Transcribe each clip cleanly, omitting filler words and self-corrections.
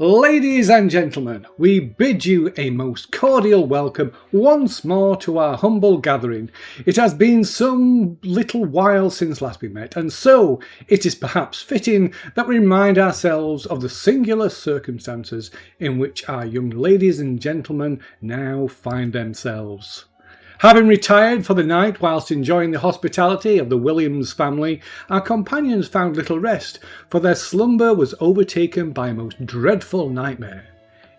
Ladies and gentlemen, we bid you a most cordial welcome once more to our humble gathering. It has been some little while since last we met, and so it is perhaps fitting that we remind ourselves of the singular circumstances in which our young ladies and gentlemen now find themselves. Having retired for the night whilst enjoying the hospitality of the Williams family, our companions found little rest, for their slumber was overtaken by a most dreadful nightmare.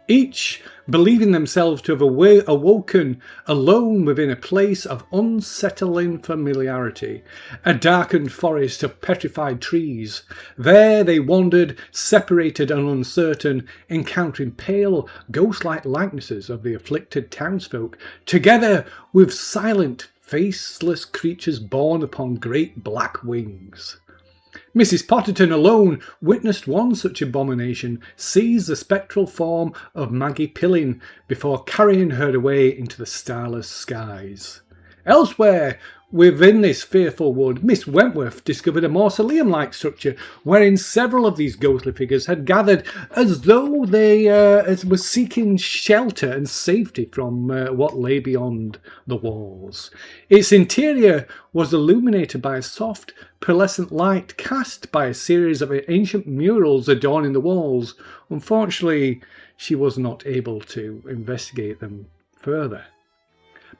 Each believing themselves to have awoken alone within a place of unsettling familiarity, a darkened forest of petrified trees. There they wandered, separated and uncertain, encountering pale, ghost-like likenesses of the afflicted townsfolk, together with silent, faceless creatures borne upon great black wings. Mrs. Potterton alone witnessed one such abomination seize the spectral form of Maggie Pilling before carrying her away into the starless skies. Elsewhere, within this fearful wood, Miss Wentworth discovered a mausoleum-like structure wherein several of these ghostly figures had gathered as though they were seeking shelter and safety from what lay beyond the walls. Its interior was illuminated by a soft, pearlescent light cast by a series of ancient murals adorning the walls. Unfortunately, she was not able to investigate them further.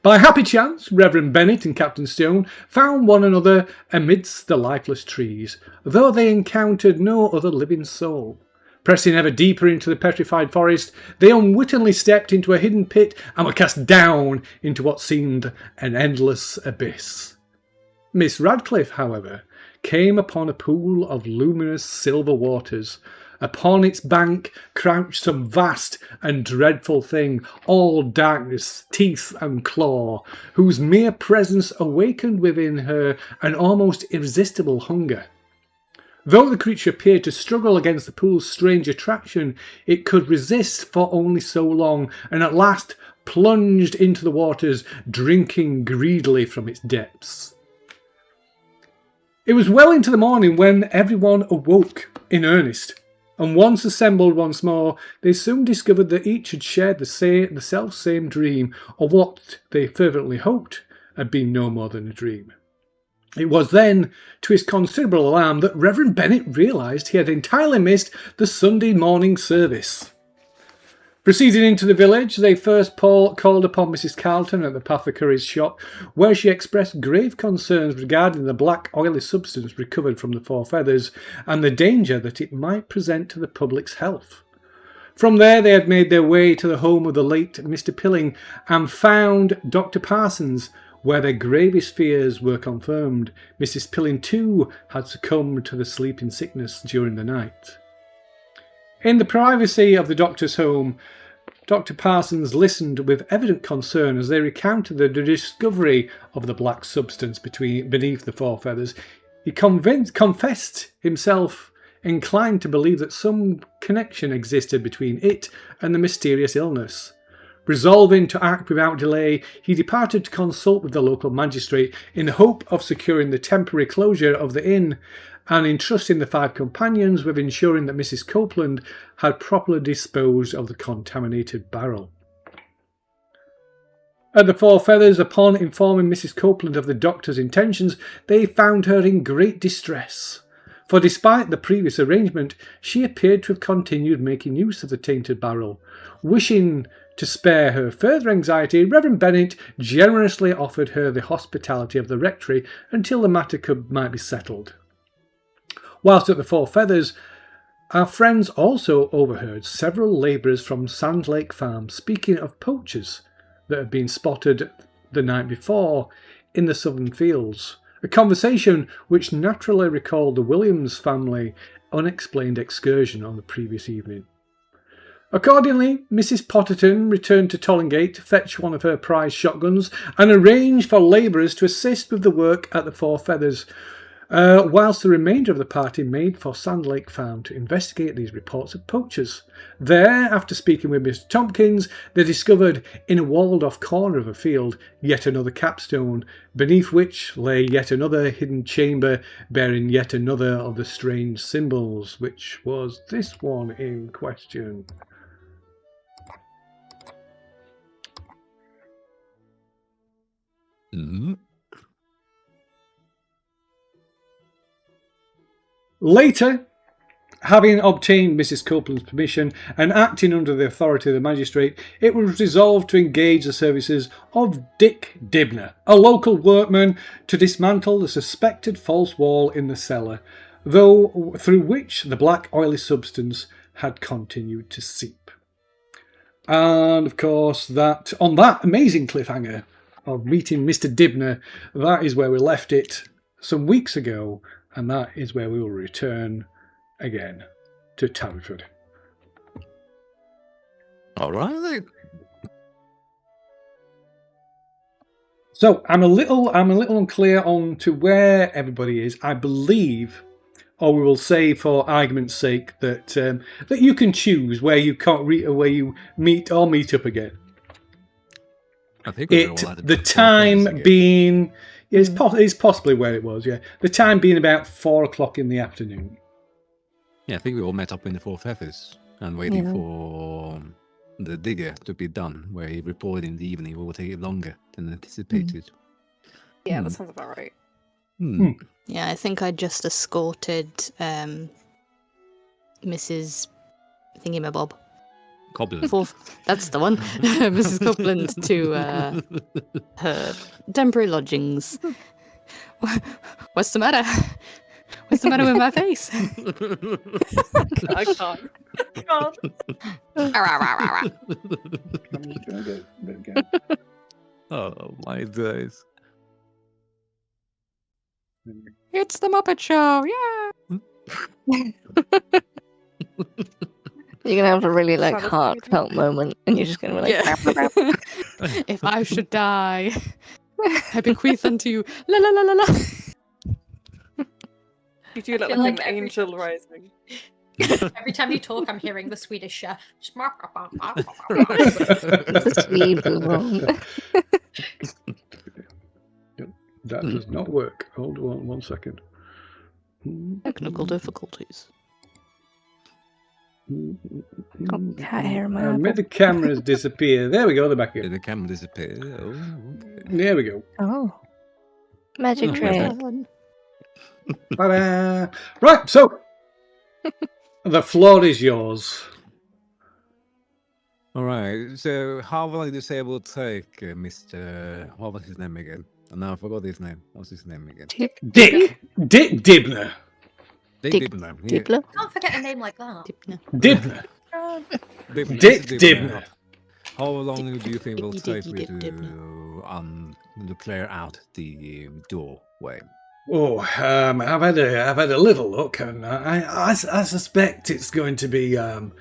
By happy chance, Reverend Bennet and Captain Stone found one another amidst the lifeless trees, though they encountered no other living soul. Pressing ever deeper into the petrified forest, they unwittingly stepped into a hidden pit and were cast down into what seemed an endless abyss. Miss Radcliffe, however, came upon a pool of luminous silver waters. Upon its bank crouched some vast and dreadful thing, all darkness, teeth and claw, whose mere presence awakened within her an almost irresistible hunger. Though the creature appeared to struggle against the pool's strange attraction, it could resist for only so long, and at last plunged into the waters, drinking greedily from its depths. It was well into the morning when everyone awoke in earnest. And once assembled once more, they soon discovered that each had shared the self-same dream, or what they fervently hoped had been no more than a dream. It was then, to his considerable alarm, that Reverend Bennet realised he had entirely missed the Sunday morning service. Proceeding into the village, they first called upon Mrs. Carleton at the apothecary's shop, where she expressed grave concerns regarding the black oily substance recovered from the Four Feathers, and the danger that it might present to the public's health. From there they had made their way to the home of the late Mr. Pilling, and found Dr. Parsons, where their gravest fears were confirmed. Mrs. Pilling too had succumbed to the sleeping sickness during the night. In the privacy of the doctor's home, Dr. Parsons listened with evident concern as they recounted the discovery of the black substance beneath the Four Feathers. He confessed himself inclined to believe that some connection existed between it and the mysterious illness. Resolving to act without delay, he departed to consult with the local magistrate in the hope of securing the temporary closure of the inn, and entrusting the five companions with ensuring that Mrs. Copeland had properly disposed of the contaminated barrel. At the Four Feathers, upon informing Mrs. Copeland of the doctor's intentions, they found her in great distress, for despite the previous arrangement, she appeared to have continued making use of the tainted barrel. Wishing to spare her further anxiety, Reverend Bennet generously offered her the hospitality of the rectory until the matter might be settled. Whilst at the Four Feathers, our friends also overheard several labourers from Sand Lake Farm speaking of poachers that had been spotted the night before in the southern fields, a conversation which naturally recalled the Williams family unexplained excursion on the previous evening. Accordingly, Mrs. Potterton returned to Tollingate to fetch one of her prize shotguns and arrange for labourers to assist with the work at the Four Feathers. whilst the remainder of the party made for Sand Lake Farm to investigate these reports of poachers. There, after speaking with Mr. Tompkins, they discovered, in a walled-off corner of a field, yet another capstone, beneath which lay yet another hidden chamber bearing yet another of the strange symbols, which was this one in question. Mm-hmm. Later, having obtained Mrs. Copeland's permission and acting under the authority of the magistrate, it was resolved to engage the services of Dick Dibner, a local workman, to dismantle the suspected false wall in the cellar, through which the black oily substance had continued to seep. And of course, on that amazing cliffhanger of meeting Mr. Dibner, that is where we left it some weeks ago, and that is where we will return again to Tarryford. All right. So I'm a little unclear on to where everybody is. I believe, or we will say for argument's sake, that that you can choose where you where you meet up again. I think the time being is possibly where it was. Yeah, the time being about 4 o'clock in the afternoon. Yeah, I think we all met up in the Four Feathers and waiting for the digger to be done, where he reported in the evening will take longer than anticipated. Yeah, that sounds about right. Yeah, I think I just escorted Mrs. Thingamabob. Copland. That's the one. Mrs. Copland to her temporary lodgings. What's the matter? What's the matter with my face? I can't. Oh, my days. It's the Muppet Show, yeah! You're going to have a really heartfelt moment, and you're just going to be like... If I should die, I bequeath unto you, la la la la la. You do look like an angel rising. Every time you talk, I'm hearing the Swedish It's a sweet one. That does not work. Hold on 1 second. Technical difficulties. I made the cameras disappear. There we go. They're back here. Did the camera disappear? Oh, okay. There we go. Oh. Magic trick. Ta-da! Right, so the floor is yours. All right. So, how long did this able to take, Mr. What was his name again? Oh, no, I forgot his name. What's his name again? Dick Dibner. Dick Dibner. Yeah. Dibner? Can't forget a name like that. Dibner. Dick Dibner. How long do you think it will take for you to clear out the doorway? Oh, I've had a little look, and I suspect it's going to be a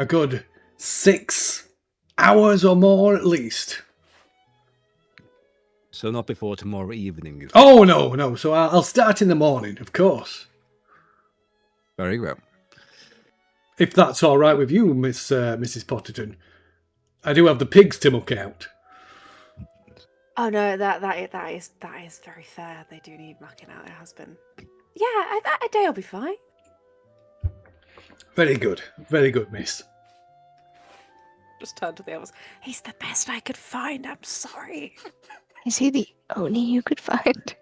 good 6 hours or more at least. So not before tomorrow evening. You think? Oh no! So I'll start in the morning, of course. Very well. If that's all right with you, Mrs. Potterton. I do have the pigs to muck out. Oh no, that is very fair. They do need mucking out. It has been. Yeah, a day will be fine. Very good, miss. Just turn to the others. He's the best I could find. I'm sorry. Is he the only you could find?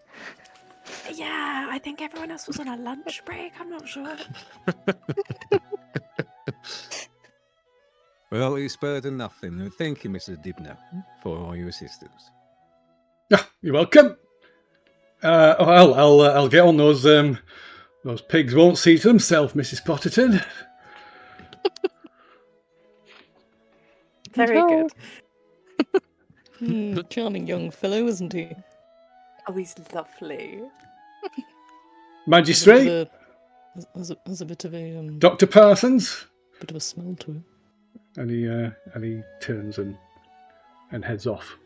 Yeah, I think everyone else was on a lunch break. I'm not sure. Well, it's better than nothing. Thank you, Mr. Dibner, for all your assistance. You're welcome. I'll get on those. Those pigs won't see to themselves, Mrs. Potterton. Very good. Charming young fellow, isn't he? Oh, he's lovely. Magistrate. Has a bit of a Dr. Parsons. bit of a smell to him. And he turns and heads off.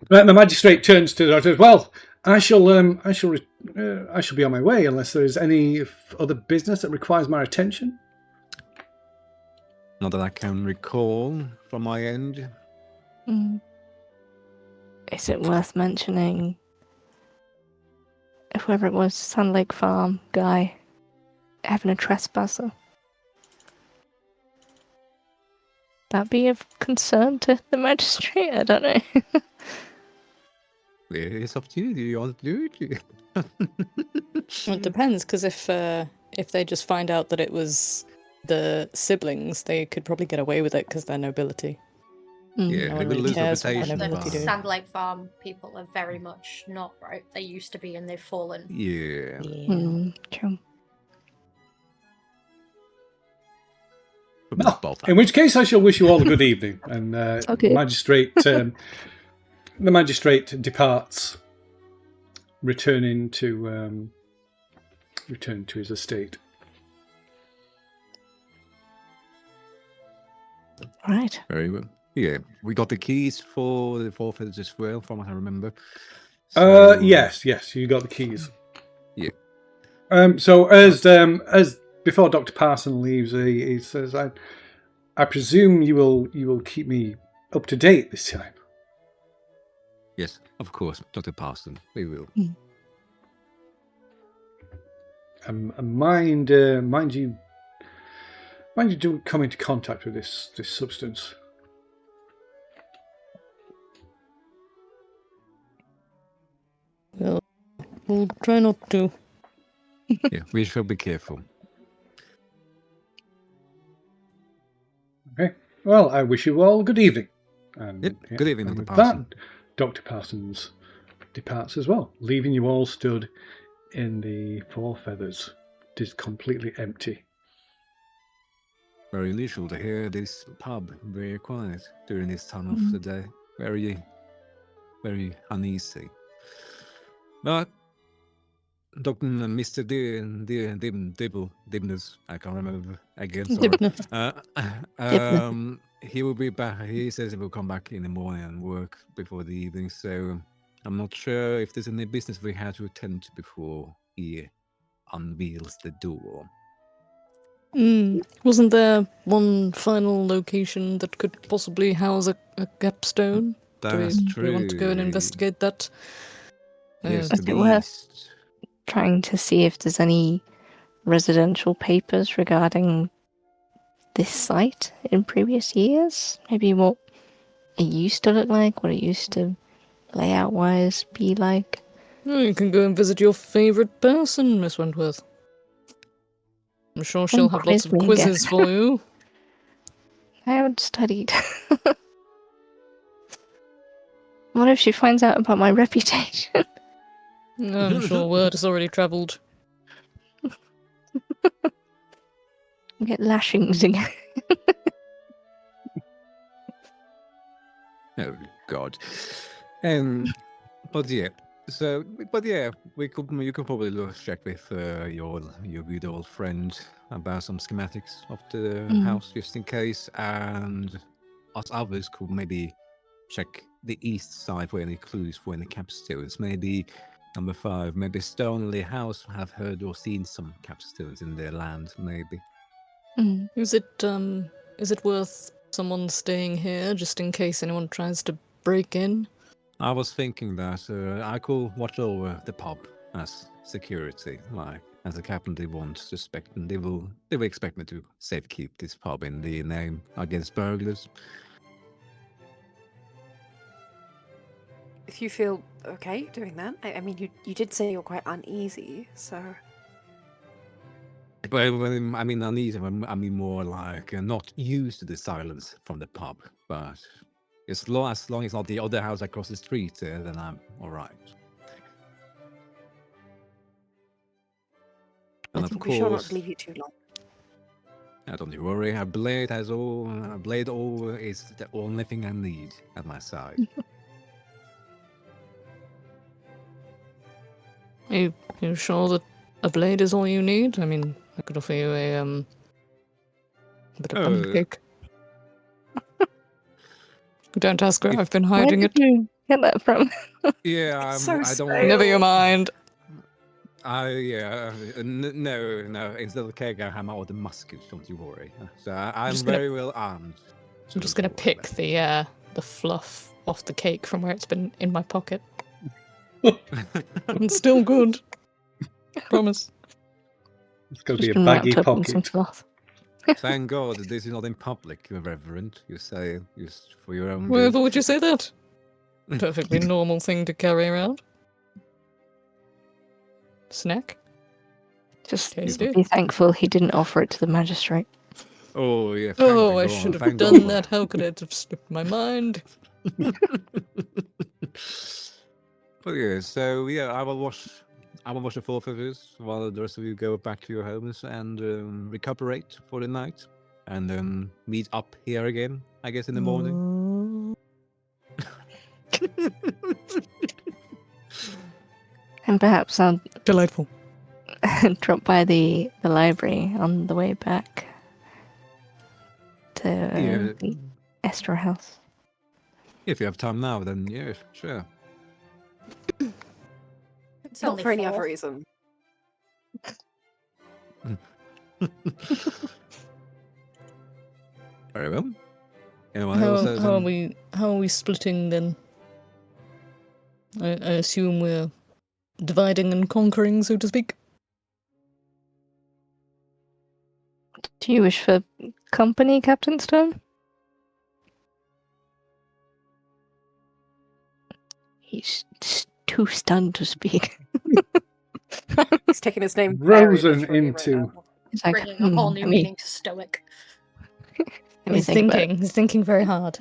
The magistrate turns to the doctor. Well, I shall be on my way unless there is any other business that requires my attention. Not that I can recall from my end. Is it worth mentioning whoever it was, Sand Lake Farm guy, having a trespasser? That be of concern to the magistrate? I don't know. It's up to you. Do you want to do it? Well, it depends, because if they just find out that it was the siblings, they could probably get away with it because they're nobility. Yeah, No it one will really lose cares what reputation. the The nobility do. Sand Lake Farm people are very much not right. They used to be and they've fallen. Yeah. True. But Well, not both. in which case, I shall wish you all a good evening. And Okay. the magistrate departs, returning to his estate. Right. Very well. Yeah, we got the keys for the Four Feathers as well, from what I remember. Yes, you got the keys. Yeah. So as before Dr. Parson leaves, he says, I presume you will keep me up to date this time. Yes, of course, Dr. Parson, we will. Mind you don't come into contact with this substance. Well, we'll try not to. Yeah, we shall be careful. Okay. Well, I wish you all a good evening. And, Yep. Good evening, and Dr. with Parson. that, Dr. Parsons departs as well, leaving you all stood in the Four Feathers. It is completely empty. Very unusual to hear this pub very quiet during this time of the day. Very, very uneasy. But Dr. and Mr. Dibness, I can't remember again, sorry. He will be back. He says he will come back in the morning and work before the evening, so I'm not sure if there's any business we have to attend to before he unveils the door. Wasn't there one final location that could possibly house a capstone? That's Do true. we want to go and investigate that? Yes, Is to it the worth east. trying to see if there's any residential papers regarding this site in previous years? Maybe what it used to look like, what it used to layout-wise be like? Oh, you can go and visit your favourite person, Miss Wentworth. I'm sure she'll have lots of quiz me quizzes for you. I haven't studied. What if she finds out about my reputation? I'm sure word has already travelled. Get lashings again. Oh God. But yeah. So, you could probably check with your good old friend about some schematics of the house, just in case, and us others could maybe check the east side for any clues for any capstones. Maybe number 5, maybe Stonely House have heard or seen some capstones in their land. Maybe. Is it worth someone staying here just in case anyone tries to break in? I was thinking that I could watch over the pub as security. Like, as a captain, they won't suspect, and they will expect me to safekeep this pub in the name against burglars. If you feel okay doing that, I mean, you did say you're quite uneasy, so. But when I mean uneasy, I mean more like not used to the silence from the pub. But as long as it's not the other house across the street, then I'm all right. And I of think we shall not course, leave you too long. don't you worry. A blade is the only thing I need at my side. Are you sure that a blade is all you need? I mean, I could offer you a bit of pancake. Don't ask where I've been hiding it. get that from? Yeah, It's so I don't. stale. Never you mind. No. Instead of the keg, I have out the musket. Don't you worry. So I'm just gonna- very well armed. I'm just gonna pick the fluff off the cake from where it's been in my pocket. It's still good. Promise. It's going to Just be a been baggy wrapped up in some pocket. cloth. Thank God this is not in public, Reverend. You say just for your own Wherever good. would you say that? Perfectly normal thing to carry around. Snack. Just Tasty. be thankful he didn't offer it to the magistrate. Oh yeah. Oh, I God, should have thank God done for that. How could it have slipped my mind? But yeah, so yeah, I will watch the full of this while the rest of you go back to your homes and recuperate for the night, and then meet up here again, I guess, in the morning. And perhaps I'll Delightful. drop by the library on the way back to Yeah. the Esther house. If you have time now, then yeah, sure. It's Not only for any 4. other reason. Very well. Anyone else has How any- are we splitting then? I assume we're dividing and conquering, so to speak. Do you wish for company, Captain Stone? He's too stunned to speak. He's taking his name very Frozen literally right into. now. He's like, Bringing a whole new let me, meaning to stoic. let me He's think about it. thinking. He's thinking very hard.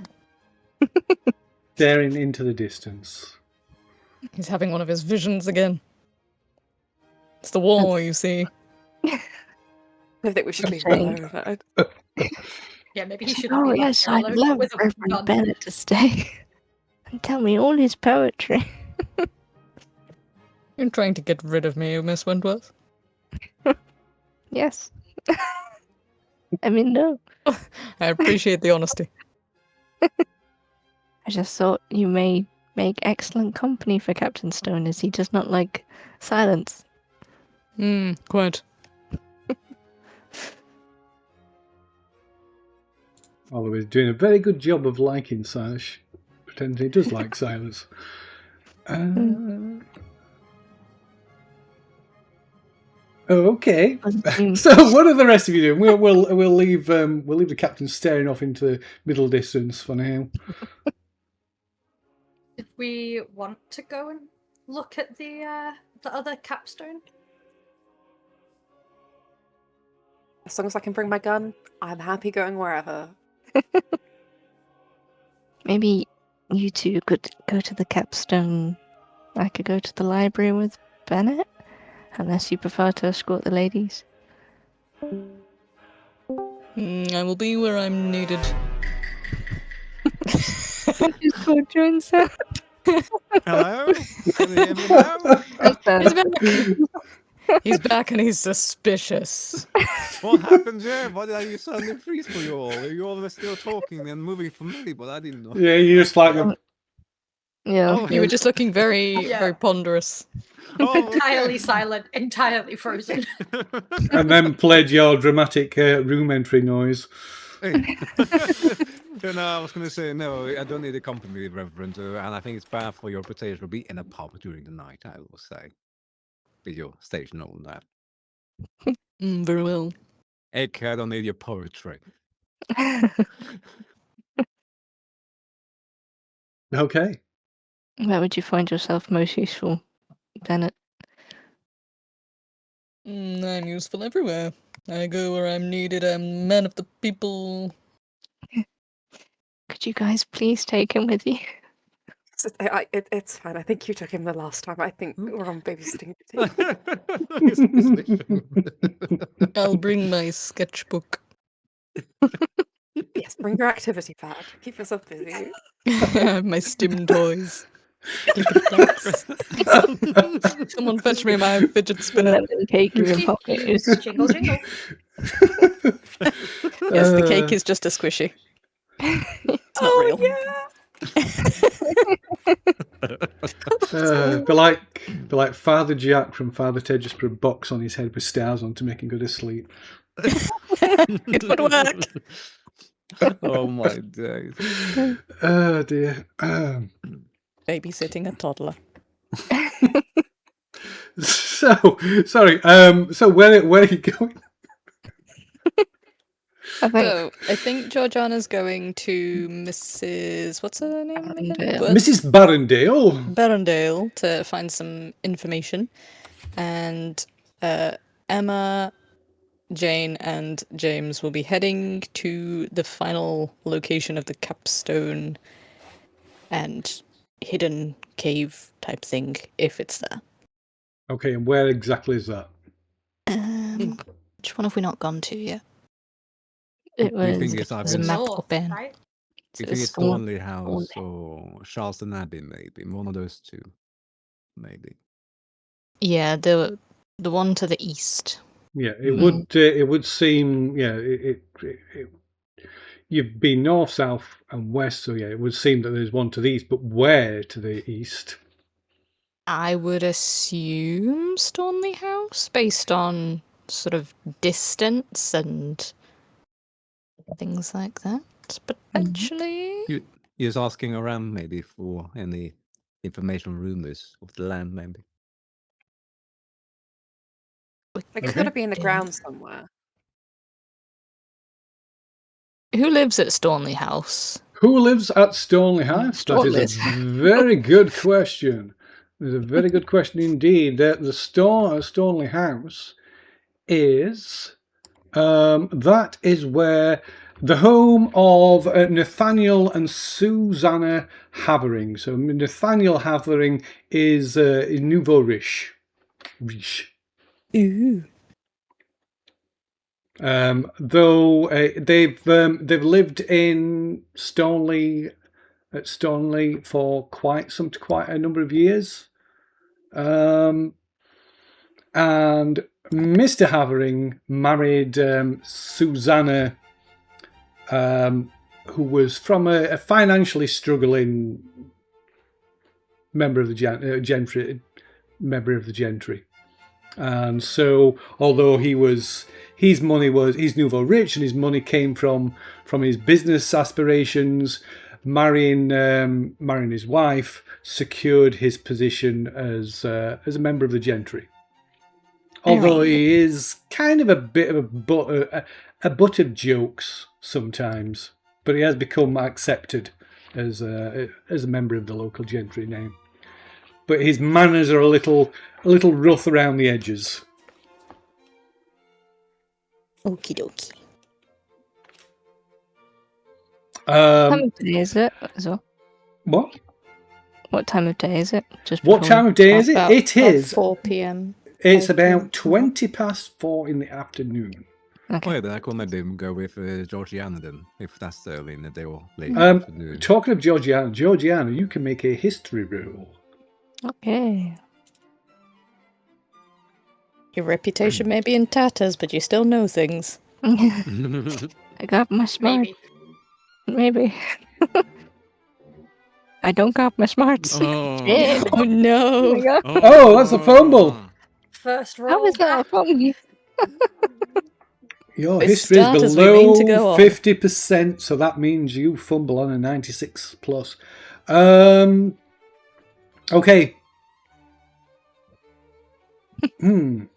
Staring into the distance. He's having one of his visions again. It's the war, you see. I think we should leave Saying- him alone. Yeah, maybe he should Oh be yes, left I'd alone love with a Reverend gun. Bennett to stay and tell me all his poetry. You're trying to get rid of me, Miss Wentworth. Yes. I mean, no. I appreciate the honesty. I just thought you may make excellent company for Captain Stone, as he does not like silence. Quite. Oliver is doing a very good job of liking Sash. Pretending he does like silence. Okay. So what are the rest of you doing? We'll leave the captain staring off into middle distance for now. Did we want to go and look at the other capstone? As long as I can bring my gun, I'm happy going wherever. Maybe you two could go to the capstone. I could go to the library with Bennett, unless you prefer to escort the ladies. I will be where I'm needed. Just called join sound. Hello? Can you hear me now? He's back. He's back and he's suspicious. What happened there? Why did I suddenly freeze for you all? You all were still talking and moving for me, but I didn't know. Yeah, you just like Yeah. Oh, You were just looking very, Yeah. very ponderous. Oh, Entirely silent, entirely frozen. and then played your dramatic room entry noise. Hey. No, I was going to say, no, I don't need a company, Reverend, and I think it's bad for your reputation to be in a pub during the night, I will say. With your station and all that. Very well. AK, I don't need your poetry. Okay. Where would you find yourself most useful, Bennett? I'm useful everywhere. I go where I'm needed. I'm man of the people. Could you guys please take him with you? It's fine. I think you took him the last time. I think we're on babysitting duty. I'll bring my sketchbook. Yes, bring your activity pad. Keep yourself busy. My stim toys. Clickety-clacks. Someone fetch me my fidget spinner. Lemon cake in your pocket. Jingle, jingle. Yes, the cake is just a squishy. It's not real. Yeah. Be like Father Jack from Father Ted, just put a box on his head with stars on to make him go to sleep. It would work. Oh my days. Oh dear. Babysitting a toddler. So sorry. So where are you going? I think So I think Georgiana's going to Mrs. What's her name again? Barrendale. Mrs. Barrendale. Barrendale to find some information, and Emma, Jane, and James will be heading to the final location of the capstone and hidden cave type thing, if it's there. Okay, and where exactly is that? Which one have we not gone to yet? It Do you was. think it's There's a either map North, up in. right? do you think it's Thornley House or Charleston Abbey, maybe? One of those two. Maybe. Yeah, the one to the east. Yeah, it would seem. Yeah, you've been north, south, and west. So yeah, it would seem that there's one to the east. But where to the east? I would assume Stornley House, based on sort of distance and things like that. Potentially. He was asking around maybe for any information rumors of the land, maybe. It Okay. could have been the Yeah. ground somewhere. Who lives at Stornley House? Who lives at Stornley House? That is a very good question. It's a very good question indeed. The store at Stornley House is that is where the home of Nathaniel and Susanna Havering. So Nathaniel Havering is nouveau riche. Ooh. Though they've lived in Stornley for quite a number of years, and Mr. Havering married Susanna, who was from a financially struggling member of the gentry, and so although his nouveau rich and his money came from his business aspirations, marrying his wife secured his position as a member of the gentry. Although he is kind of a bit of a butt of jokes sometimes, but he has become accepted as a member of the local gentry name. But his manners are a little rough around the edges. Okie dokie. What time of day is it as well? What? What time of day is it? Just What before time of day is it? About- It is. 4 p.m. It's 4 p.m. about 20 past 4 in the afternoon. Okay. Oh yeah, then I could maybe go with Georgiana then, if that's early in the day or late in the afternoon. Talking of Georgiana, you can make a history roll. Okay. Your reputation may be in tatters, but you still know things. I got my smart. Maybe. Maybe. I don't got my smarts. Oh, Shit. Oh no! Oh my god. Oh, that's a fumble. First roll. How is that a problem? Your With history is starters, we mean to go below on. 50%, so that means you fumble on a 96 plus. Okay. I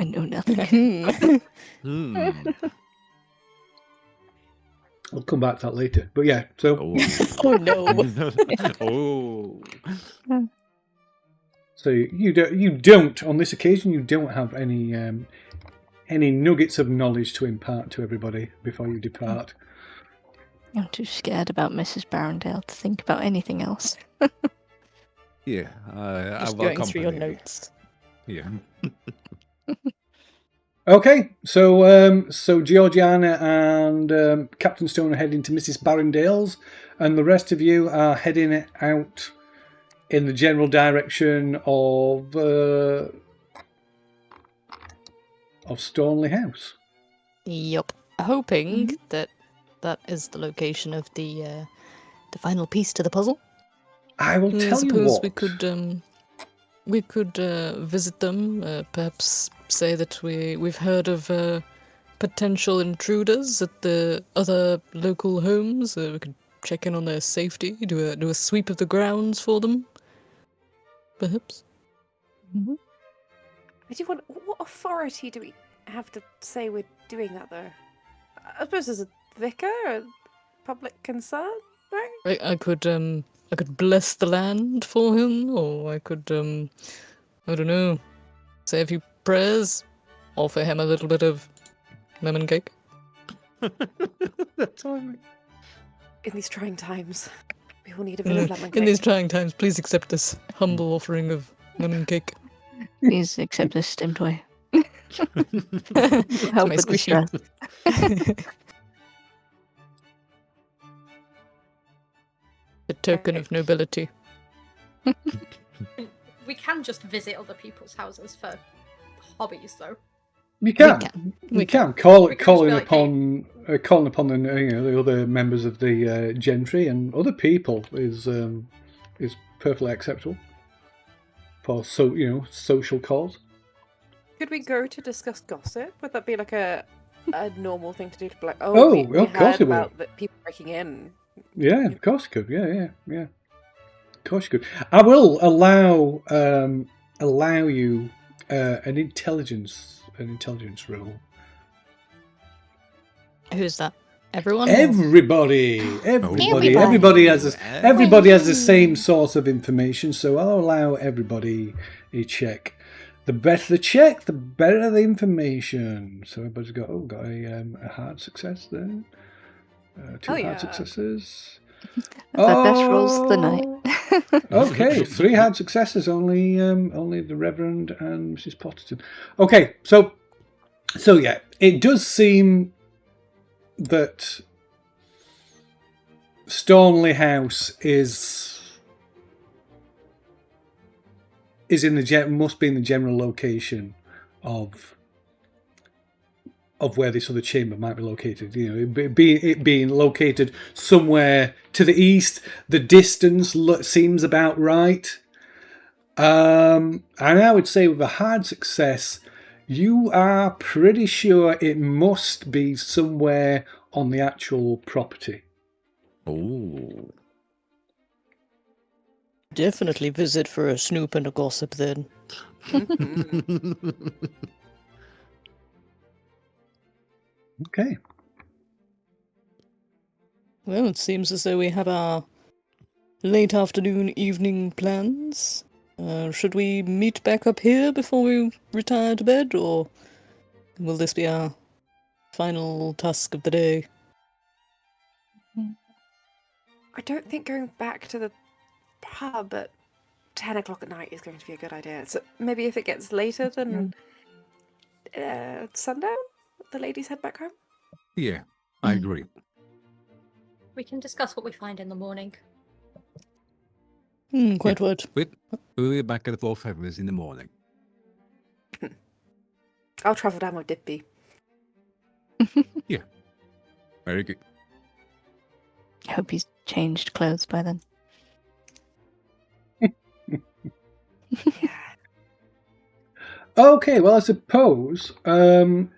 know nothing. Hmm. I'll come back to that later. But yeah, so Oh. Oh no! Oh. so you don't on this occasion you don't have any nuggets of knowledge to impart to everybody before you depart. I'm too scared about Mrs. Barrendale to think about anything else. Yeah, I Just will going through your accompany you. notes. Yeah. Okay, so Georgiana and Captain Stone are heading to Mrs. Barrendale's, and the rest of you are heading out in the general direction of Stornley House. Yup. Hoping that is the location of the final piece to the puzzle. I will I tell you suppose what. we could visit them. Perhaps say that we've heard of potential intruders at the other local homes. We could check in on their safety. Do a sweep of the grounds for them. Perhaps. I do want. What authority do we have to say we're doing that, though? I suppose as a vicar, a public concern, right? I could bless the land for him, or I could I don't know, say a few prayers, offer him a little bit of lemon cake. The timing. In these trying times, we will need a bit of lemon In cake. these trying times, please accept this humble offering of lemon cake. Please accept this stem toy. Help my with the squishy. stress. A token of nobility. We can just visit other people's houses for hobbies, though. You can. We You can calling We can just be like, upon the other members of the gentry and other people is perfectly acceptable for social cause. Could we go to discuss gossip? Would that be like a normal thing to do? To be like, Oh, we of course heard it would. about the people breaking in. Yeah, of course you could. Yeah. Of course you could. I will allow you an intelligence roll. Who's that? Everyone? Everybody has the same source of information, so I'll allow everybody a check. The better the check, the better the information. So everybody's got a hard success there. Two hard successes. That's our best rolls of the night. Okay, 3 hard successes. Only the Reverend and Mrs. Potterton. Okay, so yeah, it does seem that Stornley House must be in the general location of where this other chamber might be located. It being located somewhere to the east. The distance seems about right. And I would say with a hard success, you are pretty sure it must be somewhere on the actual property. Oh. Definitely visit for a snoop and a gossip then. Okay. Well, it seems as though we have our late afternoon, evening plans. Should we meet back up here before we retire to bed, or will this be our final task of the day? I don't think going back to the pub at 10 o'clock at night is going to be a good idea. So maybe if it gets later than sundown, the ladies head back home. Yeah, I agree. We can discuss what we find in the morning. Quite right. We'll be back at the Four Feathers in the morning. I'll travel down with Dippy. Yeah. Very good. I hope he's changed clothes by then. Yeah. Okay, well, I suppose the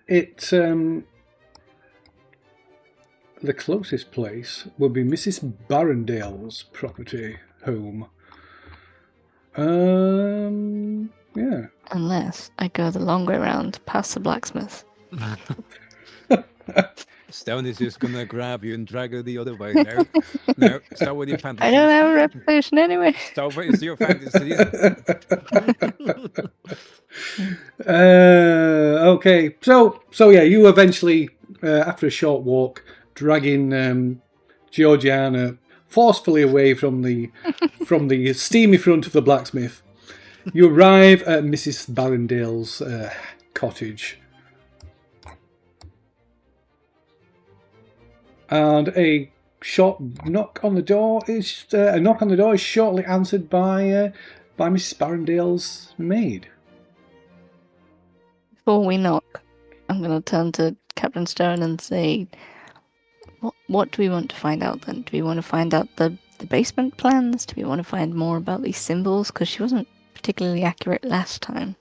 closest place would be Mrs. Barrendale's property home. Yeah. Unless I go the long way round past the blacksmith. Stone is just gonna grab you and drag you the other way. No, stop with your fantasies. I don't have a reputation anyway. Stop with your fantasies. Okay, so yeah, you eventually, after a short walk, dragging Georgiana forcefully away from the steamy front of the blacksmith, you arrive at Mrs. Barrendale's cottage. And a short knock on the door is shortly answered by Mrs. Barrendale's maid. Before we knock, I'm going to turn to Captain Stone and say, what do we want to find out then? Do we want to find out the the basement plans? Do we want to find more about these symbols? Because she wasn't particularly accurate last time.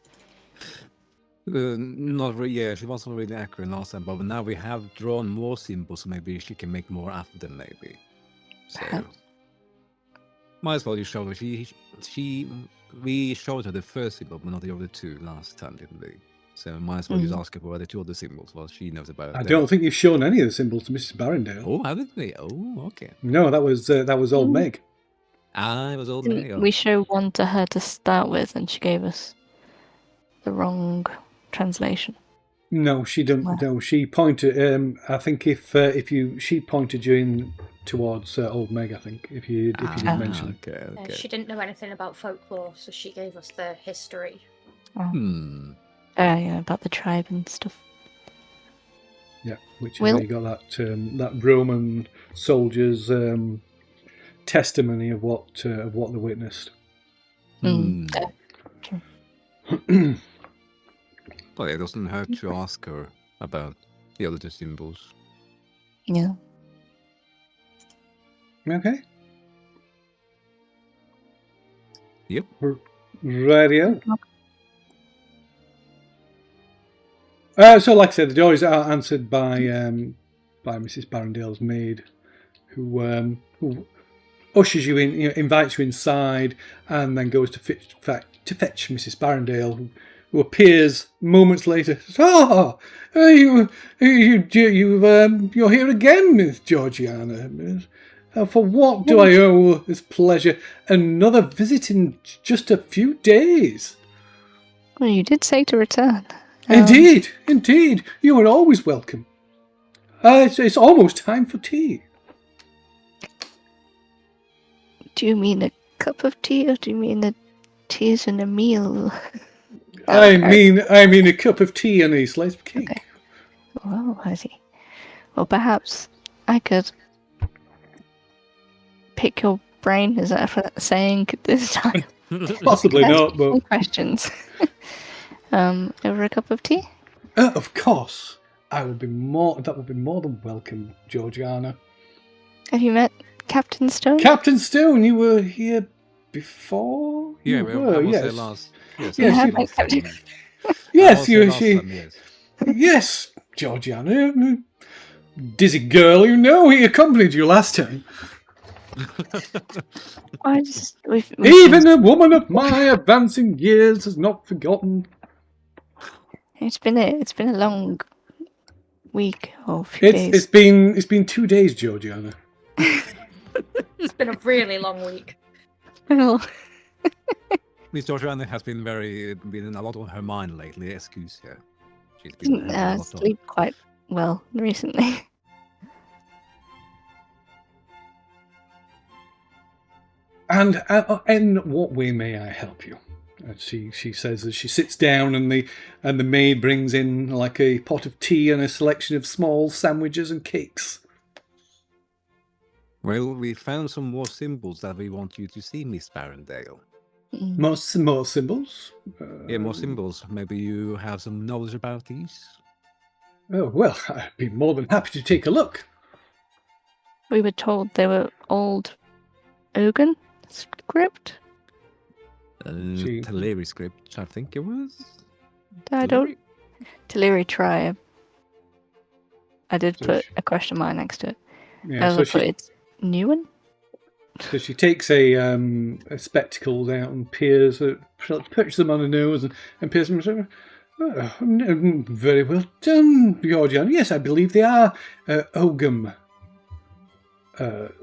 Not really. Yeah, she wasn't really accurate last time, but now we have drawn more symbols, so maybe she can make more after them. Maybe. So Perhaps. might as well you show her. We showed her the first symbol, but not the other two last time, didn't we? So might as well just ask her for the two other symbols. Well, she knows about. I don't think you've shown any of the symbols to Mrs. Barrendale. Oh, haven't we? Oh, okay. No, that was old Meg. Ah, it was old Didn't Meg. we show one to her to start with, and she gave us the wrong translation? No, she didn't. No, she pointed. I think she pointed you in towards old Meg. I think if you did mention. Okay. She didn't know anything about folklore, so she gave us the history. Yeah, about the tribe and stuff. Yeah, which is Will- where you got that Roman soldiers' testimony of what they witnessed. But it doesn't hurt to ask her about the other two symbols. Yeah. Okay. Yep. Radio. So, like I said, the door is answered by Mrs. Barrendale's maid, who ushers you in, invites you inside, and then goes to fetch Mrs. Barrendale, who appears moments later. You're here again, Miss Georgiana. For what do I owe this pleasure? Another visit in just a few days. Well, you did say to return. Indeed. You are always welcome. It's almost time for tea. Do you mean a cup of tea, or do you mean a teas and a meal? I mean a cup of tea and a slice of cake. Okay. Oh, I see. Well, perhaps I could pick your brain. Is that a saying this time? Possibly Ask not, you but some questions. Over a cup of tea? Of course, that would be more than welcome, Georgiana. Have you met Captain Stone? Captain Stone, you were here before. Yeah, you I were, was yes. there last. Yes, Yes, I you- was there last time. Yes, I was there last time, yes. Yes, Georgiana, dizzy girl. He accompanied you last time. We've Even a woman of my advancing years has not forgotten. It's been a long week or few days. It's been 2 days, Georgiana. It's been a really long week. Well, Miss Georgiana has been a lot on her mind lately. Excuse her. She's been didn't having a lot on. sleep quite well recently. And in what way may I help you? She says as she sits down, and the maid brings in like a pot of tea and a selection of small sandwiches and cakes. Well, we found some more symbols that we want you to see, Miss Barrendale. More symbols. Yeah, more symbols. Maybe you have some knowledge about these? Oh well, I'd be more than happy to take a look. We were told they were old Ogan script. Teleri script, I think it was. I don't. Teleri tribe. I did So put a question mark next to it. Yeah, I so also put it's new one. So she takes a spectacles out and peers, puts them on her nose and peers them. Very well done, Georgiana. Yes, I believe they are Ogum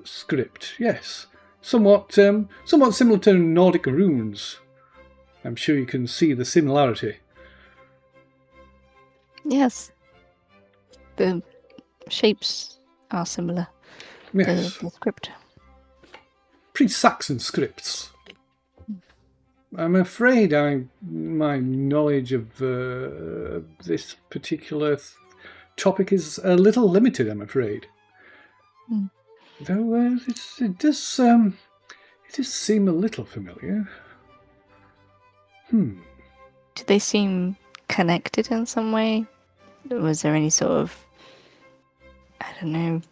script. Yes, somewhat similar to Nordic runes. I'm sure you can see the similarity. Yes. The shapes are similar. Yes, The script. pre-Saxon scripts. I'm afraid my knowledge of this particular topic is a little limited, I'm afraid. Though it does seem a little familiar. Do they seem connected in some way? Was there any sort of, I don't know,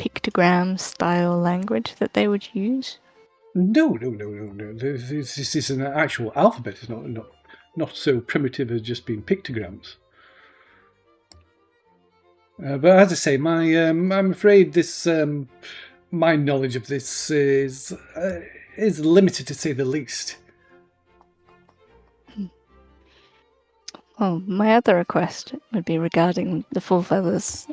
pictogram style language that they would use? No. This is an actual alphabet. It's not so primitive as just being pictograms. But as I say, I'm afraid this my knowledge of this is limited, to say the least. Well, my other request would be regarding the Four Feathers.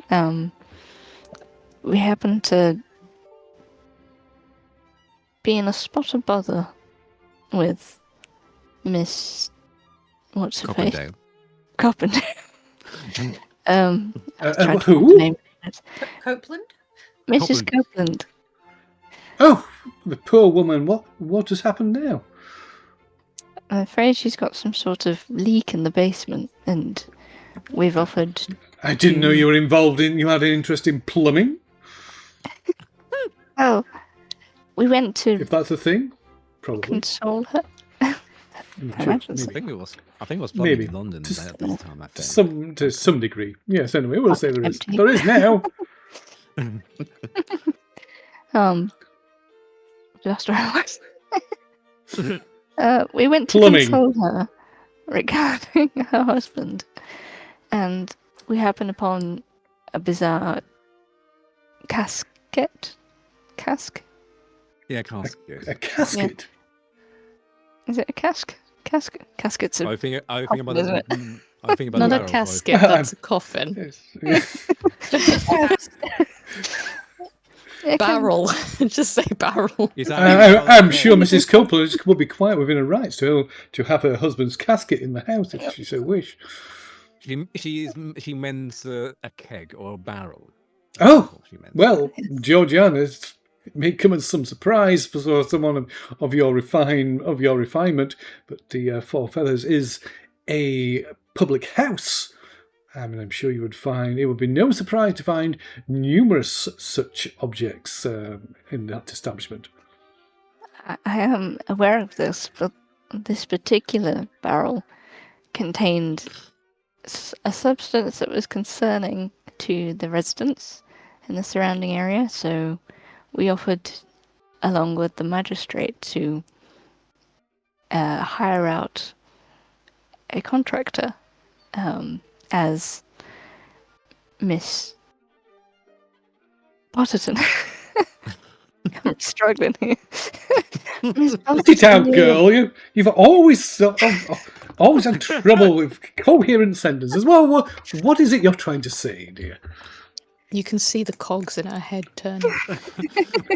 We happen to be in a spot of bother with Miss... what's her face? Coppendale. Copeland. Who? Copeland? Mrs. Copeland. Oh, the poor woman. What has happened now? I'm afraid she's got some sort of leak in the basement, and we've offered... I didn't know you were involved in... You had an interest in plumbing? Oh, we went to If that's a thing, probably. console her. I'm not I sure. imagine so. I think it was plumbing Maybe. in London at this time. I think. To some degree. Yes, anyway, we'll say there is. Empty. There is now. Just where I was. We went to Plumbing. console her regarding her husband, and we happened upon a bizarre casket. Cask? Yeah, casket. A casket. Is it a cask? Casket. Caskets. I think about isn't it? I think about Not the a barrel, casket, that's a coffin. Yes. Barrel. Just say barrel. Is that I'm sure Mrs. Copeland would be quite within her rights to have her husband's casket in the house if she so wish. She meant a keg or a barrel. Oh, That's what she meant. well, Georgiana's may come as some surprise for someone of your refinement, but the Four Feathers is a public house. I mean, I'm sure you would find it would be no surprise to find numerous such objects in that establishment. I am aware of this, but this particular barrel contained a substance that was concerning to the residents in the surrounding area, so we offered, along with the magistrate, to hire out a contractor as Miss Potterton. I'm struggling here. Miss Put it out, Potterton. girl. You've always had trouble with coherent sentences. Well, what is it you're trying to say, dear? You can see the cogs in her head turning.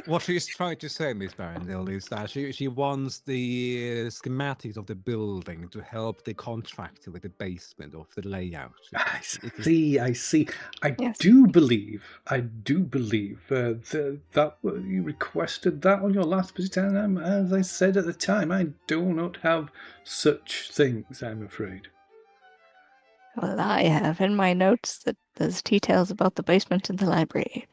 What she's trying to say, Miss Barrendale, is that she wants the schematics of the building to help the contractor with the basement of the layout. I see. I Yes. do believe that you requested that on your last visit, and as I said at the time, I do not have such things, I'm afraid. Well, I have in my notes that there's details about the basement in the library.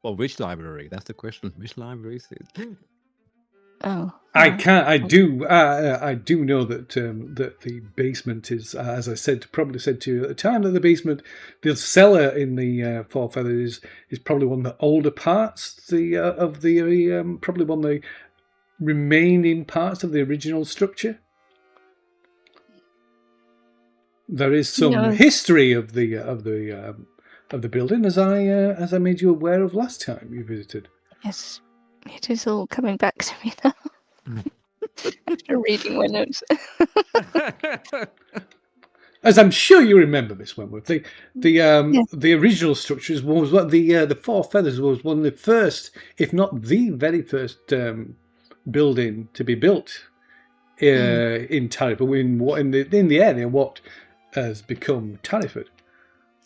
Well, which library? That's the question. Which library is it? Oh. I do know that that the basement is, as I probably said to you at the time, that the cellar in the Four Feathers is probably one of the older parts, probably one of the remaining parts of the original structure. There is some history of the building, as I made you aware of last time you visited. Yes, it is all coming back to me now. After reading my notes. As I'm sure you remember, Miss Wentworth, the original structures was what the Four Feathers was one of the first, if not the very first, building to be built in Tarryford, in the area what has become Tarryford.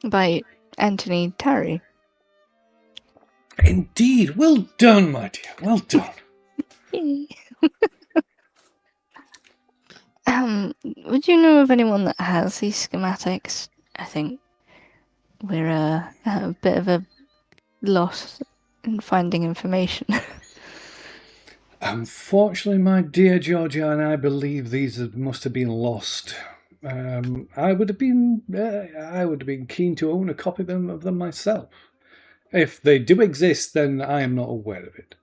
By Anthony Tarry. Indeed, well done, my dear, well done. Would you know of anyone that has these schematics? I think we're a bit of a loss in finding information. Unfortunately, my dear Georgiana, I believe these must have been lost I would have been keen to own a copy of them myself. If they do exist, then I am not aware of it.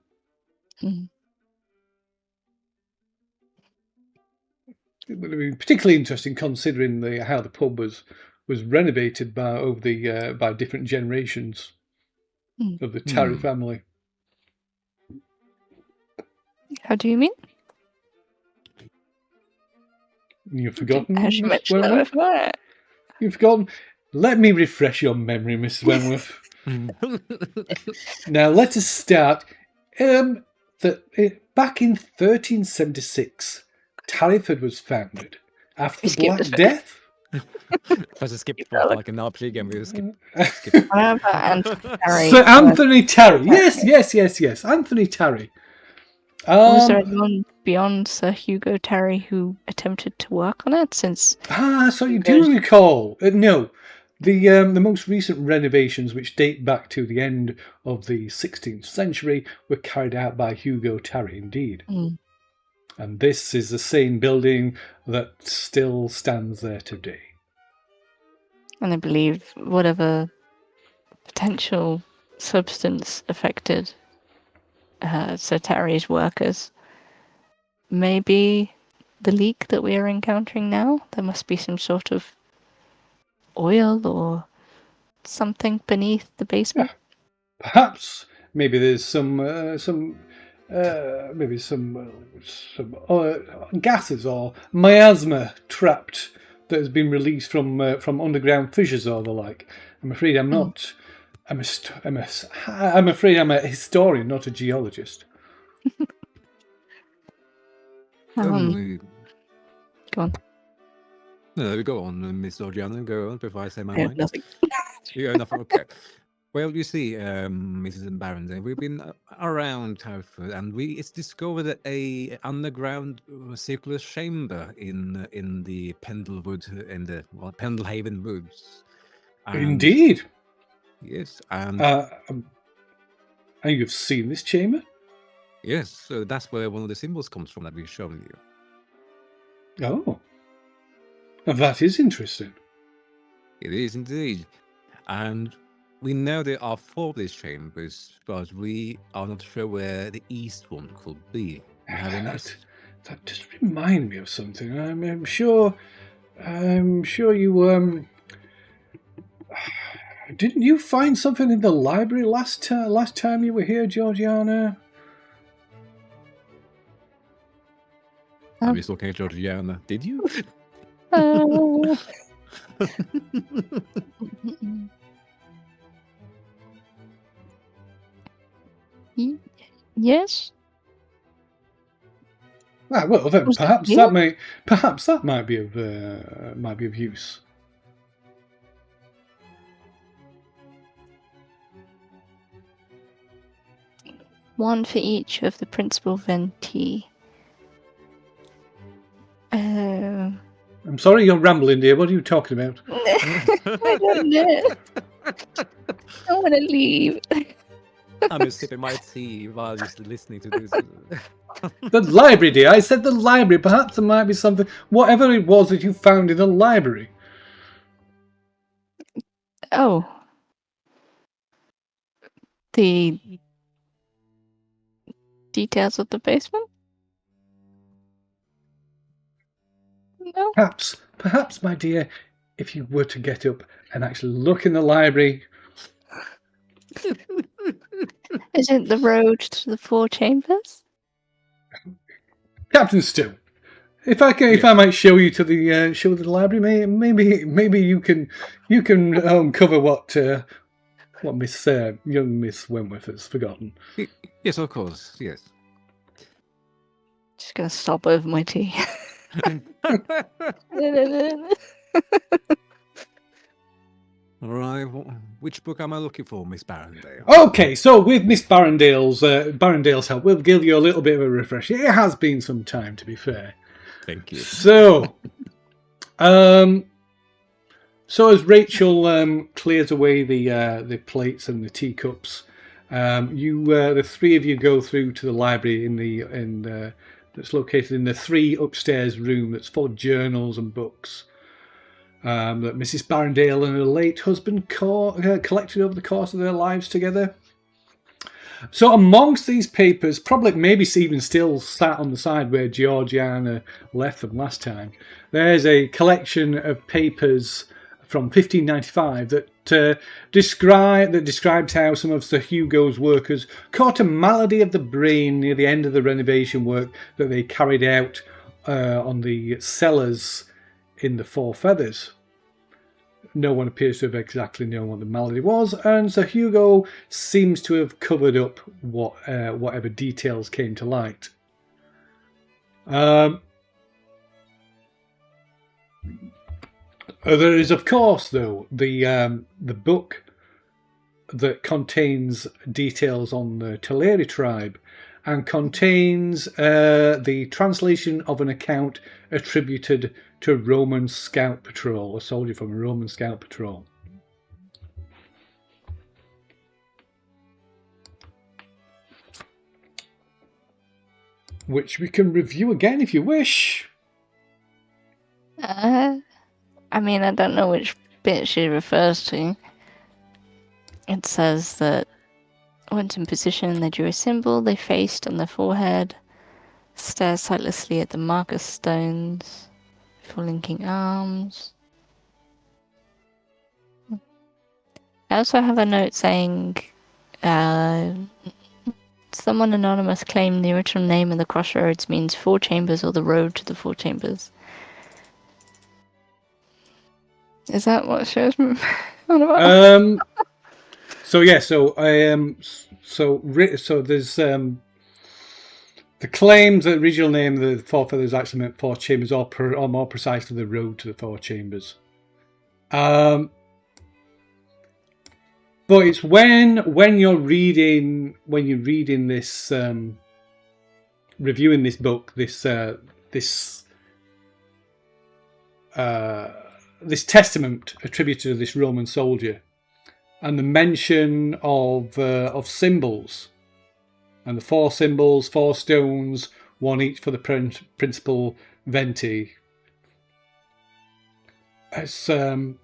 Mm. It would have been particularly interesting considering how the pub was renovated by different generations of the Tarry family. How do you mean? You've forgotten, As you Miss mentioned that Wentworth? before. You've forgotten. Let me refresh your memory, Mrs. Wentworth. Now let us start. Back in 1376, Tarryford was founded after the Skip Black this bit. Death. If I just skip for like an RPG game, we skip. How about Anthony Terry? Sir Anthony Terry. Yes. Anthony Terry. Was there anyone beyond Sir Hugo Terry who attempted to work on it since? So you do recall? No, the most recent renovations, which date back to the end of the 16th century, were carried out by Hugo Terry, indeed. Mm. And this is the same building that still stands there today. And I believe whatever potential substance affected Sir Terry's workers may be the leak that we are encountering now. There must be some sort of oil or something beneath the basement. Perhaps maybe there's some gases or miasma trapped that has been released from underground fissures or the like. I'm afraid I'm not. I'm afraid I'm a historian, not a geologist. Go on. No, go on, Miss Georgiana. Go on before I say my I have mind. nothing. You have nothing. Okay. Well, you see, Mrs. and Baron, we've been around Tarryford, and it's discovered a underground circular chamber in the Pendlewood, in the Pendlehaven Woods. And, Indeed. Yes, and And you've seen this chamber? yes, so that's where one of the symbols comes from that we've shown you. Oh. That is interesting. It is indeed, and we know there are 4 of these chambers, but we are not sure where the east one could be. That just reminded me of something. I'm sure you didn't you find something in the library last time you were here, Georgiana? I was looking at Georgiana. Did you? Yes. Well, then Was it perhaps you? that might be of use. One for each of the principal venti. I'm sorry, you're rambling, dear. What are you talking about? I don't know. I want to leave. I'm just sipping my tea while just listening to this. The library, dear. I said the library. Perhaps there might be something. Whatever it was that you found in the library. Oh. The details of the basement? No. Perhaps, my dear, if you were to get up and actually look in the library. Isn't the road to the 4 chambers? Captain Stu, if I might show you to the library, maybe you can cover what young Miss Wentworth has forgotten. Yes, of course. Yes. Just gonna stop over my tea. All right. Which book am I looking for, Miss Barrendale? Okay, so with Miss Barrendale's help, we'll give you a little bit of a refresher. It has been some time, to be fair. Thank you. So, as Rachel clears away the plates and the teacups, the 3 of you go through to the library that's located in the 3 upstairs room that's full of journals and books. that Mrs. Barrendale and her late husband collected over the course of their lives together. So amongst these papers, probably maybe even still sat on the side where Georgiana left them last time, there's a collection of papers from 1595 that describes how some of Sir Hugo's workers caught a malady of the brain near the end of the renovation work that they carried out on the cellars in the Four Feathers. No one appears to have exactly known what the malady was, and Sir Hugo seems to have covered up whatever details came to light. There is, of course, though, the book that contains details on the Teleri tribe and contains the translation of an account attributed to Roman scout patrol, a soldier from a Roman scout patrol. Which we can review again if you wish. I mean, I don't know which bit she refers to. It says that once in position, they drew a symbol they faced on their forehead, stared sightlessly at the marker stones before linking arms. I also have a note saying someone anonymous claimed the original name of the crossroads means Four Chambers or the road to the Four Chambers. Is that what she was on about? So there's the claims that the original name of the Four Feathers actually meant Four Chambers, or more precisely, the road to the Four Chambers. But it's when you're reading this, reviewing this book, this testament attributed to this Roman soldier, and the mention of symbols, and the four symbols, 4 stones, one each for the principal venti. As Mrs.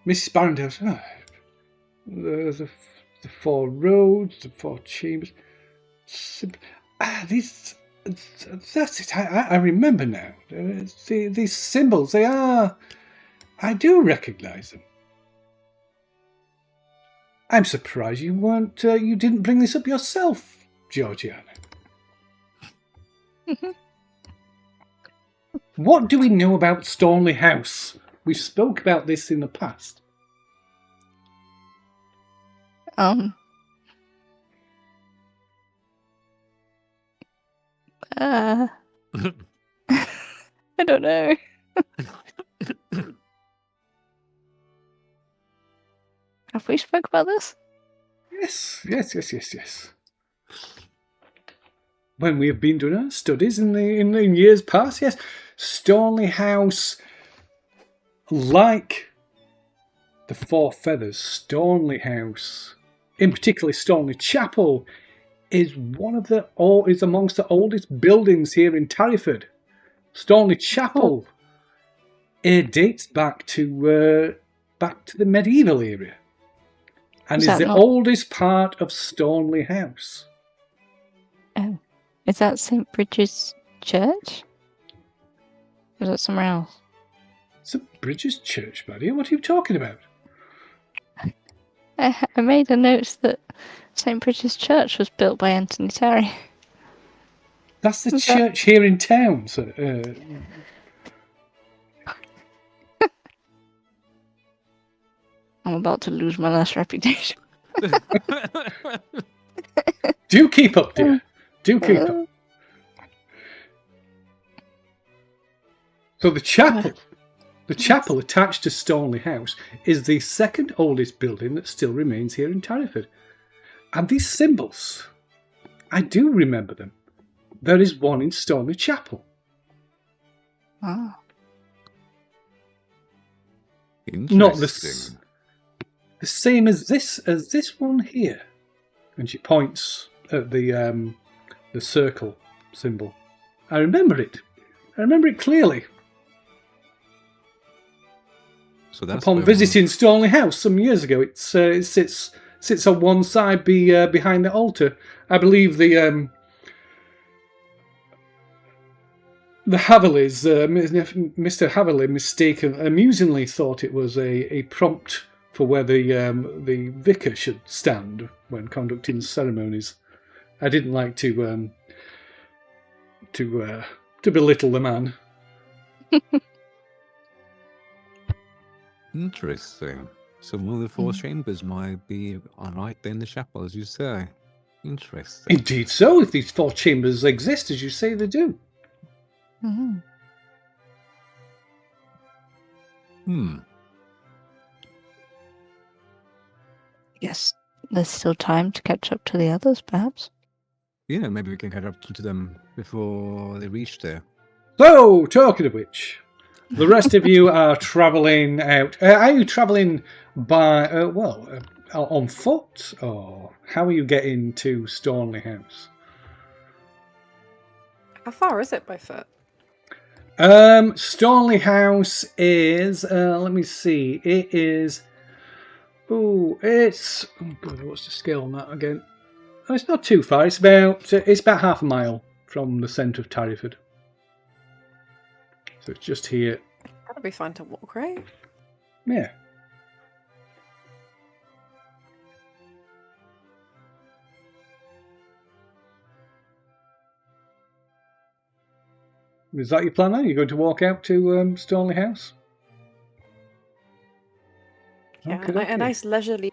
Barrendale said, the 4 roads, the 4 chambers. That's it. I remember now. These symbols, I do recognise them. I'm surprised you didn't bring this up yourself, Georgiana. What do we know about Stornley House? We spoke about this in the past. I don't know. Have we spoke about this? Yes. When we have been doing our studies in years past, yes. Stornley House, like the Four Feathers, Stornley House, in particular Stornley Chapel, is amongst the oldest buildings here in Tarryford. Stornley Chapel, it dates back to the medieval era, and is the oldest part of Stornley House. Oh, is that St. Bridget's Church? Or is that somewhere else? St. Bridget's Church, buddy. What are you talking about? I made a note that St. Bridget's Church was built by Anthony Terry. That's the church here in town. So, I'm about to lose my last reputation. Do keep up, dear. Do keep up. So the chapel attached to Stornley House is the second oldest building that still remains here in Tarryford. And these symbols, I do remember them. There is one in Stornley Chapel. Oh. Not the same as this one here. And she points at the circle symbol. I remember it. I remember it clearly. So that's upon visiting Stornley House some years ago. It sits on one side behind the altar. I believe the Haverleys, Mr. Haverley, amusingly thought it was a prompt for where the vicar should stand when conducting ceremonies. I didn't like to belittle the man. Interesting. So one of the four chambers might be right there in the chapel, as you say. Interesting. Indeed so, if these 4 chambers exist, as you say they do. Yes, there's still time to catch up to the others, perhaps. Yeah, maybe we can catch up to them before they reach there. So, talking of which, the rest of you are travelling out. Are you travelling by, on foot? Or how are you getting to Stornley House? How far is it by foot? Stornley House is, let me see, it is, what's the scale on that again? Oh, it's not too far, it's about half a mile from the centre of Tarryford. So it's just here. That'll be fun to walk, right? Yeah. Is that your plan then? You're going to walk out to Stornley House? Yeah, Okay. a nice leisurely,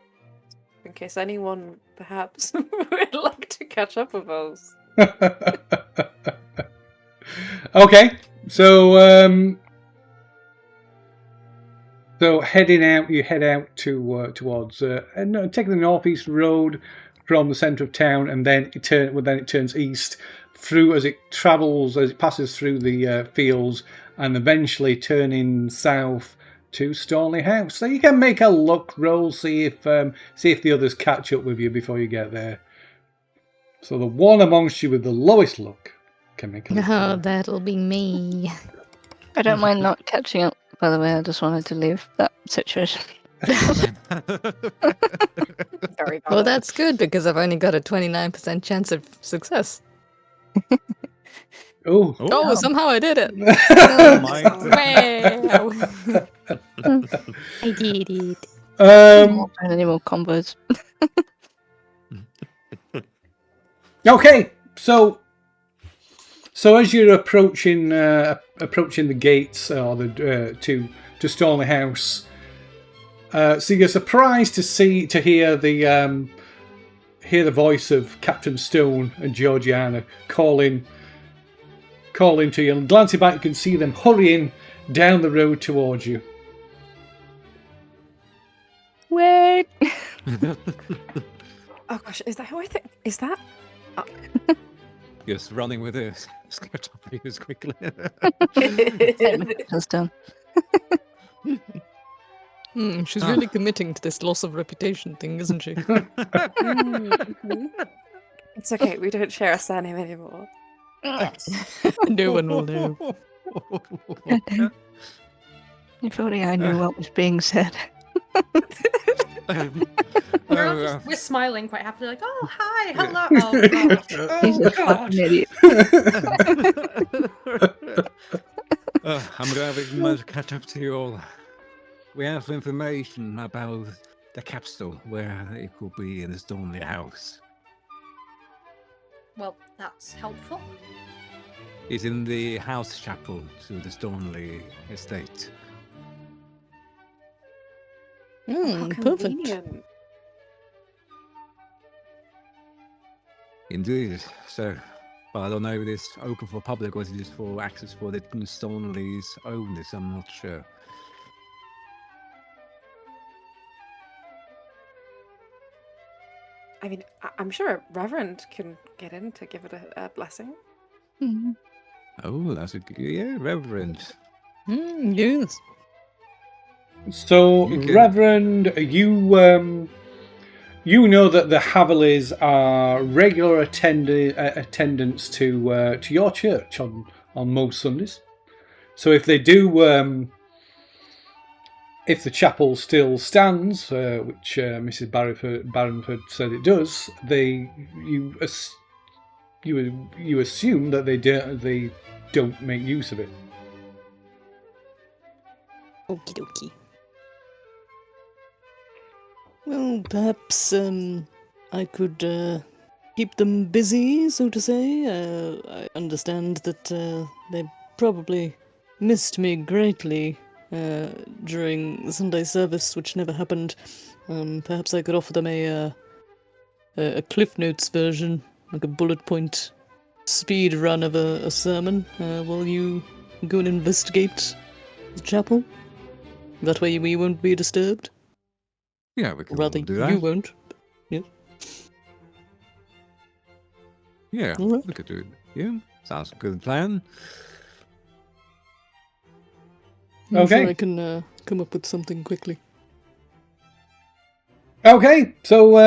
in case anyone perhaps would like to catch up with us. Okay, so heading out, you head out towards taking the northeast road from the centre of town, and then it turns east through as it passes through the fields, and eventually turning south to Stornley House. So you can make a luck roll, see if the others catch up with you before you get there. So the one amongst you with the lowest luck can make a luck roll. That'll be me. I don't mind not catching up, by the way. I just wanted to leave that situation. Very valid. Well, that's good because I've only got a 29% chance of success. Oh. Oh, somehow I did it. Wow. I did it. Not trying any more combos. Okay, so as you're approaching the gates or to Stornley House, so you're surprised to hear the voice of Captain Stone and Georgiana calling to you, and glancing back, you can see them hurrying down the road towards you. Wait! Oh gosh, is that who I think? Is that? Yes, running with this. Skirt up as quickly. That's done. She's really committing to this loss of reputation thing, isn't she? It's okay, we don't share a surname anymore. No one will know. If only I knew what was being said. We're smiling quite happily, like, oh, hi, hello. Oh, God. He's a fucking idiot. I'm glad we can manage to catch up to you all. We have information about the capsule, where it could be in the Stornley House. Well, that's helpful. It's in the house chapel to the Stornley estate. How Perfect. convenient. Indeed. So, but I don't know if it's open for public or is it just for access for the Stornleys only, so I'm not sure. I mean, I'm sure a reverend can get in to give it a blessing. Oh, that's a good, Reverend. Yes. So, You can- Reverend, you know that the Haverleys are regular attendants to your church on most Sundays. So if they do if the chapel still stands, which Mrs. Barrenford said it does, you assume that they don't make use of it. Okie dokie. Well, perhaps I could keep them busy, so to say. I understand that they probably missed me greatly during Sunday service, which never happened. Perhaps I could offer them a Cliff Notes version, like a bullet point speed run of a sermon, while you go and investigate the chapel. That way we won't be disturbed. Yeah, we could Rather, do that. you won't. Yes. Yeah, All right. we could do it. Yeah, sounds a good plan. I'm sure Okay. I can come up with something quickly. Okay, so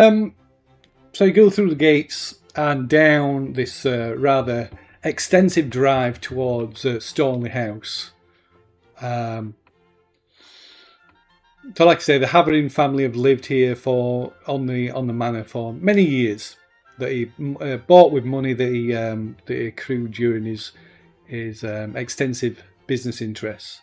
you go through the gates and down this rather extensive drive towards Stornley House. So, like I say, the Havering family have lived here on the manor for many years. That he bought with money that he accrued during his extensive business interests.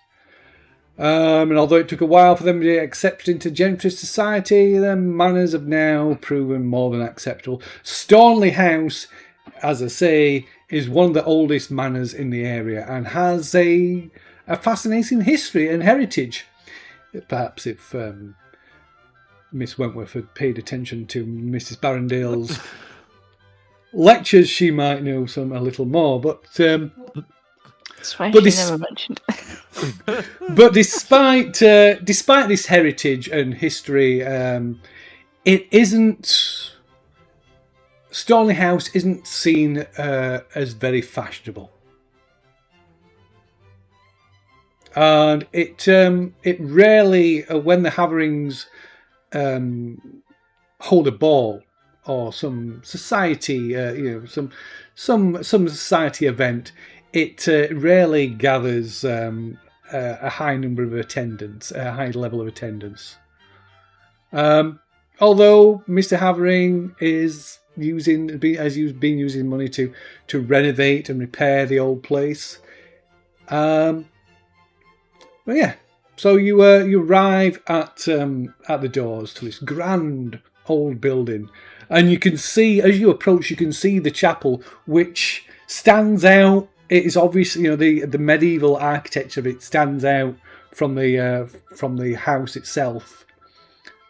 And although it took a while for them to be accepted into gentry society, their manners have now proven more than acceptable. Stornley House, as I say, is one of the oldest manors in the area and has a fascinating history and heritage. Perhaps if Miss Wentworth had paid attention to Mrs. Barrendale's lectures, she might know a little more. But That's why But she this- never mentioned it. but despite this heritage and history, it isn't. Stornley House isn't seen as very fashionable. And it rarely, when the Haverings hold a ball or some society, some society event, it rarely gathers a high number of attendants, a high level of attendance. Although Mr. Havering has been using money to renovate and repair the old place. But yeah, so you arrive at the doors to this grand old building, and you can see, as you approach, you can see the chapel, which stands out. It is obviously, the medieval architecture of it stands out from the house itself,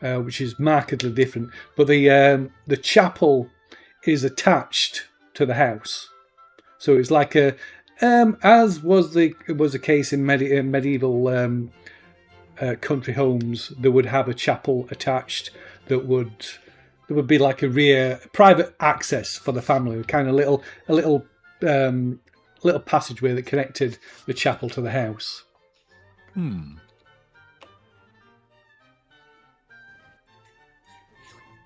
which is markedly different. But the chapel is attached to the house, so it's like a as was the case in medieval country homes. They would have a chapel attached that would be like a rear private access for the family, kind of a little passageway that connected the chapel to the house.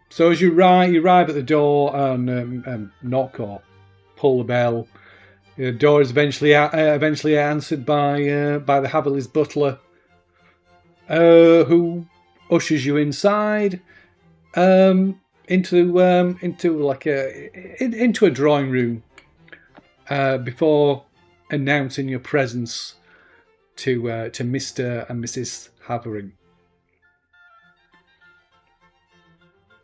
So as you arrive at the door and knock or pull the bell. The door is eventually answered by the Haverley's butler, who ushers you inside into a drawing room before announcing your presence to Mr. and Mrs. Havering.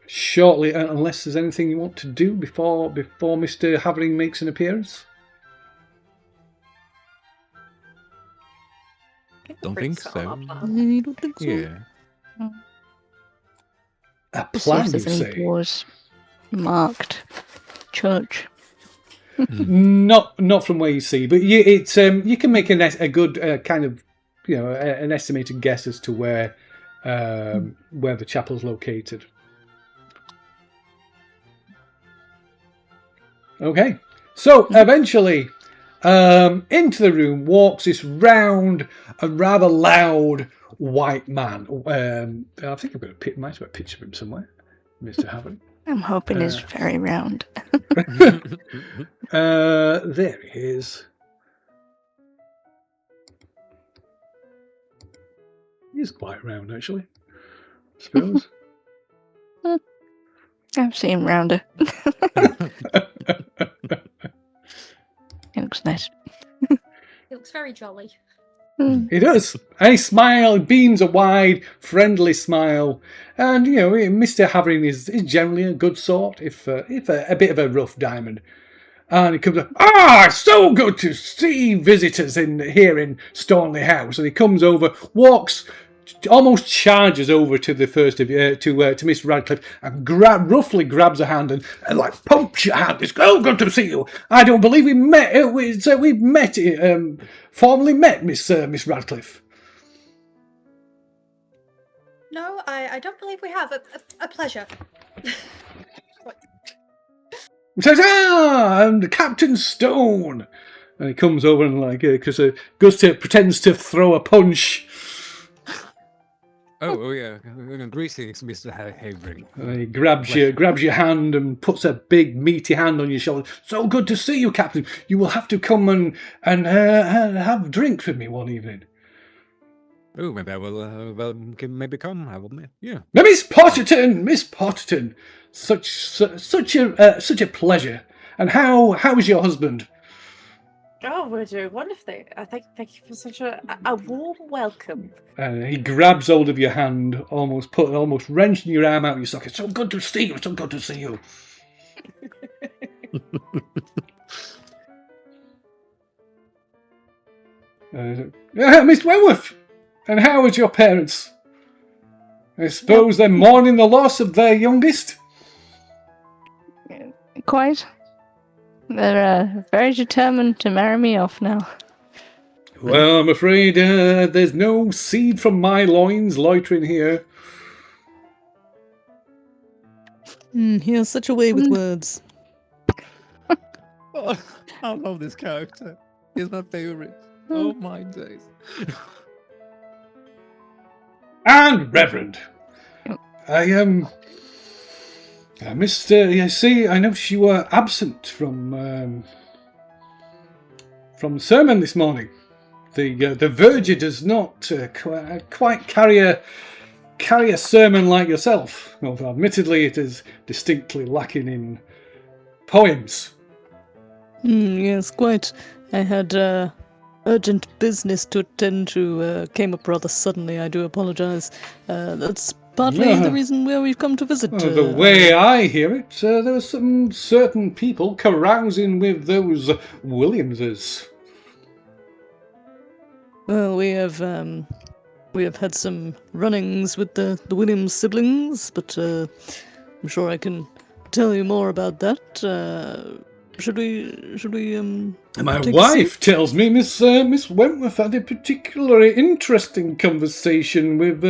Shortly, unless there's anything you want to do before Mr. Havering makes an appearance. Don't think so. You don't think so? Yeah. A We'll see plan, if you there's any say? doors marked church. Not from where you see, but you can make a good kind of an estimated guess as to where the chapel's located. Okay, so eventually into the room walks this round and rather loud white man. I think I've got might have a picture of him somewhere, Mr. Havering. I'm hoping it's very round. There he is. He's quite round, actually. I suppose. I've seen rounder. It looks nice. It looks very jolly. He does. And he smiles, beams a wide, friendly smile. And, Mr. Havering is generally a good sort, if a bit of a rough diamond. And he comes up, so good to see visitors here in Stornley House. And he comes over, walks, almost charges over to the first of to Miss Radcliffe and roughly grabs her hand and like pumps your hand. It's good to see you. I don't believe we met. We've met, formally met, Miss Radcliffe. No, I don't believe we have. A pleasure. He says, and Captain Stone. And he comes over and because Gusta pretends to throw a punch. Oh yeah, greetings, Mr. Havering. And he grabs your hand and puts a big meaty hand on your shoulder. So good to see you, Captain. You will have to come and have drinks with me one evening. Oh, maybe I will. Maybe come. I will. Yeah. Miss Potterton, such a pleasure. And how is your husband? Oh, we're doing wonderfully. Thank you for such a warm welcome. He grabs hold of your hand, almost wrenching your arm out of your socket. So good to see you. So good to see you. Miss Wentworth, and how is your parents? I suppose they're mourning the loss of their youngest. Quite. They're very determined to marry me off now. Well, I'm afraid there's no seed from my loins loitering here. He has such a way with words. Oh, I love this character. He's my favorite. Oh my days. And Reverend. Mr. See, I noticed you were absent from the sermon this morning. The verger does not quite carry a sermon like yourself. Although admittedly, it is distinctly lacking in poems. Yes, quite. I had urgent business to attend to. Came up rather suddenly. I do apologise. That's partly the reason where we've come to visit. The way I hear it, there were some certain people carousing with those Williamses. Well, we have had some runnings with the Williams siblings, but I'm sure I can tell you more about that. Should we? My wife tells me Miss Wentworth had a particularly interesting conversation with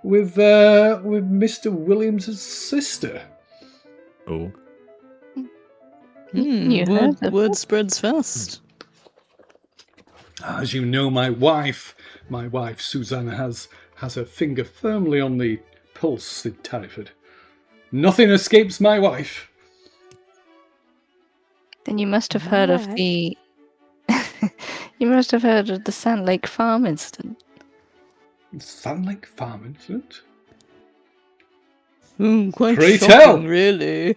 Mr. Williams's sister. Oh. Word spreads fast. As you know, my wife Susanna has her finger firmly on the pulse in Tarryford. Nothing escapes my wife. Then you must have heard of the. You must have heard of the Sand Lake Farm incident. Sand Lake Farm incident? Quite Pray shocking, tell. Really.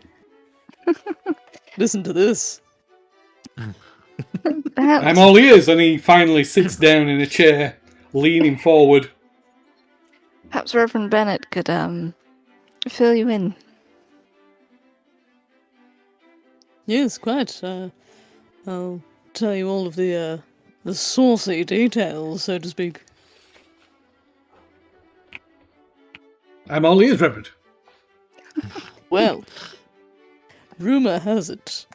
Listen to this. I'm all ears, and he finally sits down in a chair, leaning forward. Perhaps Reverend Bennett could fill you in. Yes, quite. I'll tell you all of the saucy details, so to speak. I'm all ears, Reverend. Well, rumour has it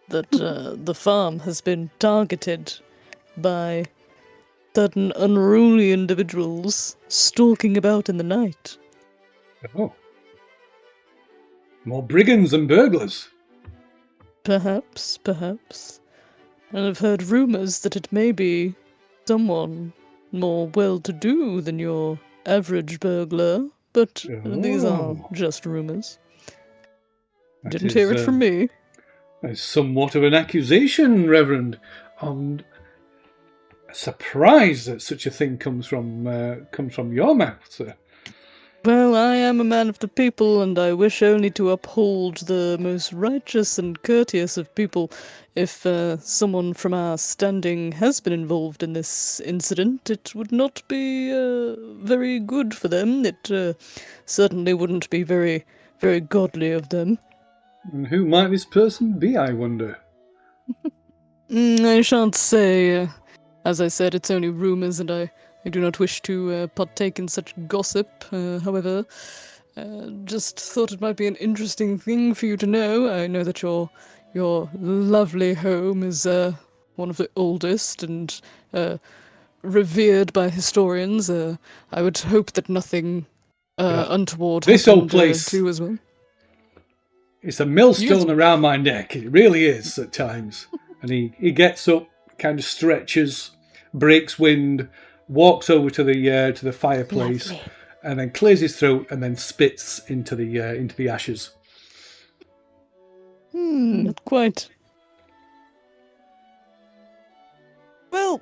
that the farm has been targeted by certain unruly individuals stalking about in the night. Oh. More brigands and burglars. Perhaps. And I've heard rumours that it may be someone more well-to-do than your average burglar, but these are just rumours. Didn't hear it from me. It's somewhat of an accusation, Reverend. surprised that such a thing comes from your mouth, sir. Well, I am a man of the people, and I wish only to uphold the most righteous and courteous of people. If someone from our standing has been involved in this incident, it would not be very good for them. It certainly wouldn't be very, very godly of them. And who might this person be, I wonder? I shan't say. As I said, it's only rumours, and I do not wish to partake in such gossip. However, just thought it might be an interesting thing for you to know. I know that your lovely home is one of the oldest and revered by historians. I would hope that nothing untoward This happened old place. to you as well. It's a millstone Yes. around my neck. It really is at times. And he gets up, kind of stretches, breaks wind, walks over to the fireplace, Lovely. and then clears his throat, and then spits into the ashes. Quite. Well,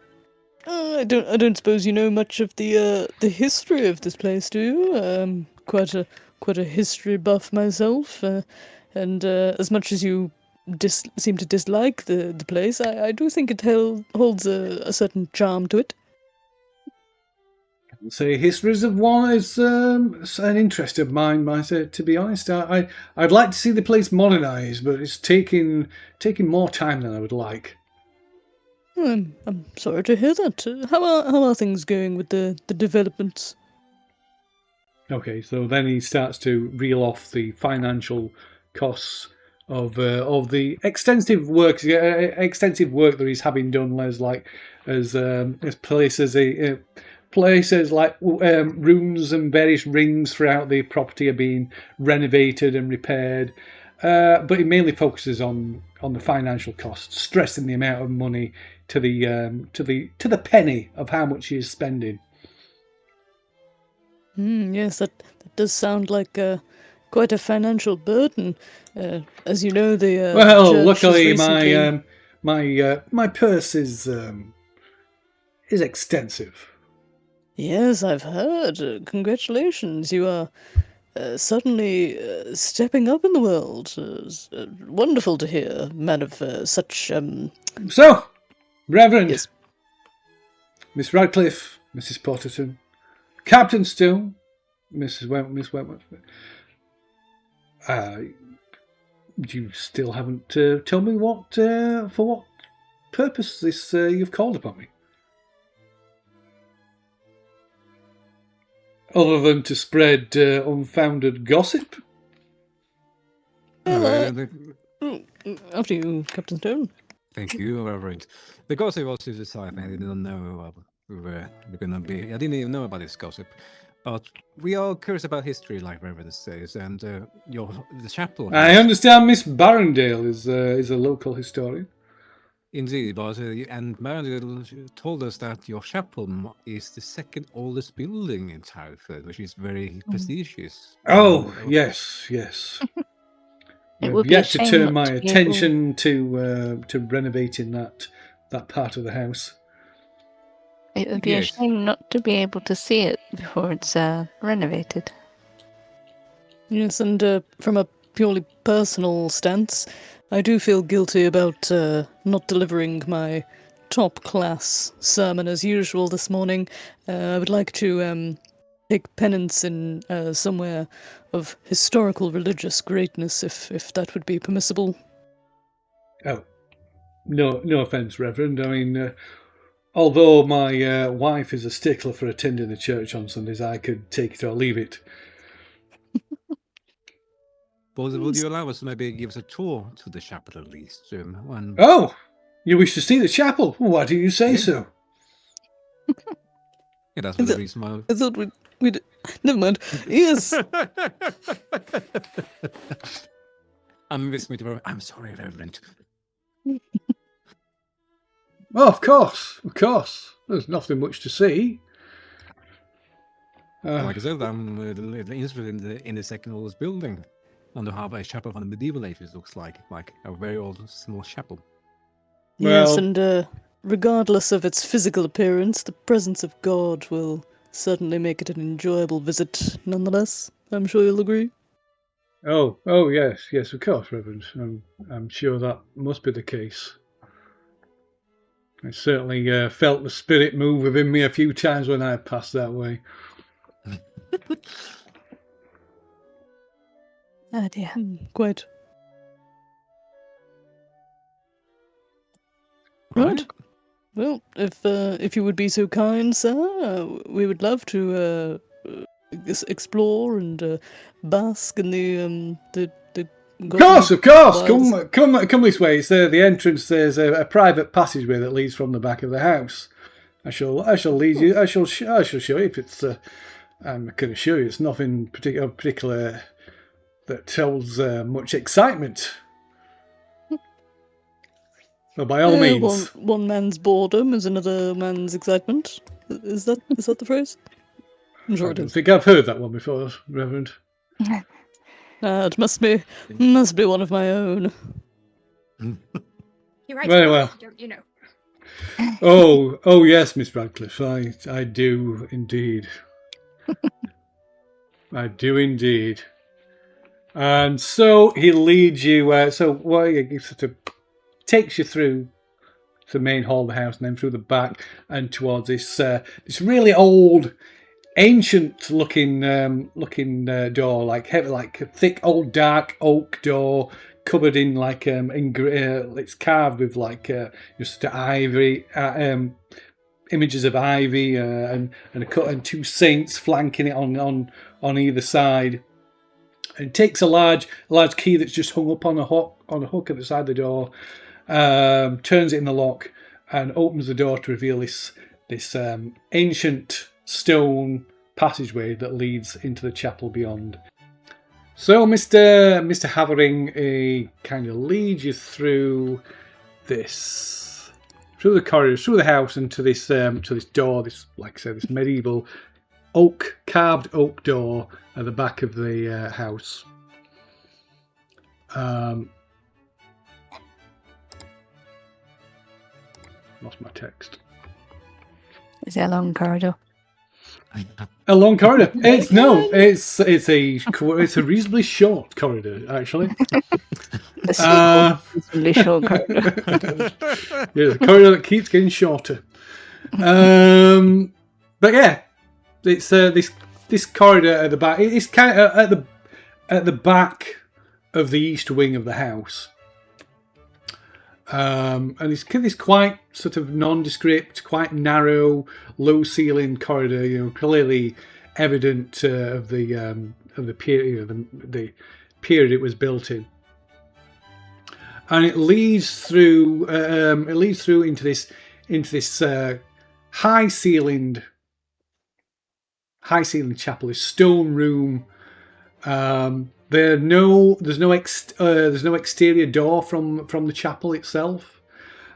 I don't suppose you know much of the history of this place, do you? Quite a history buff myself, and as much as you seem to dislike the place, I do think it holds a certain charm to it. Say histories of one is an interest of mine, to be honest. I'd like to see the place modernised, but it's taking more time than I would like. I'm sorry to hear that. How are things going with the developments? Okay, so then he starts to reel off the financial costs of the extensive work that he's having done. As places like rooms and various rings throughout the property are being renovated and repaired. But he mainly focuses on the financial costs, stressing the amount of money to the penny of how much he is spending. Yes, that does sound like quite a financial burden. As you know, the Well, church luckily has recently... my purse is extensive. Yes, I've heard. Congratulations, you are suddenly stepping up in the world. Wonderful to hear, man of such... So, Reverend, Yes. Miss Radcliffe, Mrs. Potterton, Captain Still, Miss Wentworth. You still haven't told me for what purpose this you've called upon me. Other than to spread unfounded gossip. After you, Captain Stone. Thank you, Reverend. The gossip was to the side, I didn't know we're gonna be. I didn't even know about this gossip, but we are curious about history, like Reverend says, and the chapel. I understand Miss Barrendale is a local historian. Indeed, but and Marandale told us that your chapel is the second oldest building in Tarryford, which is very prestigious. Oh, yes. It I've would be a yet to shame turn not my to be attention to renovating that part of the house. It would be Yes. a shame not to be able to see it before it's renovated. Yes, and from a purely personal stance, I do feel guilty about not delivering my top-class sermon as usual this morning. I would like to take penance in somewhere of historical religious greatness, if that would be permissible. Oh, no offence, Reverend. I mean, although my wife is a stickler for attending the church on Sundays, I could take it or leave it. Would you allow us to maybe give us a tour to the chapel at least? Oh, you wish to see the chapel? Why do you say Yeah. so? Yeah, that's the reason why. I thought we'd... Never mind. Yes! I'm sorry, Reverend. Oh, of course. There's nothing much to see. Like I said, I'm interested in the second oldest building. And to have a chapel from the medieval ages looks like a very old small chapel. Yes, Well- and regardless of its physical appearance, the presence of God will certainly make it an enjoyable visit nonetheless. I'm sure you'll agree. Oh, yes, of course, Reverend. I'm sure that must be the case. I certainly felt the spirit move within me a few times when I passed that way. Ah, dear. Quite. Right. Well, if you would be so kind, sir, we would love to explore and bask in the Of course. Come this way. It's the entrance. There's a private passageway that leads from the back of the house. I shall lead you. I shall show you if it's. I can assure you, it's nothing particular that tells much excitement. So by all means, one man's boredom is another man's excitement. Is that the phrase? I'm sure I it don't is. think I've heard that one before, Reverend. It must be one of my own. He writes Very well, well. don't you know? Oh yes, Miss Radcliffe. I do indeed. I do indeed. And so he leads you. He sort of takes you through the main hall of the house, and then through the back and towards this really old, ancient-looking door, like a thick old dark oak door, covered in it's carved with just ivory, images of ivy, and two saints flanking it on either side. And it takes a large key that's just hung up on a hook at the side of the door, turns it in the lock, and opens the door to reveal this ancient stone passageway that leads into the chapel beyond. So Mr. Havering kind of leads you through the corridors, through the house, and to this door. This, like I said, this medieval carved oak door at the back of the house. Lost my text. Is it a long corridor? A long corridor. It's a reasonably short corridor, actually. A reasonably short corridor. Yeah, the corridor that keeps getting shorter. But yeah, it's this corridor at the back. It's kind of at the back of the east wing of the house. And it's this quite sort of nondescript, quite narrow, low-ceilinged corridor. Clearly evident of the period, the period it was built in. And it leads through. Into this high-ceilinged chapel, this stone room. There's no exterior door from the chapel itself,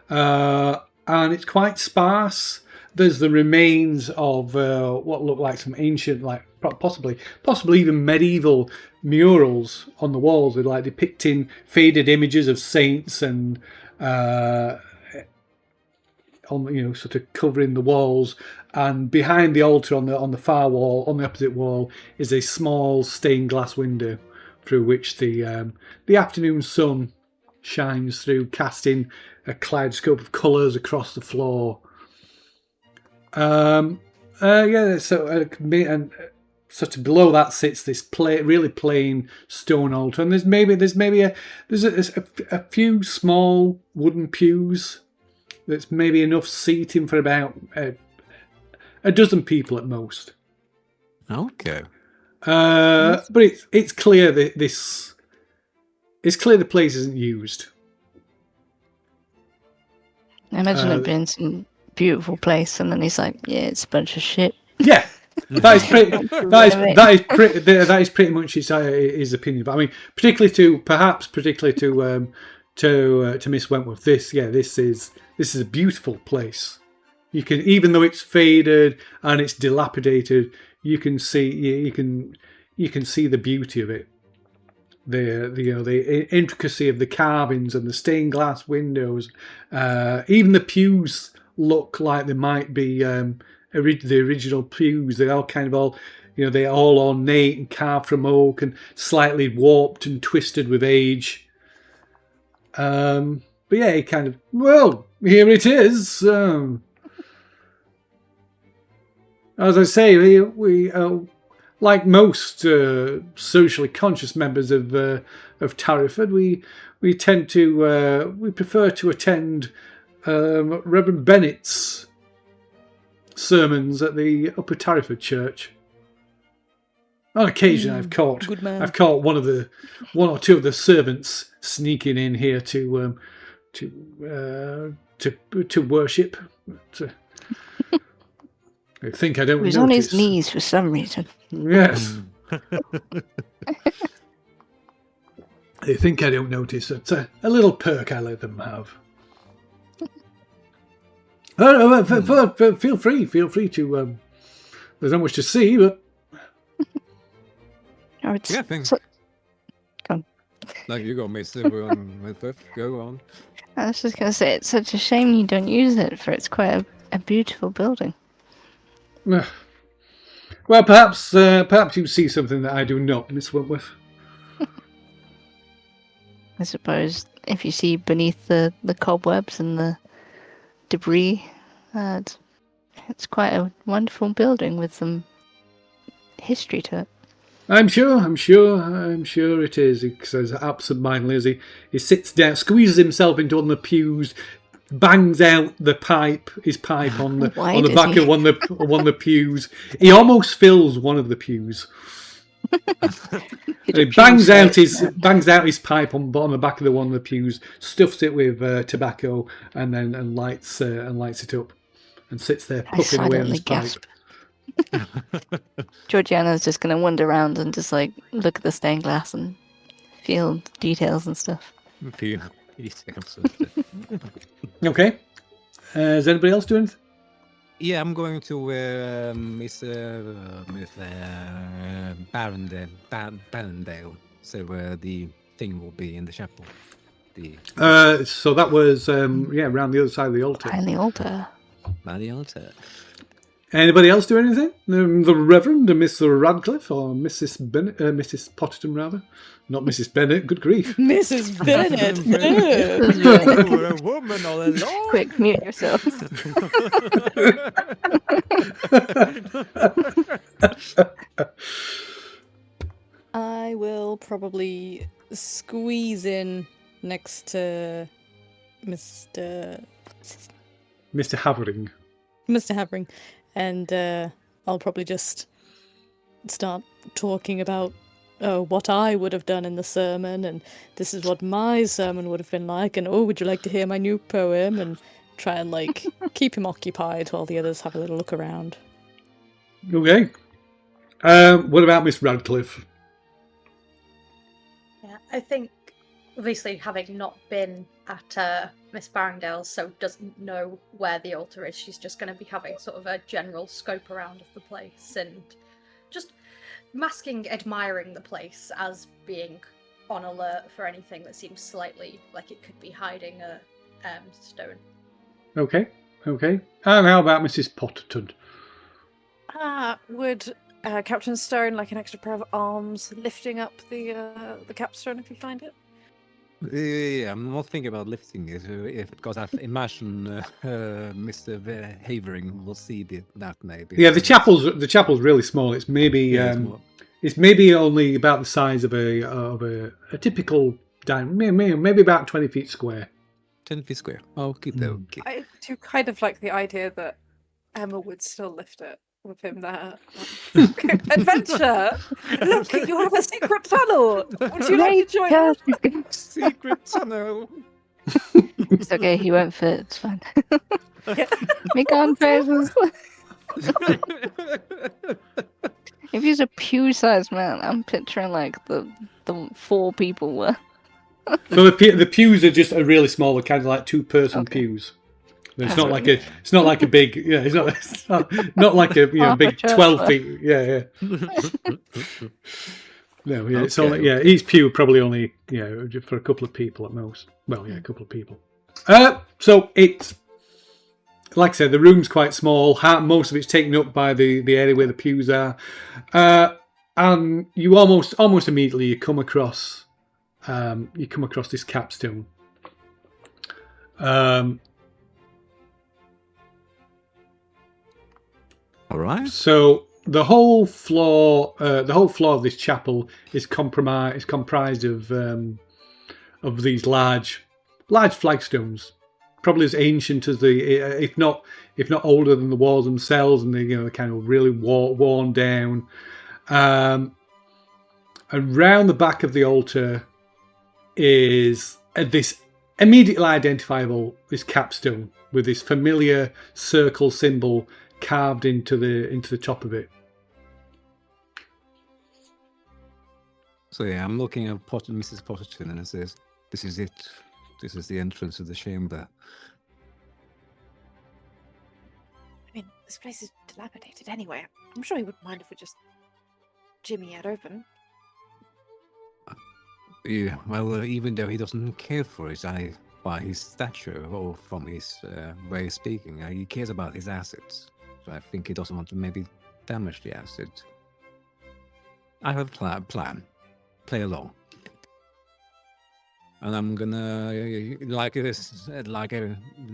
and it's quite sparse. There's the remains of what look like some ancient, possibly even medieval murals on the walls with depicting faded images of saints and sort of covering the walls. And behind the altar on the far wall, on the opposite wall, is a small stained glass window through which the afternoon sun shines through, casting a kaleidoscope of colours across the floor. And sort of below that sits this really plain stone altar, and there's maybe a few small wooden pews. That's maybe enough seating for about a dozen people at most. Okay. But it's clear that the place isn't used. I imagine it being some beautiful place, and then he's like, "Yeah, it's a bunch of shit." Yeah, that is pretty much his opinion. But I mean, particularly to Miss Wentworth, this is a beautiful place. You can, even though it's faded and it's dilapidated, you can see the beauty of it. the intricacy of the carvings and the stained glass windows. Even the pews look like they might be the original pews. They're all they're all ornate and carved from oak and slightly warped and twisted with age. But yeah, it kind of, well, here it is. As I say, we like most socially conscious members of Tarryford, we tend to we prefer to attend Reverend Bennett's sermons at the Upper Tarryford Church. On occasion, I've caught one or two of the servants sneaking in here to worship. I think I don't He was notice. on his knees for some reason. Yes. They think I don't notice. It's a little perk I let them have. Feel free to. There's not much to see, but. Oh, it's, Yeah, thanks. so- Go on. Like you go, Mister. Go on. I was just going to say, it's such a shame you don't use it, for it's quite a beautiful building. Well, perhaps you see something that I do not, Miss Wentworth. I suppose if you see beneath the cobwebs and the debris, it's quite a wonderful building with some history to it. I'm sure it is. He says absent-mindedly as he sits down, squeezes himself into one of the pews, bangs out his pipe on the Why on the does back he? of one of the pews. He almost fills one of the pews. He's He a pew bangs out smoker. his pipe on the back of the one of the pews, stuffs it with tobacco, and then lights it up, and sits there I puffing away on silently his pipe. gasp. Georgiana's just going to wander around and just like look at the stained glass and feel details and stuff. Feel details. Okay. Does anybody else do anything? Yeah, I'm going to Mr. Barrendale. So where the thing will be in the chapel. So that was around the other side of the altar. Behind the altar. By the altar. Anybody else do anything? The Reverend, Mr. Radcliffe, or Mrs. Bennett, Mrs. Potterton rather, not Mrs. Bennett. Good grief! Mrs. Bennett. You were a woman all along. Quick, mute yourself. I will probably squeeze in next to Mr. Havering. Havering, and I'll probably just start talking about what I would have done in the sermon, and this is what my sermon would have been like, and would you like to hear my new poem? And try and like keep him occupied while the others have a little look around. Okay. What about Miss Radcliffe? Yeah, I think obviously having not been at Miss Barrendale's, so doesn't know where the altar is, she's just going to be having sort of a general scope around of the place and just admiring the place as being on alert for anything that seems slightly like it could be hiding a stone. Okay. And how about Mrs. Potterton? Would Captain Stone like an extra pair of arms lifting up the capstone if you find it? Yeah, I'm not thinking about lifting it, because I imagine Mr. Havering will see that maybe. Yeah, the chapel's really small. It's maybe it's maybe only about the size of a typical dining, maybe about 20 feet square. 10 feet square. Oh, keep that. Okay. I do kind of like the idea that Emma would still lift it with him there. Adventure! Look, you have a secret tunnel! Would you like to join us? Secret tunnel. It's okay, he won't fit, it's fine. Make on faces. If he's a pew-sized man, I'm picturing like the 4 people were. So the pews are just a really small, kind of like 2-person Okay. pews. It's not like a big, it's not like a big Half a church 12 worth. feet. Yeah. No, yeah, it's Okay, only okay. each pew probably only for a couple of people at most. Well, yeah, a couple of people. So it's like I said, the room's quite small. Most of it's taken up by the area where the pews are, and you almost immediately you come across this capstone. All right. So the whole floor of this chapel is comprised of these large flagstones, probably as ancient as if not older than the walls themselves, and they're kind of really worn down. Around the back of the altar is this immediately identifiable capstone with this familiar circle symbol carved into the top of it. So yeah, I'm looking at Mrs. Potterton, and it says, "This is it. This is the entrance to the chamber." I mean, this place is dilapidated anyway. I'm sure he wouldn't mind if we just jimmy it open. Yeah, well, even though he doesn't care for it, by his stature or from his way of speaking, he cares about his assets. So I think he doesn't want to maybe damage the asset. I have a plan. Play along. And I'm gonna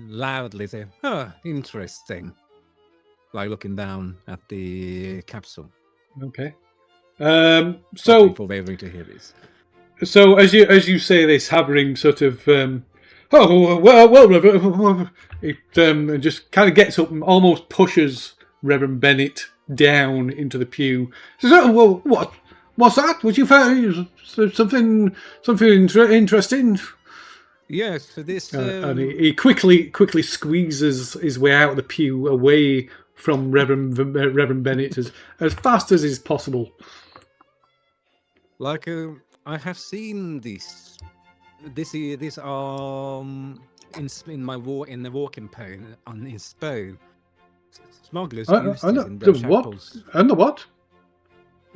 loudly say, "Huh, interesting." Like looking down at the capsule. Okay. So for Wavering to hear this. So as you say this, Havering sort of it just kind of gets up and almost pushes Reverend Bennett down into the pew. Says, "Oh, well, what's that? Would you find something interesting?" Yes, for this. And he quickly squeezes his way out of the pew, away from Reverend Bennett as fast as is possible. Like I have seen this in the walking pain in Spain. Smugglers use this in their chapels. And the what?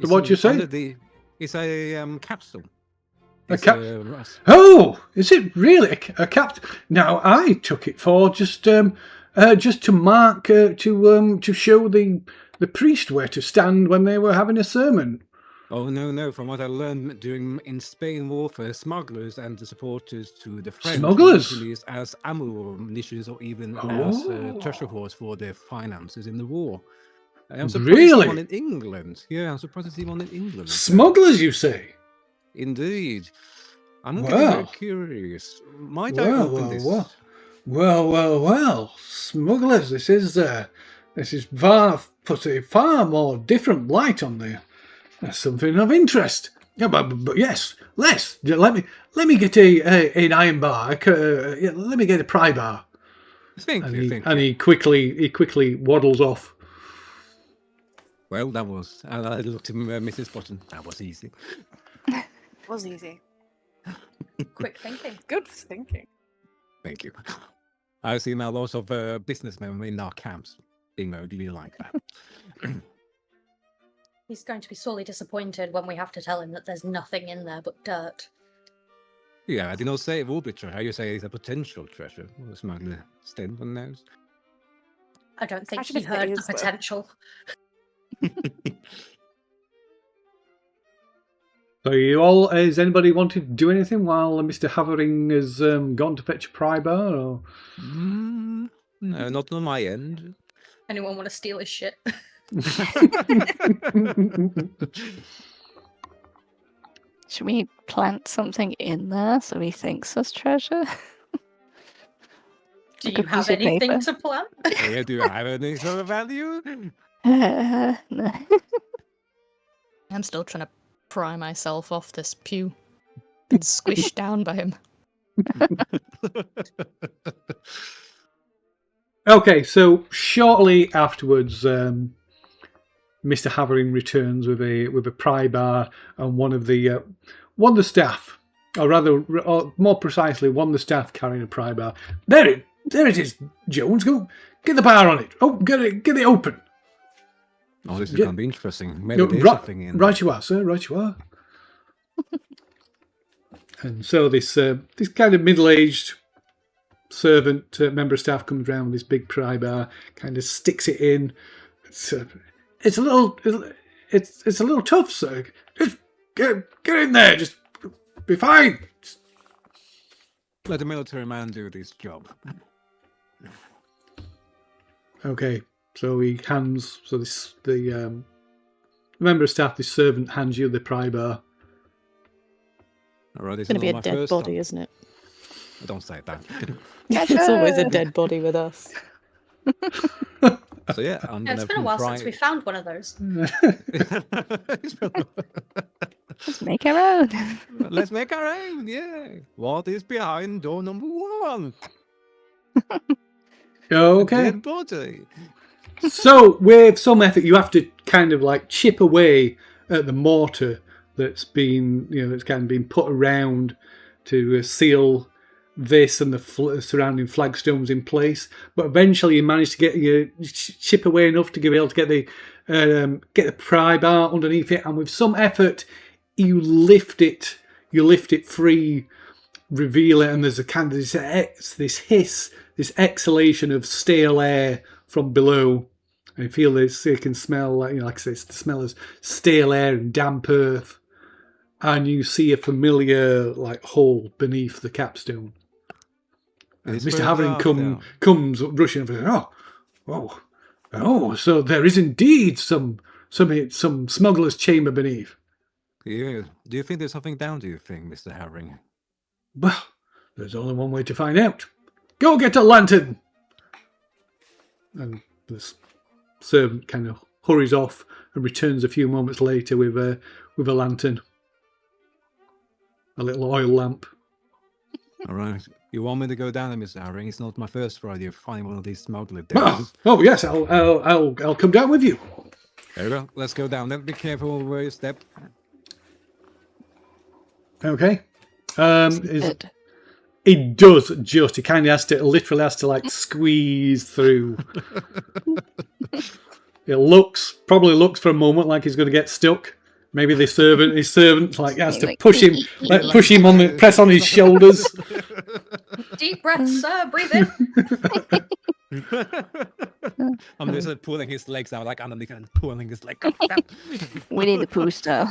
What you say? It's a capsule. Oh, is it really a cap? Now I took it for just to mark to show the priest where to stand when they were having a sermon. Oh no! From what I learned in Spain warfare, smugglers and the supporters to the French Smugglers? used as ammunitions or even as treasure hoards for their finances in the war. I'm surprised to see one in England. Yeah, I'm surprised to see one in England. Smugglers, you say? Indeed. I'm getting very curious. Might I open this? Well. Smugglers. This is put a far more different light on there. That's something of interest. Yeah, but yes, let me get an iron bar. Let me get a pry bar. Thank you. And he quickly waddles off. Well, that was. I looked at Mrs. Button. That was easy. It was easy. Quick thinking. Good thinking. Thank you. I've seen a lot of businessmen in our camps being really like that. He's going to be sorely disappointed when we have to tell him that there's nothing in there but dirt. Yeah, I did not say it will be treasure. You say it's a potential treasure. The smuggler stand on those. I don't think he heard the potential. So you all, has anybody wanted to do anything while Mr. Havering has gone to fetch a pry bar? Or? No, not on my end. Anyone want to steal his shit? Should we plant something in there so he thinks there's treasure? Do you have anything to plant? Yeah, do you have any sort of value? No. I'm still trying to pry myself off this pew. Been squished down by him. Okay, so shortly afterwards, Mr. Havering returns with a pry bar and one of the staff, or rather, more precisely, one of the staff carrying a pry bar. There it is, Jones. Go get the bar on it. Oh, get it open. Oh, this is going to be interesting. Maybe there's something in. Right, you are, sir. Right, you are. And so this kind of middle-aged servant member of staff comes round with this big pry bar, kind of sticks it in. It's a little tough, sir. Just get in there. Just be fine. Let a military man do this job. Okay. So he hands. So the member of staff, this servant, hands you the pry bar. All right, It's going to be a dead body, isn't it? Don't say that. It's always a dead body with us. So yeah, It's been a while since we found one of those. Let's make our own. Let's make our own, yeah. What is behind door number 1? Okay. Dead body. So with some effort, you have to kind of like chip away at the mortar that's been, that's kind of been put around to seal this and the surrounding flagstones in place. But eventually, you manage to get chip away enough to be able to get the pry bar underneath it, and with some effort, you lift it free, reveal it, and there's a kind of this hiss, this exhalation of stale air from below. And you feel this, you can smell, like I say, the smell of stale air and damp earth. And you see a familiar hole beneath the capstone. Mr. Havering comes rushing over. Oh! So there is indeed some smuggler's chamber beneath. Yeah. Do you think there's something down? Do you think, Mr. Havering? Well, there's only one way to find out. Go get a lantern. And this servant kind of hurries off and returns a few moments later with a lantern. A little oil lamp. All right. You want me to go down there, Mr. Havering? It's not my first Friday of finding one of these smuggler days. Oh yes, I'll come down with you. There we go. Let's go down. Then be careful where you step. Okay. It does just. It kind of literally has to squeeze through. It probably looks for a moment like he's going to get stuck. Maybe his servant has to push him press on his shoulders. Deep breaths, sir. Breathe in. I'm just pulling his legs out underneath and pulling his leg up. Winnie the Pooh style.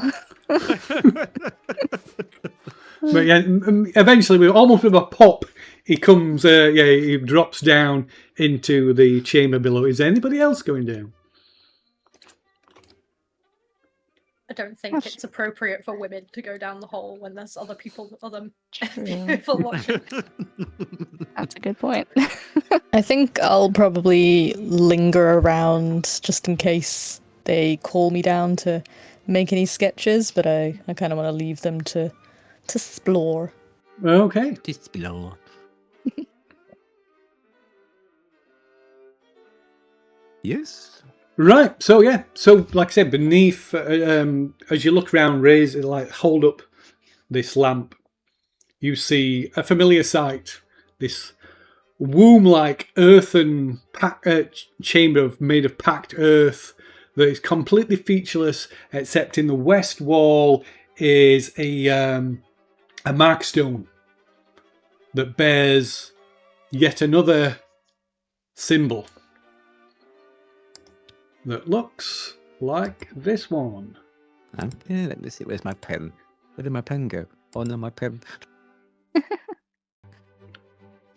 But yeah, eventually, almost with a pop, he comes. He drops down into the chamber below. Is there anybody else going down? I don't think it's appropriate for women to go down the hole when there's other people watching. That's a good point. I think I'll probably linger around just in case they call me down to make any sketches, but I kind of want to leave them to explore. Okay. To explore. Yes. Right. So yeah. So like I said, beneath, as you look around, hold up this lamp, you see a familiar sight. This womb-like earthen chamber made of packed earth that is completely featureless, except in the west wall is a markstone that bears yet another symbol that looks like this one. Okay, let me see. Where's my pen? Where did my pen go? Oh no, my pen.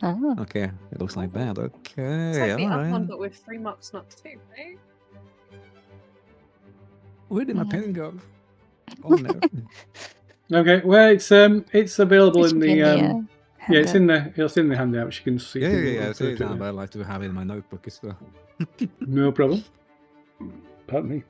Oh. Okay, it looks like that. Okay, It's like the other alright. one, but with 3 marks, not 2, right? Where did my pen go? Oh no. Okay, well it's available in the it's handout. in the handout. You can see. Yeah. I see it now, but I like to have it in my notebook as well. No problem. Pardon me.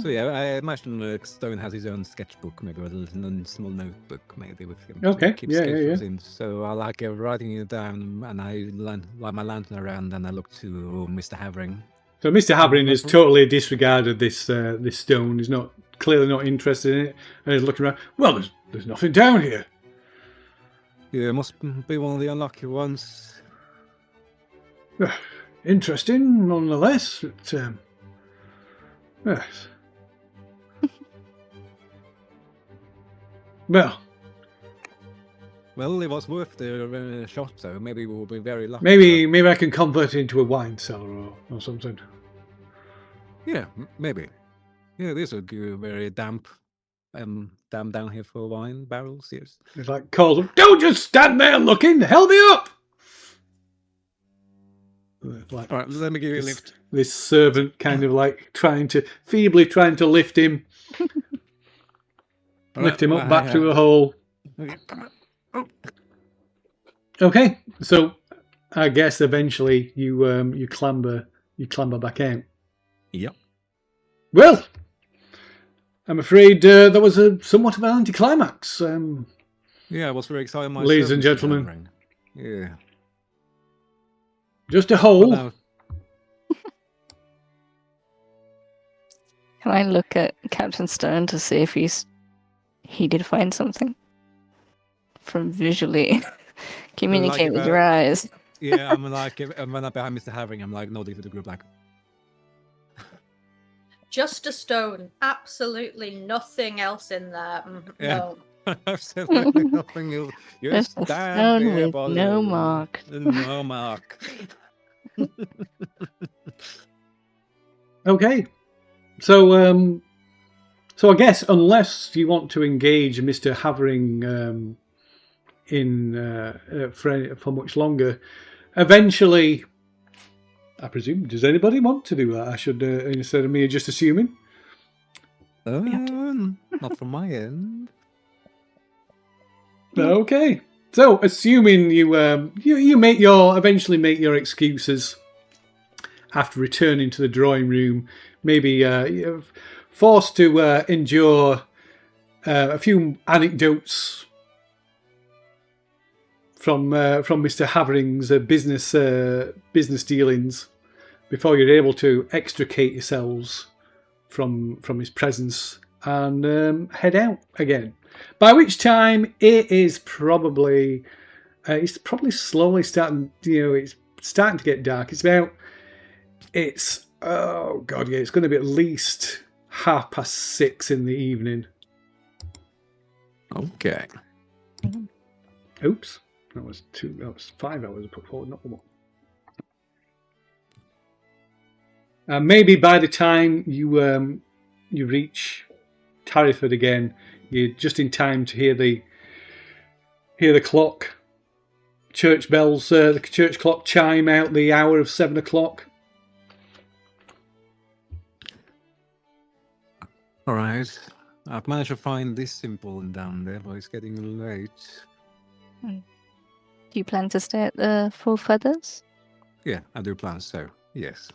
So yeah, I imagine Stone has his own sketchbook, maybe a little small notebook, maybe with him. Okay, To keep yeah. sketches in. So I like writing it down, and I light my lantern around, and I look to Mr. Havering. So Mr. Havering has totally disregarded this this stone. He's clearly not interested in it, and he's looking around. Well, there's nothing down here. Yeah, it must be one of the unlucky ones. Interesting, nonetheless. But, yes. Well, Well, it was worth the shot, so maybe we'll be very lucky. maybe I can convert it into a wine cellar or something. Yeah, maybe. Yeah, these are very damp. Down here for wine barrels. Yes. It's like calls them. Don't just stand there looking. Help me up. Like, All right, let me give you a lift. This servant kind of like feebly trying to lift him up back through a hole. Okay, so I guess eventually you clamber back out. Yep. Well, I'm afraid that was somewhat of an anticlimax. Yeah, I was very excited myself. Ladies and Mr. gentlemen. Handring. Yeah. Just a hole. Well, now, Can I look at Captain Stone to see if he did find something? From visually communicate with your eyes. yeah, I'm like, when I'm behind Mr. Handring, I'm like nodding to the group, like, Just a stone. Absolutely nothing else in there. Yeah. No. absolutely nothing else. You Just a stand stone there, with buddy. no mark. No mark. Okay. So I guess unless you want to engage Mr. Havering for much longer, eventually, I presume, does anybody want to do that? I should, instead of me just assuming. Not from my end. Okay. So, assuming you eventually make your excuses after returning to the drawing room, maybe you're forced to endure a few anecdotes from Mr. Havering's business dealings before you're able to extricate yourselves from his presence and head out again. By which time it is probably it's slowly starting. It's starting to get dark. It's going to be at least 6:30 in the evening. Okay. Oops, that was 5 hours I put forward, not 1. Maybe by the time you reach Tarryford again, you're just in time to hear the clock, church bells, the church clock chime out the hour of 7 o'clock. All right. I've managed to find this symbol down there, but it's getting late. Do you plan to stay at the Four Feathers? Yeah, I do plan so. Yes.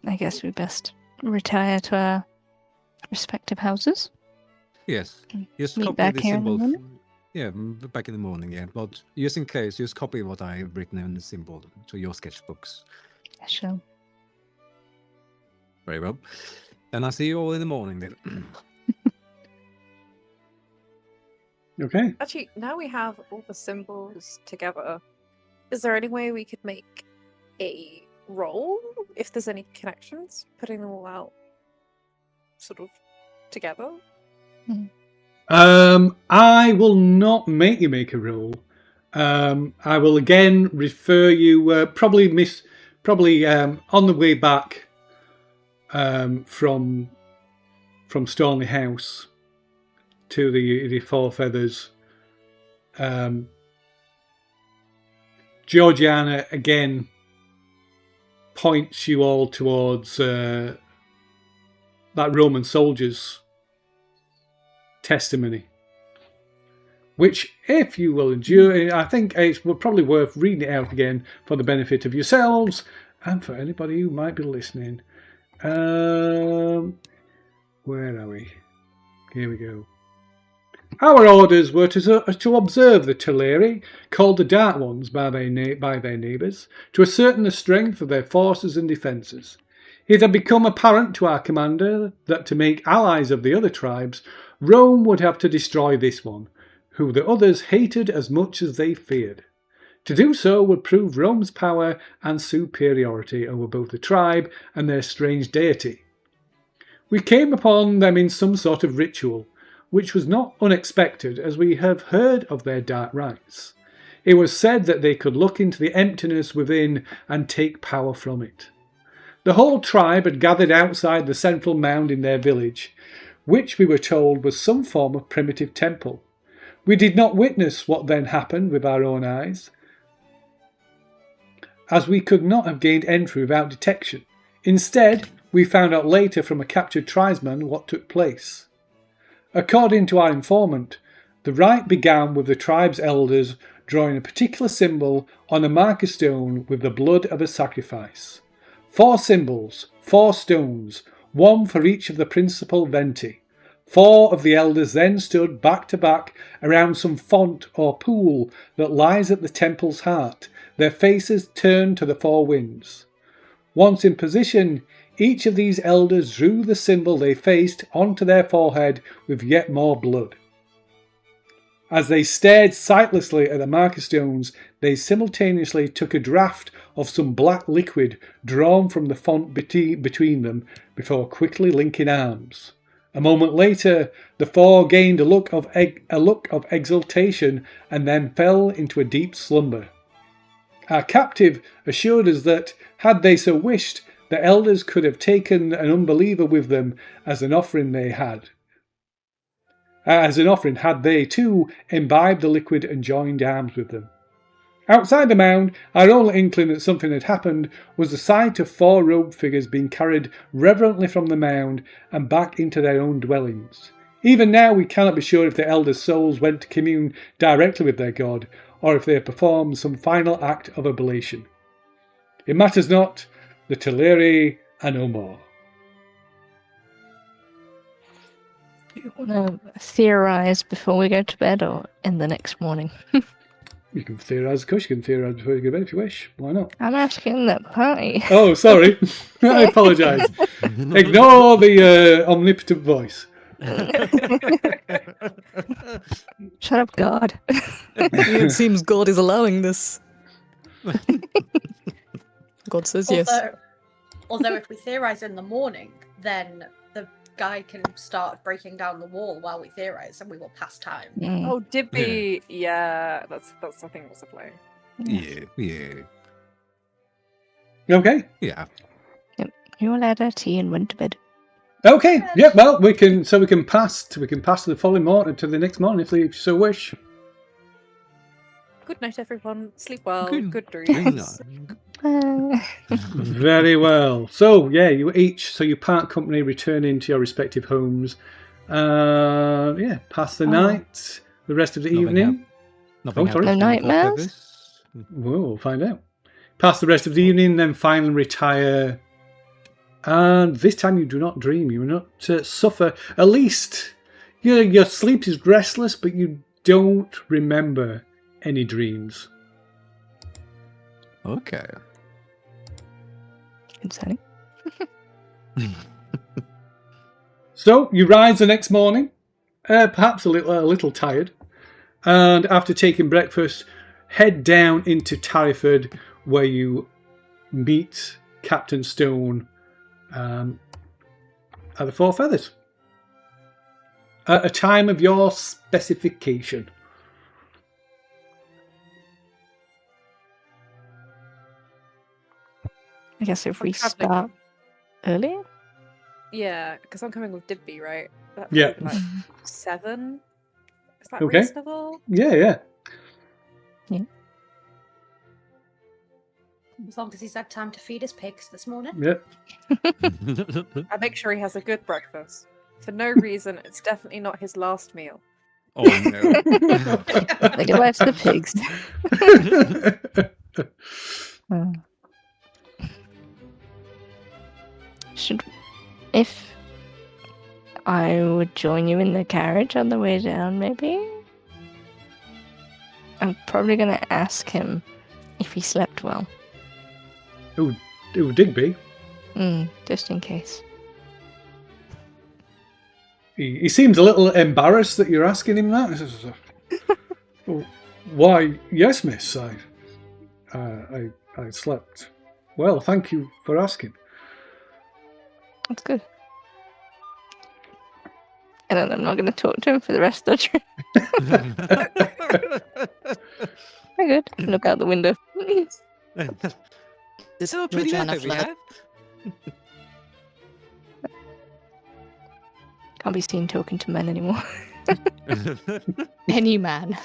I guess we best retire to our respective houses. Yes. Just Meet copy back the here in the symbol. morning? Yeah, back in the morning, yeah. But just in case, just copy what I've written in the symbol to your sketchbooks. I shall. Very well. Then I'll see you all in the morning then. Okay. Actually, now we have all the symbols together, is there any way we could make a roll if there's any connections, putting them all out sort of together? I will not make you make a roll. I will again refer you probably on the way back from Stormy House to the Four Feathers. Georgiana again points you all towards that Roman soldier's testimony, which, if you will endure, I think it's probably worth reading it out again for the benefit of yourselves and for anybody who might be listening. Where are we? Here we go. Our orders were to observe the Teleri, called the Dark Ones by their neighbours, to ascertain the strength of their forces and defences. It had become apparent to our commander that to make allies of the other tribes, Rome would have to destroy this one, who the others hated as much as they feared. To do so would prove Rome's power and superiority over both the tribe and their strange deity. We came upon them in some sort of ritual, which was not unexpected as we have heard of their dark rites. It was said that they could look into the emptiness within and take power from it. The whole tribe had gathered outside the central mound in their village, which we were told was some form of primitive temple. We did not witness what then happened with our own eyes, as we could not have gained entry without detection. Instead, we found out later from a captured tribesman what took place. According to our informant, the rite began with the tribe's elders drawing a particular symbol on a marker stone with the blood of a sacrifice. 4 symbols, 4 stones, 1 for each of the principal venti. 4 of the elders then stood back to back around some font or pool that lies at the temple's heart, their faces turned to the 4 winds. Once in position, each of these elders drew the symbol they faced onto their forehead with yet more blood. As they stared sightlessly at the marker stones, they simultaneously took a draught of some black liquid drawn from the font between them before quickly linking arms. A moment later, the 4 gained a look of exultation and then fell into a deep slumber. Our captive assured us that, had they so wished, the elders could have taken an unbeliever with them as an offering had they too imbibed the liquid and joined arms with them. Outside the mound, our only inkling that something had happened was the sight of 4 robed figures being carried reverently from the mound and back into their own dwellings. Even now we cannot be sure if the elders' souls went to commune directly with their god, or if they performed some final act of oblation. It matters not, the Teleri are no more. Do you want to theorise before we go to bed or in the next morning? You can theorise, of course you can theorise before you go to bed if you wish. Why not? I'm asking that party. Oh, sorry. I apologise. Ignore the omnipotent voice. Shut up, God. It seems God is allowing this. God says yes. Although if we theorise in the morning, then the guy can start breaking down the wall while we theorise and we will pass time. Oh, Dibby. Yeah, that's I think what's the play. Yeah. Okay. Yeah. You all had our tea and went to bed. Okay. Yeah. Well, we can pass the following morning to the next morning if you so wish. Good night, everyone. Sleep well. Good Good dreams. Very well. So yeah, you part company, return into your respective homes. Pass the night, the rest of the evening. Nothing No nightmares? We'll find out. Pass the rest of the evening, then finally retire. And this time you do not dream. You will not suffer. At least your sleep is restless, but you don't remember any dreams. Okay. Concerning. So you rise the next morning, perhaps a little tired, and after taking breakfast, head down into Tarryford, where you meet Captain Stone at the Four Feathers at a time of your specification. I guess if I'm we travelling. start earlier? Yeah, because I'm coming with Dibby, right? That's Yeah. like 7. Is that Okay. reasonable? Yeah. As long as he's had time to feed his pigs this morning. Yep. I make sure he has a good breakfast. For no reason, it's definitely not his last meal. Oh no. They go back to the pigs. If I would join you in the carriage on the way down, maybe? I'm probably going to ask him if he slept well. Oh, Digby. Just in case. He seems a little embarrassed that you're asking him that. He says, "Oh, why, yes, miss. I slept well. Thank you for asking." That's good. And then I'm not going to talk to him for the rest of the trip. Very good. Look out the window. This So your pretty Joanna effort we flirt. have. Can't be seen talking to men anymore. Any man.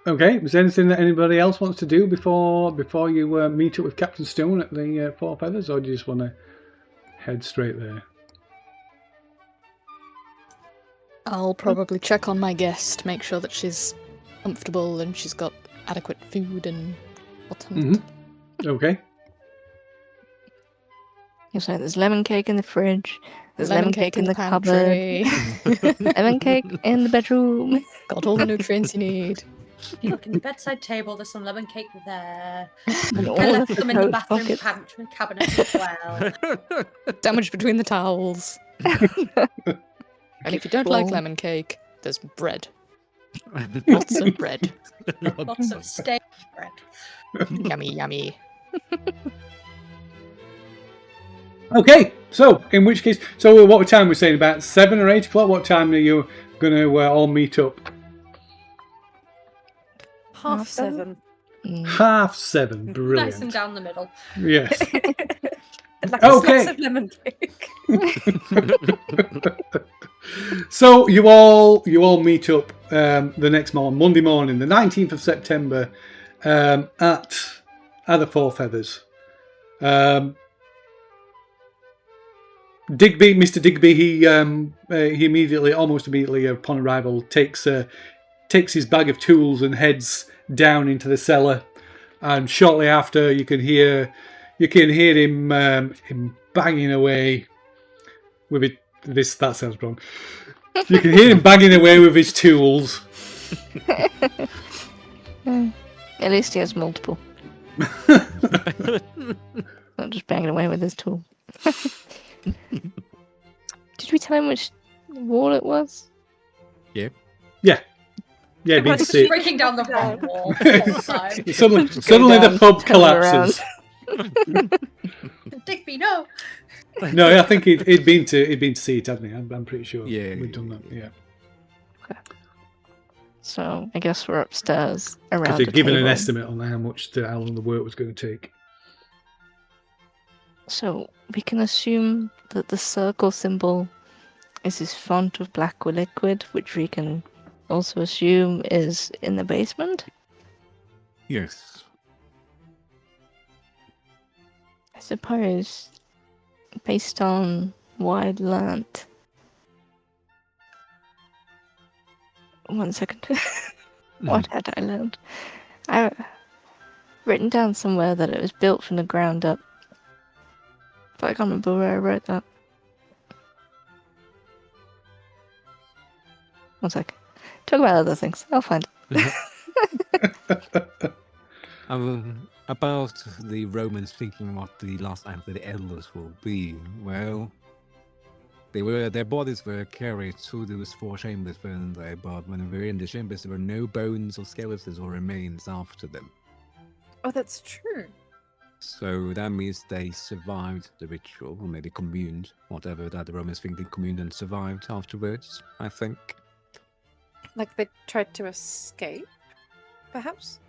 Okay, is there anything that anybody else wants to do before you meet up with Captain Stone at the Four Feathers, or do you just want to head straight there? I'll probably check on my guest, make sure that she's comfortable and she's got adequate food and whatnot. Okay. It's like there's lemon cake in the fridge. There's Lemon cake in the cupboard. pantry. Lemon cake in the bedroom. Got all the nutrients you need. You look in the bedside table, there's some lemon cake there. And I all left of them in the coat bathroom pockets. pantry cabinet as well. Sandwich between the towels. And if you don't like Well. lemon cake, there's bread. Lots of bread. Lots of steak bread. Yummy, yummy. Okay, so in which case, so what time we're saying, about 7 or 8 o'clock? What time are you going to all meet up? 7:30. Mm. 7:30, brilliant. Nice and down the middle. Yes. Like a Okay. slice of lemon cake. So you all meet up the next morning, Monday morning, the 19th of September, at the Four Feathers. Digby, Mr. Digby, he immediately, almost immediately upon arrival, takes his bag of tools and heads down into the cellar. And shortly after, you can hear him banging away with it. That sounds wrong. You can hear him banging away with his tools. At least he has multiple. Not just banging away with his tool. Did we tell him which wall it was? Yeah, it'd been to see Just it. breaking down the wrong wall the whole time. Suddenly the down, pub turn collapses. Digby, no! No, I think he'd been to see it, hadn't he? I'm pretty sure. Yeah, we've done that. Yeah, So I guess we're upstairs because around they'd the given an table. estimate on how long the work was going to take. So we can assume that the circle symbol is this font of black liquid, which we can also assume is in the basement. Yes. I suppose, based on what I'd learnt. 1 second. What had I learned? I written down somewhere that it was built from the ground up, but I can't remember where I wrote that. 1 sec. Talk about other things. I'll find it. About the Romans thinking what the last act of the elders will be. Well, their bodies were carried to those 4 chambers, weren't they? But when they were in the chambers, there were no bones or skeletons or remains after them. Oh, that's true. So that means they survived the ritual, or maybe communed, whatever that the Romans think they communed and survived afterwards, I think. Like they tried to escape, perhaps?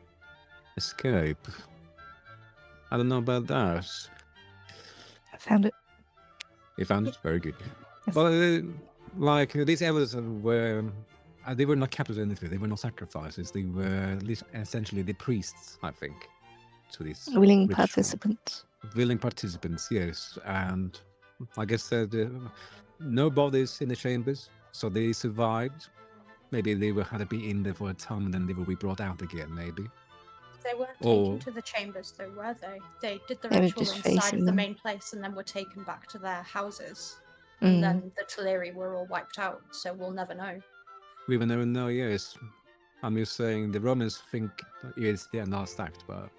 Escape. I don't know about that. I found it. You found it? Very good. Yes. Well, like, these elders were... they were not captured or anything. They were not sacrifices. They were at least essentially the priests, I think, to this Willing ritual. participants. Willing participants, yes. And I guess no bodies in the chambers, so they survived. Maybe they had to be in there for a time and then they will be brought out again, maybe. They weren't Or- taken to the chambers, though, were they? They did the They were ritual just inside facing of the them. main place and then were taken back to their houses. Mm. And then the Teleri were all wiped out, so we'll never know. We will never know, yes. I'm just saying the Romans think it's their last act, but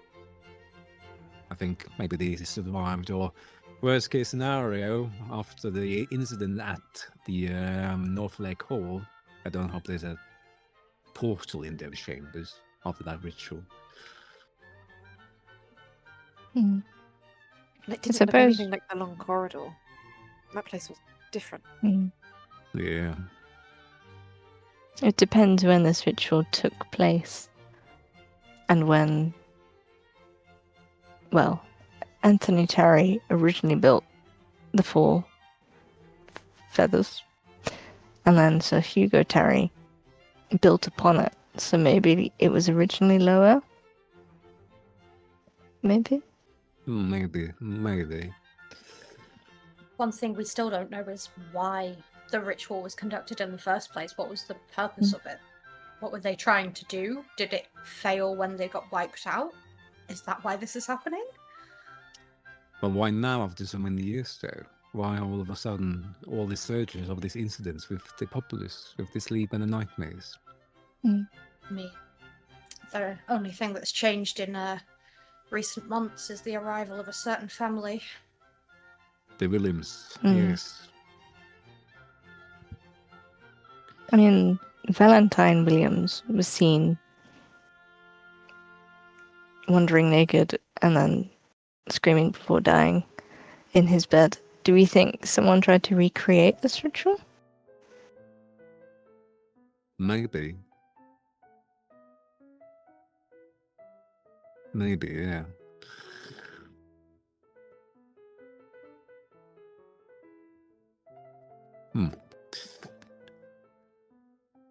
I think maybe they survived, or worst case scenario, after the incident at the North Lake Hall, I don't hope there's a portal in their chambers after that ritual. Mm. It I didn't look suppose. anything like the long corridor. That place was different. Yeah. It depends when this ritual took place. And when, well, Anthony Terry originally built the 4 feathers. And then Sir Hugo Terry built upon it. So maybe it was originally lower? Maybe? Maybe. One thing we still don't know is why the ritual was conducted in the first place. What was the purpose of it? What were they trying to do? Did it fail when they got wiped out? Is that why this is happening? But why now after so many years though? Why all of a sudden all these surges of these incidents with the populace, with the sleep and the nightmares? Me. The only thing that's changed in recent months is the arrival of a certain family. The Williams, yes. I mean, Valentine Williams was seen wandering naked and then screaming before dying in his bed. Do we think someone tried to recreate this ritual? Maybe. Maybe, yeah.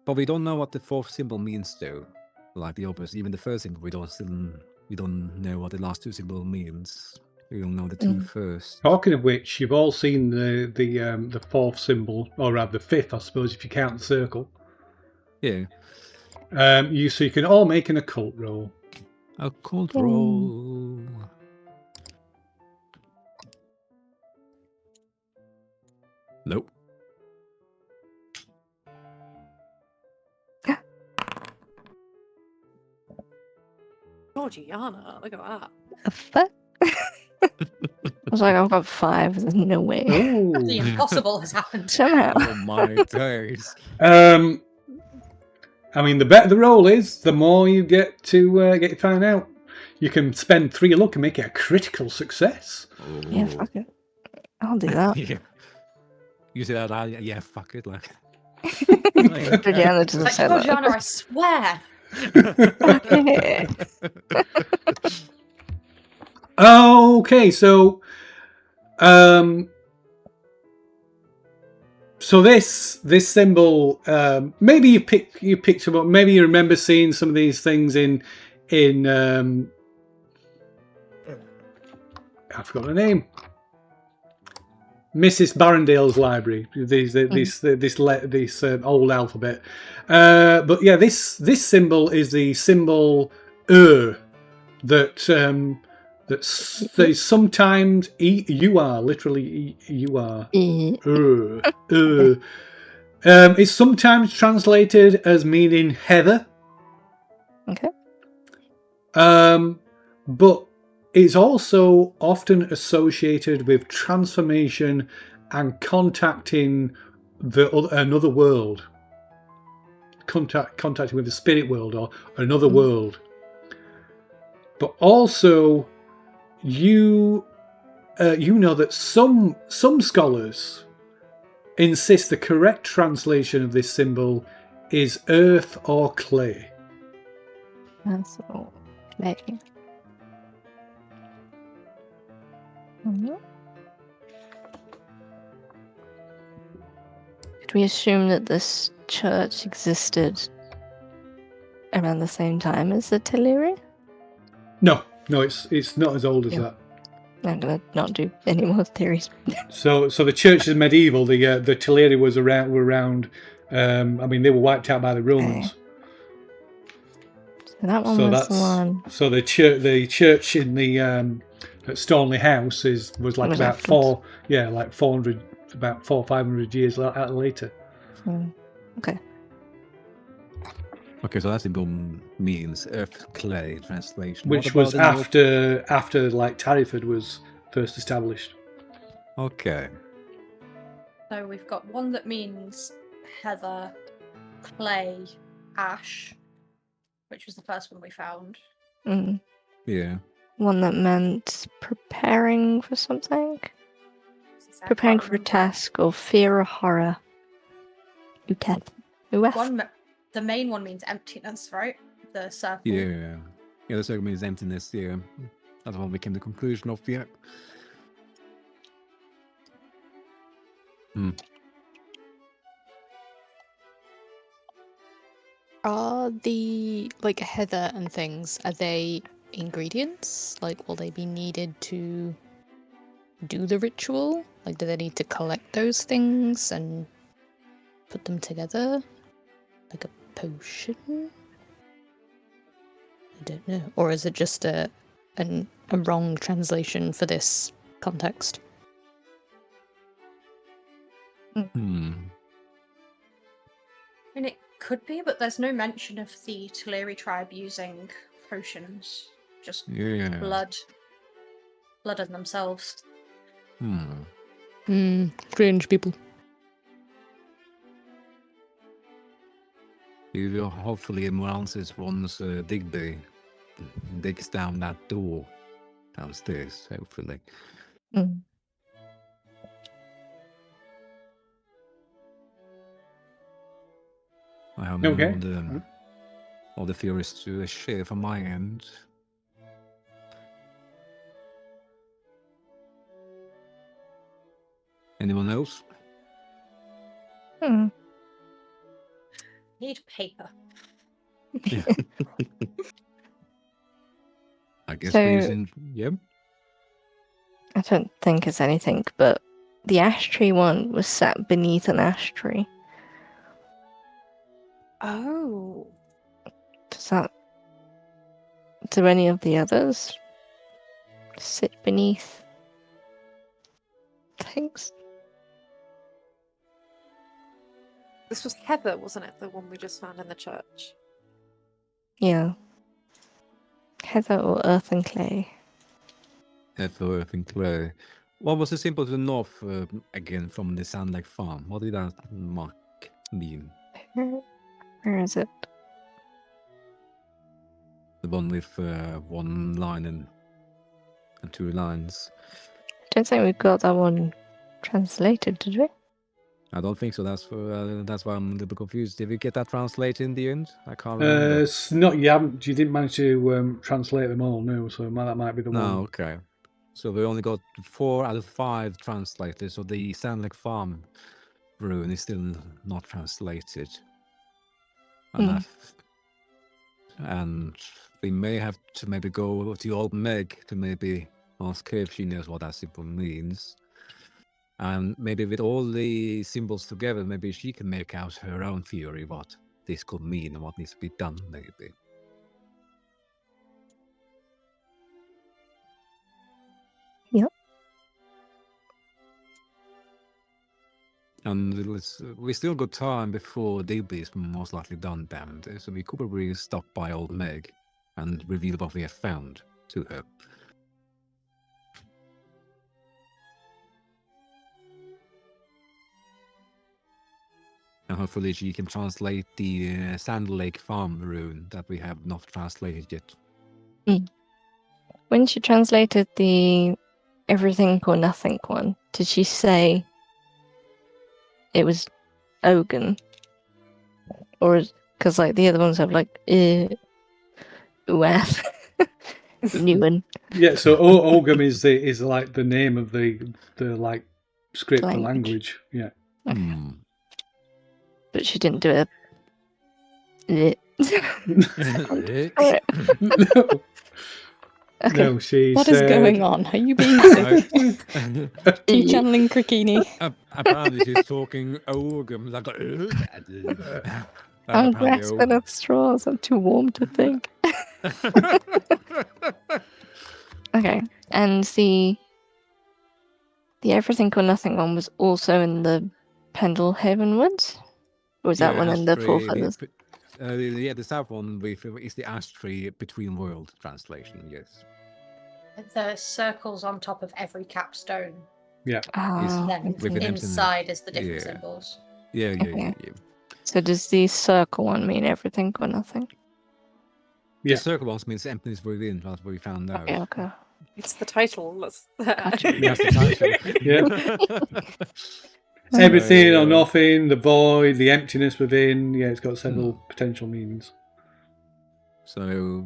But we don't know what the 4th symbol means though. Like the opposite, even the first symbol, we don't know what the last 2 symbol means. We don't know the 2 first. Talking of which, you've all seen the 4th symbol, or rather the 5th, I suppose, if you count the circle. Yeah. So you can all make an occult roll. Occult roll. Nope. Georgiana, look at that. The fuck? I was like, I've got 5. There's no way. The impossible has happened. Somehow. Oh my days. I mean, the better the roll is, the more you get to find out. You can spend 3 luck and make it a critical success. Yeah, fuck it. I'll do that. Yeah. You say that, yeah, fuck it, like. Georgiana doesn't Like, say that. Georgiana, I swear. Okay. Okay, so this symbol, maybe you picked them up. Maybe you remember seeing some of these things in I forgot the name. Mrs. Barrendale's library. This old alphabet. But yeah, this symbol is the symbol that is sometimes you are literally you are. It's sometimes translated as meaning heather. Okay. But it's also often associated with transformation and contacting another world. Contacting with the spirit world or another world. But also, you know that some scholars insist the correct translation of this symbol is earth or clay. That's all. Clay. Did we assume that this church existed around the same time as the Teleri? No, it's not as old as that. I'm gonna not do any more theories. So the church is medieval. The Teleri were around. I mean, they were wiped out by the Romans. So that one was the one. So the church in the at Stornley House was like about 400, about 400-500 years later. Okay. Okay, so that symbol means earth clay translation. Which was after like Tarryford was first established. Okay. So we've got one that means heather, clay, ash, which was the first one we found. Yeah. one that meant preparing for something? I Preparing can't for a remember. task or fear or horror. The main one means emptiness, right? The circle. Yeah. Yeah, the circle means emptiness, yeah. That's what we came to the conclusion of, yeah. Are the like heather and things, are they ingredients? Like, will they be needed to do the ritual? Like, do they need to collect those things and put them together? Like a potion? I don't know. Or is it just a wrong translation for this context? I mean, it could be, but there's no mention of the Teleri tribe using potions. Just Yeah. blood in themselves. Strange people. You will hopefully more answers once Digby digs down that door downstairs, hopefully. Mm. I have Okay. all the theories to share from my end. Anyone else? Need paper. I guess So- we're using... Yep. I don't think it's anything, but the ash tree one was sat beneath an ash tree. Oh. Do any of the others sit beneath things? This was Heather, wasn't it? The one we just found in the church. Yeah. Heather or earth and clay. Earth and clay. What was the symbol to the north again from the Sand Lake Farm? What did that mark mean? Where is it? The one with one line and two lines. I don't think we got that one translated, did we? I don't think so. That's why I'm a little bit confused. Did we get that translated in the end? I can't remember. It's not. You didn't manage to translate them all, no. So that might be the No, one. okay. So we only got 4 out of 5 translated. So the Sand Lake Farm rune is still not translated. And we may have to maybe go to old Meg to maybe ask her if she knows what that symbol means. And maybe with all the symbols together, maybe she can make out her own theory what this could mean and what needs to be done, maybe. Yep. And we still got time before Digby is most likely done down there, so we could probably stop by old Meg and reveal what we have found to her. And hopefully she can translate the Sand Lake Farm rune that we have not translated yet. When she translated the everything or nothing one, did she say it was Ogun? Or because like the other ones have like UF Newen. Yeah. So Ogum is like the name of the like script, the Language. language. Yeah. But she didn't do it. No. Okay. No, she What said... is going on? Are you being sick? Are you channeling Krakini? Apparently she's talking Ogum. Like, I'm grasping at straws. I'm too warm to think. Okay. And the everything or nothing one was also in the Pendle Haven Woods? Or was that one in the Four Feathers? Yeah, the south one is the ash tree between world translation, yes. The circles on top of every capstone. Yeah. Then with an inside is the different Yeah. symbols. Yeah. So does the circle one mean everything or nothing? Yeah. The circle ones means emptiness within. That's what we found out. Okay. It's the title. That's Gotcha. That's the title. Yeah. Everything or So, nothing, the void, the emptiness within. Yeah, it's got several potential meanings. So,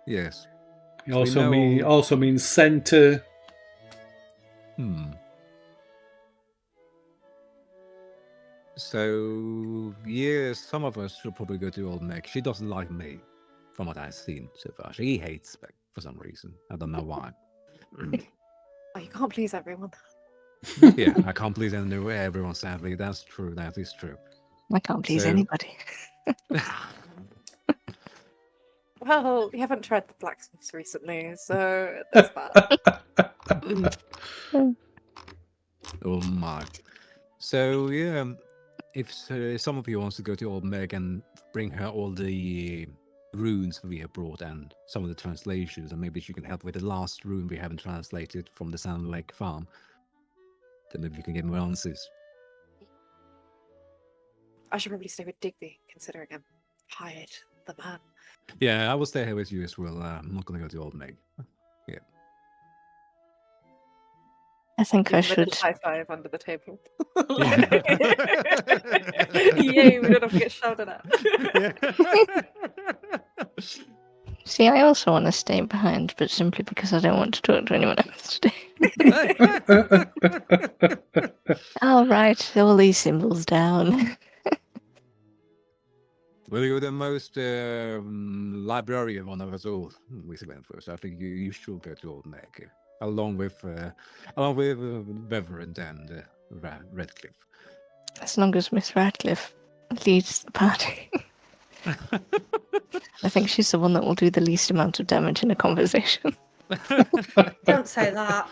yes. It So we also means center. So, yes, some of us should probably go to old Meg. She doesn't like me, from what I've seen so far. She hates me for some reason. I don't know why. Oh, you can't please everyone. Yeah, I can't please everyone, sadly. That's true. That is true. I can't please So- anybody. Well, you haven't tried the blacksmiths recently, so there's that. Oh my. So, yeah, if some of you wants to go to old Meg and bring her all the runes we have brought and some of the translations, and maybe she can help with the last rune we haven't translated from the Sand Lake farm, then maybe you can get more answers. I should probably stay with Digby, considering I'm hired the man. Yeah, I will stay here with you as well. I'm not going to go to old Meg. I think I Give him a little should. high five under the table. Yeah. Yay, we don't have to get shouted at. See, I also want to stay behind, but simply because I don't want to talk to anyone else today. I'll write all these symbols down. Well, you're the most librarian one of us all, we went first. I think you should go to old Meg, along with Reverend and Redcliffe. As long as Miss Radcliffe leads the party. I think she's the one that will do the least amount of damage in a conversation. Don't say that.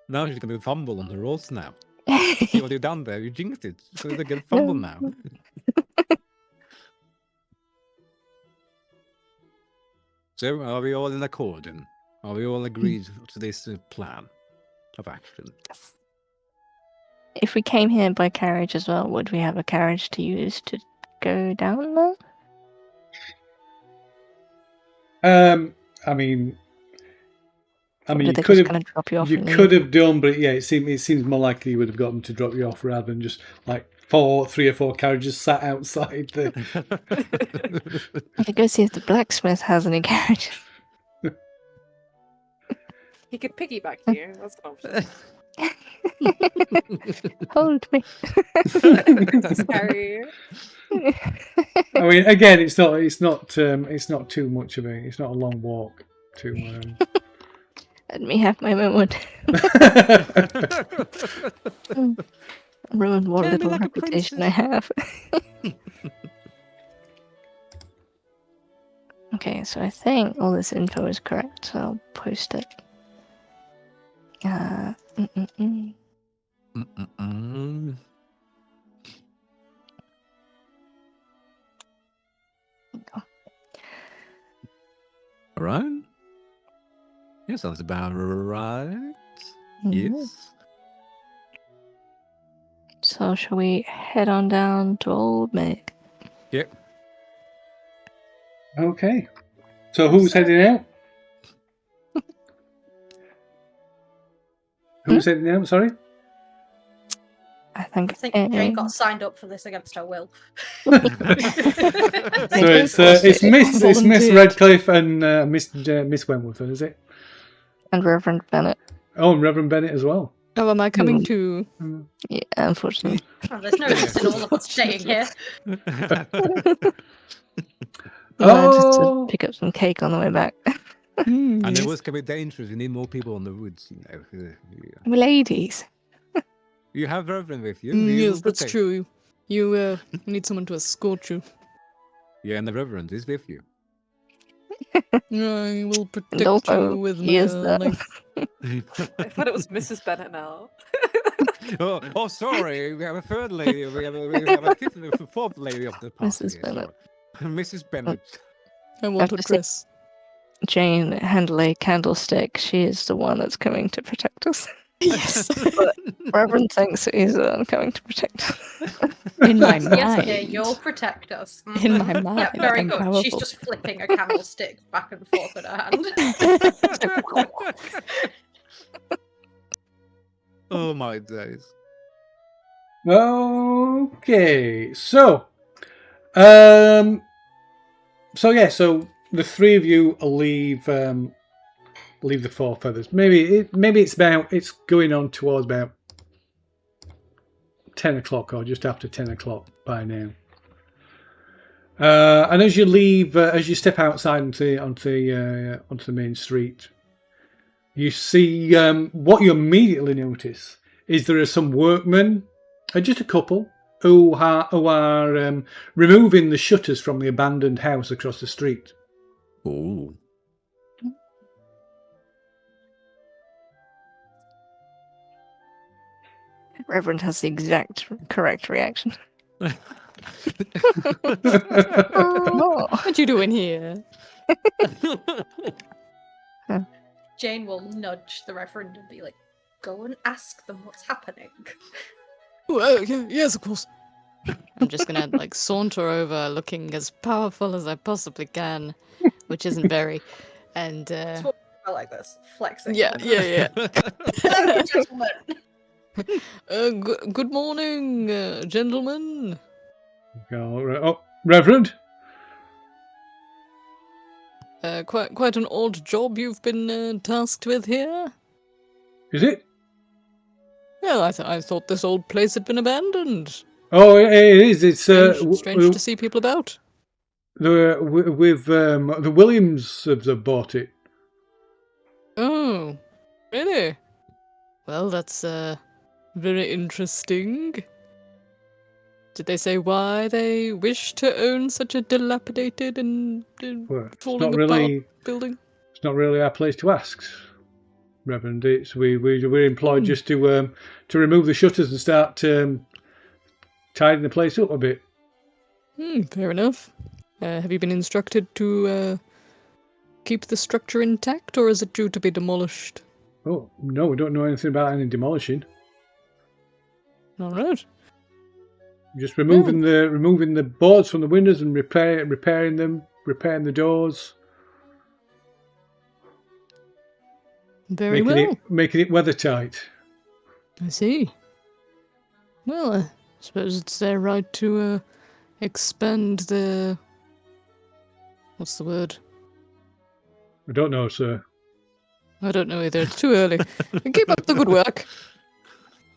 Now she's going to fumble on the rolls now. See what you've done there? You jinxed it. So they get fumble now. So, are we all in accord then? Are we all agreed to this plan of action? If we came here by carriage as well, would we have a carriage to use to go down there? I mean, Or you did they could just have. kind of drop you off? You and could leave? have done, but yeah, it seems more likely you would have got them to drop you off rather than just like 3 or 4 carriages sat outside the. I could go see if the blacksmith has any carriages. He could piggyback you. That's an option. Hold me. Scary. I mean, again, it's not too much of it's not a long walk to. Let me have my moment. Ruin what Tell me little like a reputation I princess. have. Okay, so I think all this info is correct, so I'll post it. All right. Yeah, sounds about right. Mhm. Yes. So shall we head on down to Old Meg? Yep. Okay. So who's heading out? Who's heading out? Sorry. I think, I think Jane got signed up for this against her will. So it's Miss Volunteered. Redcliffe and Miss Wentworth, is it? and Reverend Bennett. Oh, and Reverend Bennett as well. Oh, am I coming too? Yeah, unfortunately. Oh, there's no use in all of us staying here. Just to Oh, pick up some cake on the way back. Hmm, And yes. it was going to be dangerous. You need more people on the woods, you know. Yeah. We're ladies. You have Reverend with you. Mm, you yes, will that's protect- true. You need someone to escort you. Yeah, and the Reverend is with you. I will protect also, you with he my is there. life. I thought it was Mrs. Bennett now. oh, sorry. We have a third lady. We have a fourth lady of the party. Mrs. here, Bennett. sorry. Mrs. Bennett. I want I've her just seen- dress. Jane handle a candlestick. She is the one that's coming to protect us. Yes. Reverend thinks that he's coming to protect us. In my Yes, mind. dear, you'll protect us. In my Mhm. mind, Yeah, very I'm good. She's powerful. just flipping a candlestick back and forth in her hand. Oh my days. Okay, so so the three of you leave the Four Feathers. Maybe it's going on towards about 10 o'clock or just after 10 o'clock by now. And as you leave, as you step outside onto the main street, you see what you immediately notice is there are some workmen, just a couple, who are removing the shutters from the abandoned house across the street. Oh. Reverend has the exact correct reaction. Oh. What you doing here? Jane will nudge the Reverend and be like, go and ask them what's happening. Oh, yes, of course. I'm just gonna like saunter over, looking as powerful as I possibly can, which isn't very. And That's what I like this. Flexing. yeah. Hello, gentlemen. Good morning, gentlemen. Oh, Reverend? Quite an odd job you've been tasked with here. Is it? Well, I thought this old place had been abandoned. Oh, it is. It's Strange to see people about. the Williams have bought it. Oh, really? Well, that's very interesting. Did they say why they wish to own such a dilapidated and Well, it's falling not apart really. building? It's not really our place to ask, Reverend. It's we're employed just to remove the shutters and start tidying the place up a bit. Fair enough. Have you been instructed to keep the structure intact, or is it due to be demolished? Oh no, we don't know anything about any demolishing. All right. Just removing the boards from the windows and repairing the doors. Very well. Making it weather tight. I see. Well, I suppose it's their right to expand their... What's the word? I don't know, sir. I don't know either. It's too early. Keep up the good work.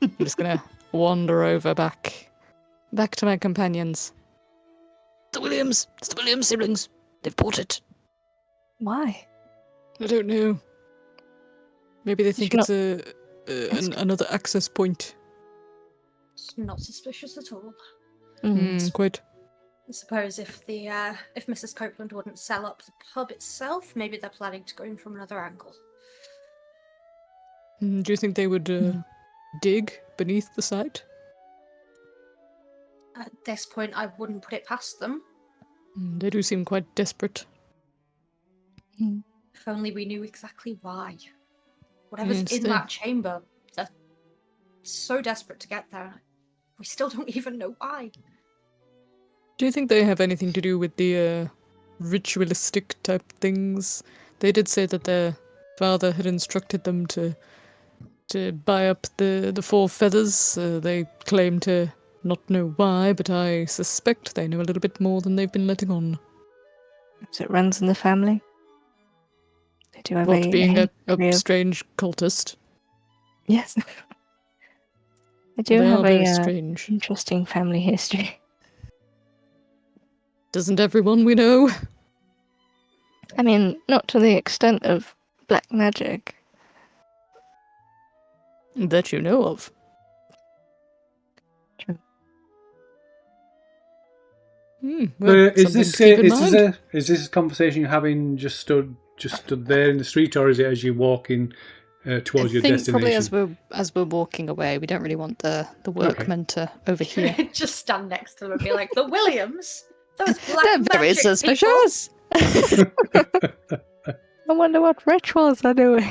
I'm just gonna wander over back to my companions. It's the Williams siblings. They've bought it. Why? I don't know. Maybe they think It's it's another access point. It's not suspicious at all. Quite. I suppose if Mrs. Copeland wouldn't sell up the pub itself, maybe they're planning to go in from another angle. Do you think they would dig beneath the site? At this point, I wouldn't put it past them. They do seem quite desperate. If only we knew exactly why. Whatever's Yes, in that chamber, they're so desperate to get there. We still don't even know why. Do you think they have anything to do with the ritualistic type things? They did say that their father had instructed them to buy up the Four Feathers. They claim to not know why, but I suspect they know a little bit more than they've been letting on. So it runs in the family. They do have What, being a history of- strange cultist? Yes. They do They have are very a strange. interesting family history. Doesn't everyone we know? I mean, not to the extent of black magic. That you know of. True. Well, Is something to keep in mind. this a conversation you're having just stood there in the street, or is it as you're walking towards your I think destination? probably as we're walking away, we don't really want the workmen to overhear. Just stand next to them and be like, the Williams? Those black They're very magic people?" suspicious. I wonder what rituals are doing.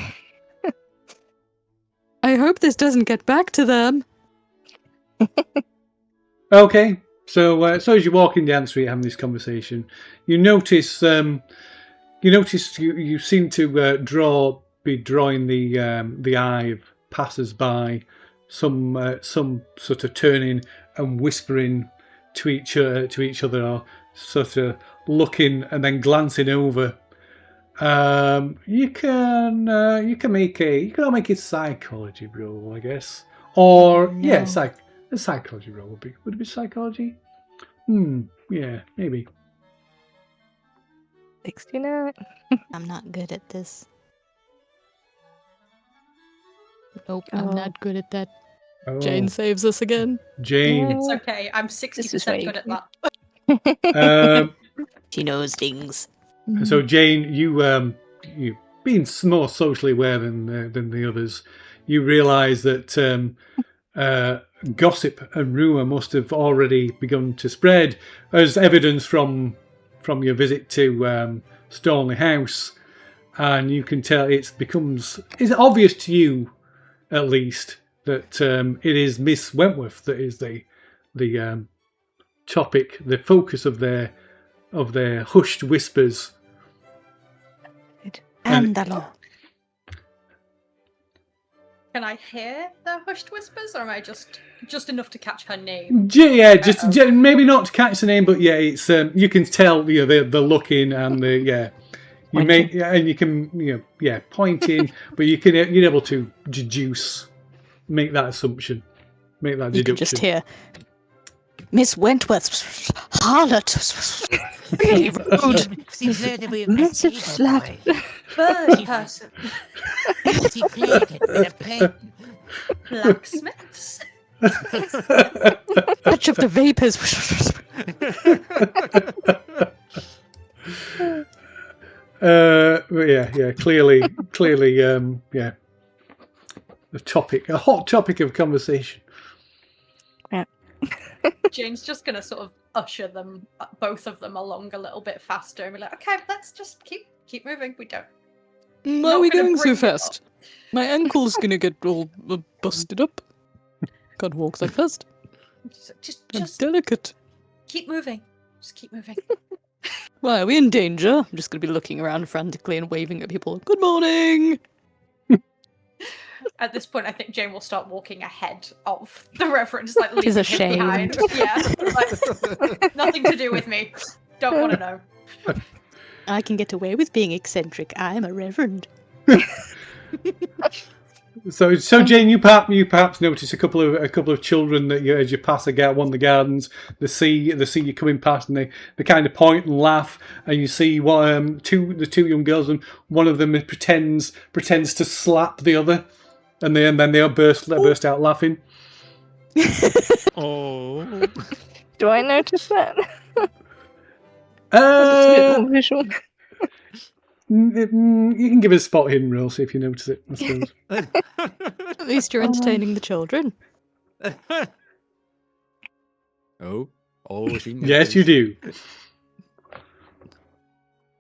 I hope this doesn't get back to them. Okay, so as you're walking down the street having this conversation, you notice you seem to be drawing the eye of passers-by, some sort of turning and whispering to each other, or sort of looking and then glancing over. You can all make a psychology roll, I guess, or No. a psychology roll would it be psychology? Yeah, maybe. 69. I'm not good at this. Nope, Oh. I'm not good at that. Oh, Jane saves us again. Jane. It's Yeah. okay. I'm This is 60% where you good at can- that. She knows things. So Jane, you being more socially aware than the others, you realise that gossip and rumour must have already begun to spread, as evidence from your visit to Stornley House, and you can tell it's obvious to you, at least, that it is Miss Wentworth that is the topic, the focus of their hushed whispers. Andalo. Can I hear the hushed whispers, or am I just enough to catch her name? Yeah, just maybe not to catch the name, but yeah, it's you can tell the looking and the you make and you can pointing, but you're able to make that assumption, make that You deduction. can just hear Miss Wentworth's harlot. Really rude. Massive slap. Bird person. Blacksmiths. Touch of the vapors. Clearly, a hot topic of conversation. Jane's just gonna sort of usher them, both of them, along a little bit faster, and be like, "Okay, let's just keep moving. We don't." Why Not are we gonna going bring so it up. fast? My ankle's gonna get all busted up. Can't walk that fast. Just I'm delicate. keep moving. Just keep moving. Why, are we in danger? I'm just gonna be looking around frantically and waving at people. Good morning! At this point, I think Jane will start walking ahead of the Reverend, like Which is leaving a him behind. shame. Yeah, like, nothing to do with me. Don't want to know. I can get away with being eccentric. I'm a reverend. So Jane, you perhaps notice a couple of children that as you pass one of the gardens, they see you coming past, and they kind of point and laugh, and you see the two young girls, and one of them pretends to slap the other, and then they all burst out laughing. Oh. Do I notice that? It's a Uh, bit more visual. you can give it a spot hidden roll, see if you notice it, I suppose. At least you're entertaining the children. Oh, she Yes, you do.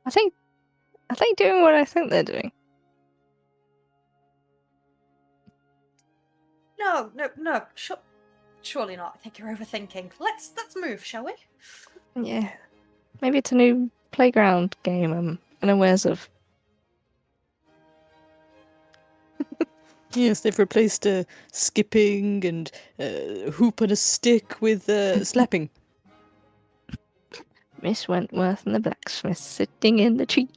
Are they doing what I think they're doing? No. Surely not. I think you're overthinking. Let's move, shall we? Yeah. Maybe it's a new playground game I'm unawares of. Yes, they've replaced skipping and hoop and a stick with slapping. Miss Wentworth and the blacksmith sitting in the tree.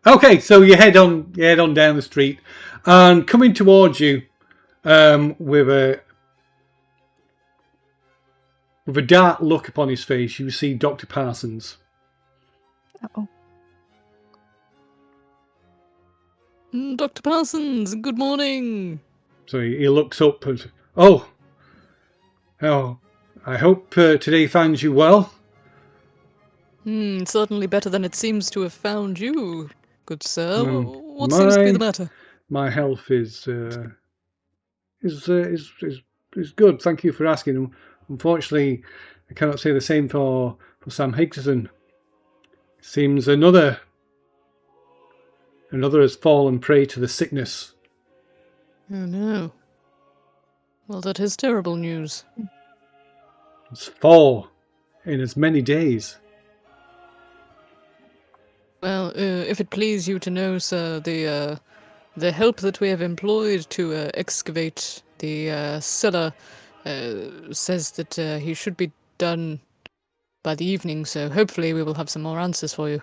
Okay, so you head on down the street, and coming towards you, with a dark look upon his face, you see Dr. Parsons. Uh-oh. Dr. Parsons, good morning. So he looks up and, oh, I hope today finds you well. Certainly better than it seems to have found you, good sir. What my- seems to be the matter? My health is good. Thank you for asking. Unfortunately, I cannot say the same for Sam Higson. Seems another Another has fallen prey to the sickness. Oh no. Well, that is terrible news. It's 4 in as many days. Well, if it please you to know, sir, the help that we have employed to excavate the cellar says that he should be done by the evening, so hopefully we will have some more answers for you.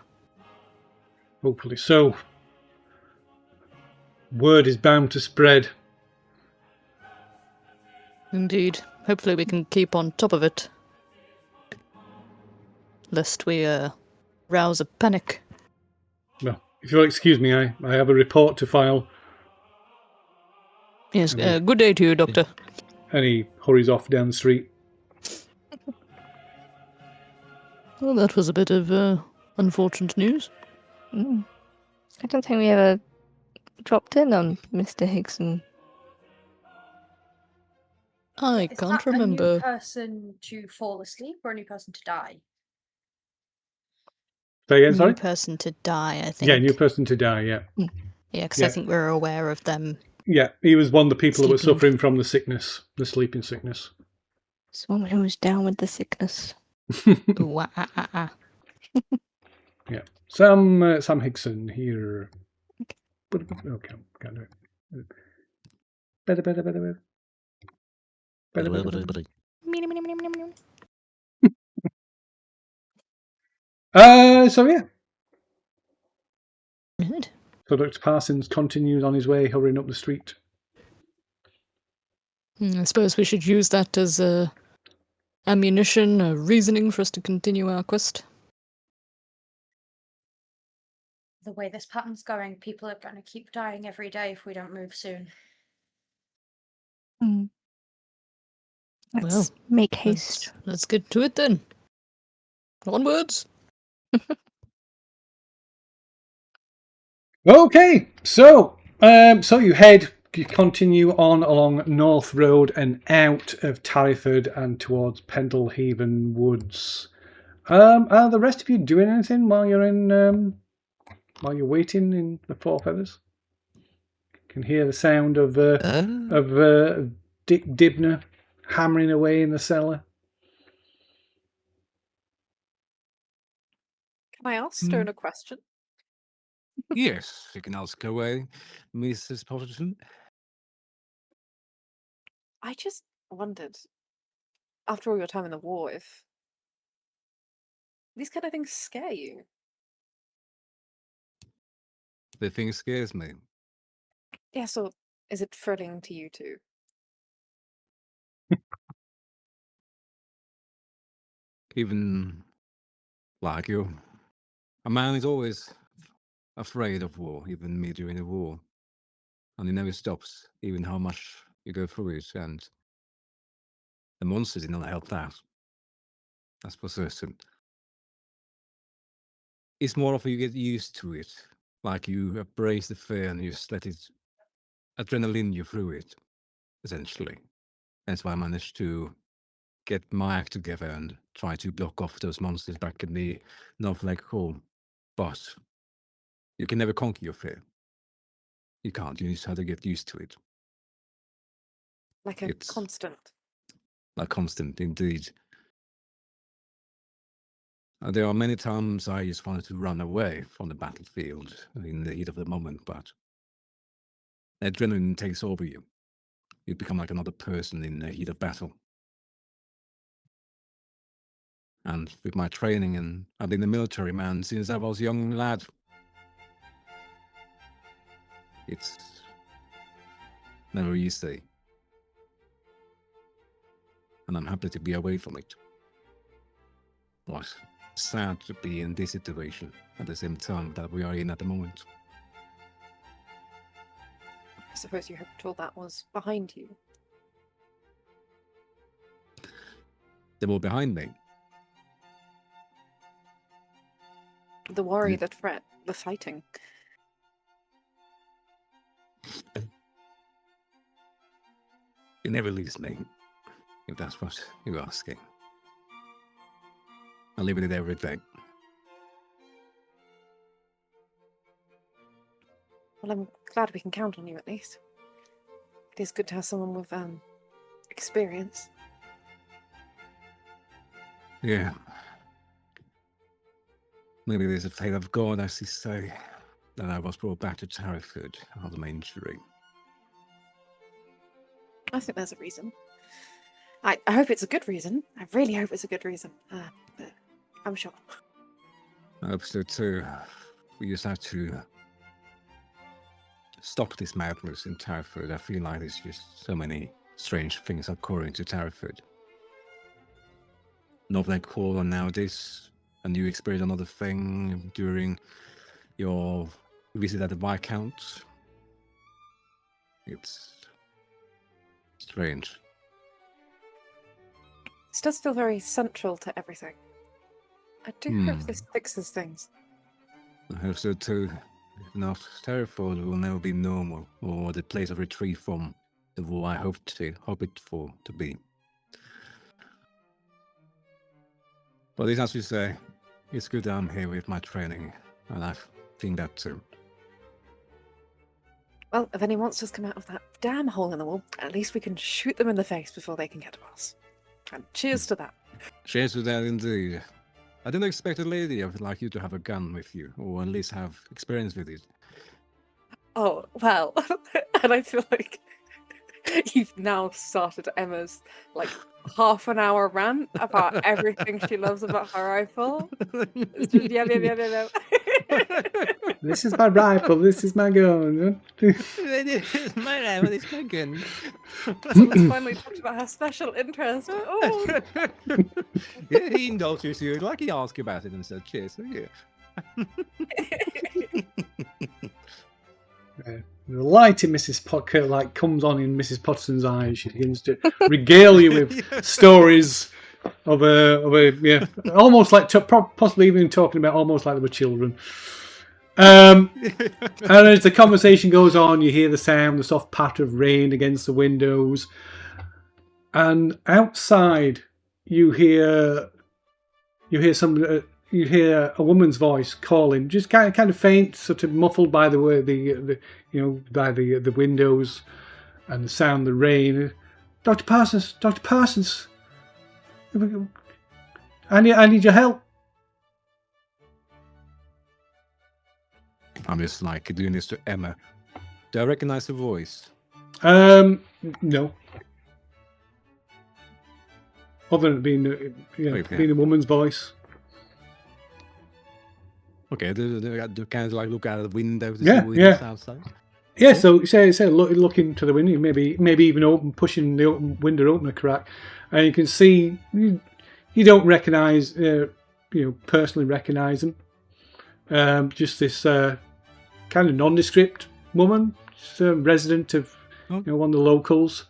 Hopefully so. Word is bound to spread. Indeed. Hopefully we can keep on top of it. Lest we rouse a panic. Well, if you'll excuse me, I have a report to file. Yes, good day to you, Doctor. And he hurries off down the street. Well, that was a bit of unfortunate news. I don't think we ever dropped in on Mr. Hickson. I Is can't that a new remember. person to fall asleep or a new person to die? Say again, New sorry? person to die, I think. Yeah, new person to die, yeah. Yeah, because Yeah. I think we're aware of them. Yeah, he was one of the people that were Sleeping. suffering from the sickness, the sleeping sickness. Someone who was down with the sickness. Ooh, Yeah. Sam Hickson here. Okay, can't do it. Better. So yeah. Good. So Dr. Parsons continues on his way, hurrying up the street. I suppose we should use that as ammunition, reasoning for us to continue our quest. The way this pattern's going, people are going to keep dying every day if we don't move soon. Let's make haste. Let's get to it then. Onwards. Okay, so you continue on along North Road and out of Tarryford and towards Pendlehaven Woods. Are the rest of you doing anything while you're waiting in the Four Feathers? Can hear the sound of Dick Dibner hammering away in the cellar. Can I ask Stone a question? Yes, you can ask away, Mrs. Potterton. I just wondered, after all your time in the war, if these kind of things scare you. The thing scares me. Yeah, so is it thrilling to you too? Even like you. A man is always afraid of war, even me during the war. And it never stops, even how much you go through it. And the monsters did not help that. That's for certain. It's more of you get used to it. Like you embrace the fear and you just let it adrenaline you through it, essentially. That's why I managed to get my act together and try to block off those monsters back in the North Lake Hall. But you can never conquer your fear. You can't. You just have to get used to it. Like a It's- constant. Like constant, indeed. There are many times I just wanted to run away from the battlefield in the heat of the moment, but adrenaline takes over you. You become like another person in the heat of battle. And with my training, and I've been a military man since I was a young lad. It's never easy. And I'm happy to be away from it. But sad to be in this situation at the same time that we are in at the moment. I suppose you hoped all that was behind you. They were behind me. The worry, the threat, the fighting. It never leaves me, if that's what you're asking. I live in it every day. Well, I'm glad we can count on you at least. It is good to have someone with experience. Yeah. Maybe there's a fate of God, as you say, that I was brought back to Tarryford out of my injury. I think there's a reason. I hope it's a good reason. I really hope it's a good reason. But I'm sure. I hope so too. We just have to stop this madness in Tarryford. I feel like there's just so many strange things occurring to Tarryford. Nothing cool on nowadays. And you experienced another thing during your visit at the Viscount. It's strange. This does feel very central to everything. I do hope this fixes things. I hope so too. If not, Tarryford will never be normal, or the place of retreat from the war I hope it for to be. But it's as you say, it's good that I'm here with my training, and I think that too. Well, if any monsters come out of that damn hole in the wall, at least we can shoot them in the face before they can get to us. And cheers to that. Cheers to that indeed. I didn't expect a lady like you to have a gun with you, or at least have experience with it. Oh, well, and I feel like you've now started Emma's, like, half-an-hour rant about everything she loves about her rifle. It's just, yeah. This is my rifle, this is my gun. It's my rifle, it's my gun. Someone's finally talked about her special interest. Oh, Yeah, he indulges you, like he asked you about it and said, cheers, so yeah. The light in Mrs. Potter comes on in Mrs. Potterson's eyes. She begins to regale you with stories of almost like possibly even talking about almost like they were children. And as the conversation goes on, you hear the sound, the soft patter of rain against the windows, and outside you hear you hear a woman's voice calling, just kind of faint, sort of muffled by the windows and the sound of the rain. Dr. Parsons, I need your help. I'm just like doing this to Emma. Do I recognize the voice? No. Other than being a woman's voice. Okay, do kind of like look out of the window to see what Yeah. is outside? Yeah, so say looking to the window, maybe even pushing the window open a crack, and you can see you don't recognise, personally recognise them. Just this kind of nondescript woman, just a resident of one of the locals,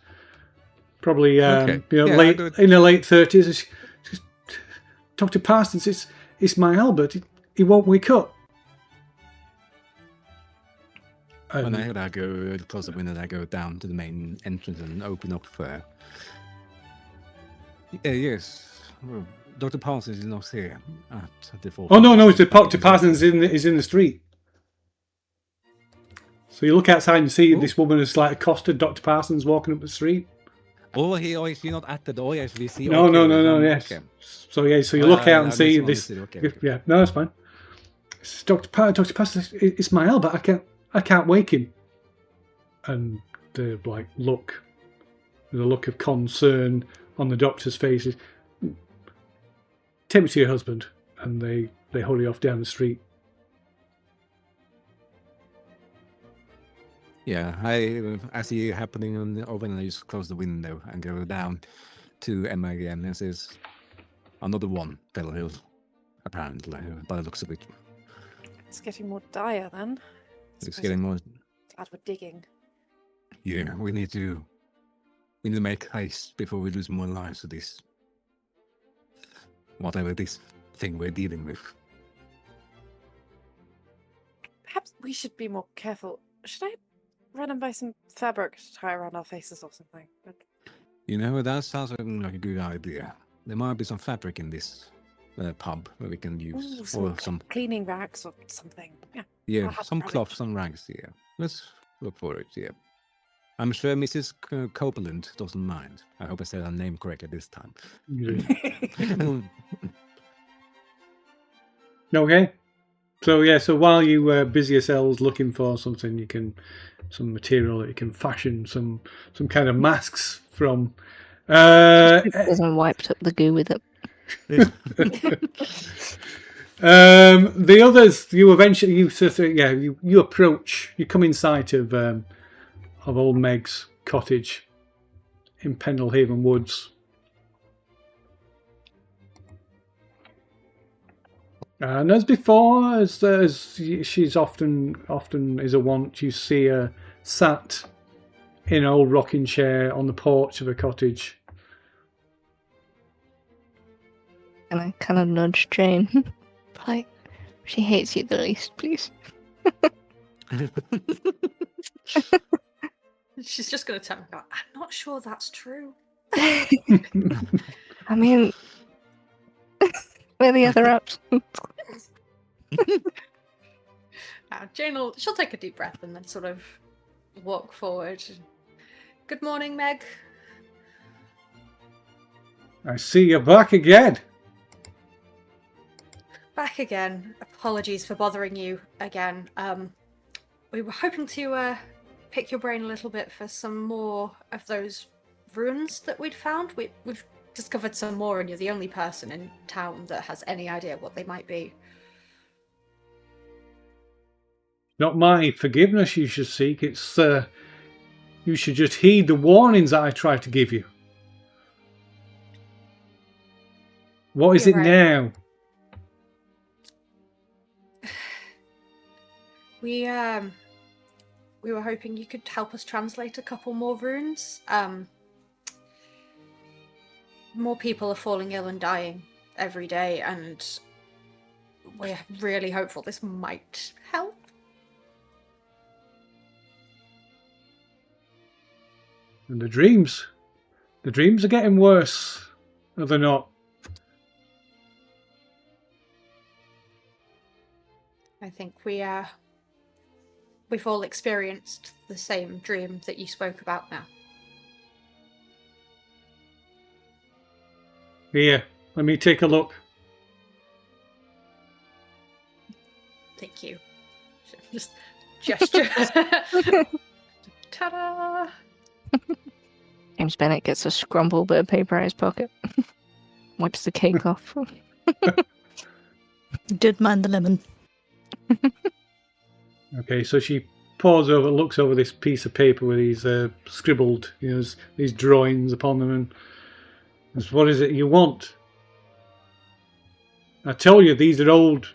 probably in her late 30s. Dr. Parsons, it's my Albert. He won't wake up. When I go close the window, I go down to the main entrance and open up there. Yes, well, Dr. Parsons is not here at the default. Oh no, Dr. Parsons is in the street. So you look outside and see this woman has accosted Dr. Parsons walking up the street. Oh, he's not at the door. Yes, we see. No. Yes. Okay. So you look out and see this. Okay. Yeah, no, that's fine. It's Dr. Parsons, it's my Albert. I can't wake him. And the look of concern on the doctor's face is, take me to your husband, and they hurry off down the street. Yeah, I see it happening on the oven, and I just close the window and go down to Emma again and says, another one fell ill, apparently, by the looks of it. It's getting more dire then. It's getting more. Glad we're digging. Yeah, we need to make haste before we lose more lives to this. Whatever this thing we're dealing with. Perhaps we should be more careful. Should I run and buy some fabric to tie around our faces or something? That sounds like a good idea. There might be some fabric in this pub where we can use, some cleaning rags or something. Yeah, some cloth, some rags. Yeah. Let's look for it, yeah. I'm sure Mrs. Copeland doesn't mind. I hope I said her name correctly this time. Okay. So yeah, so while you busy yourselves looking for something, some material that you can fashion some kind of masks from. Hasn't wiped up the goo with it. The others, you eventually you approach, you come in sight of old Meg's cottage in Pendlehaven Woods. And as before, as she's often is a wont, you see her sat in an old rocking chair on the porch of a cottage. And I kind of nudge Jane. Like, she hates you the least, please. She's just going to turn and go, I'm not sure that's true. I mean, where are the other apps? Jane she'll take a deep breath and then sort of walk forward. Good morning, Meg. I see you're back again. Back again. Apologies for bothering you again. We were hoping to pick your brain a little bit for some more of those runes that we'd found. We've discovered some more, and you're the only person in town that has any idea what they might be. Not my forgiveness you should seek. It's you should just heed the warnings that I try to give you. What is You're it right. now? We were hoping you could help us translate a couple more runes. More people are falling ill and dying every day, and we're really hopeful this might help. And the dreams are getting worse, are they not? I think we've all experienced the same dream that you spoke about now. Here, let me take a look. Thank you. Just gesture. Ta-da! James Bennett gets a scrumpled bit of paper out of his pocket. Wipes the cake off. Did mind the lemon. Okay, so she looks over this piece of paper with these scribbled, these drawings upon them, and says, "What is it you want?" I tell you, these are old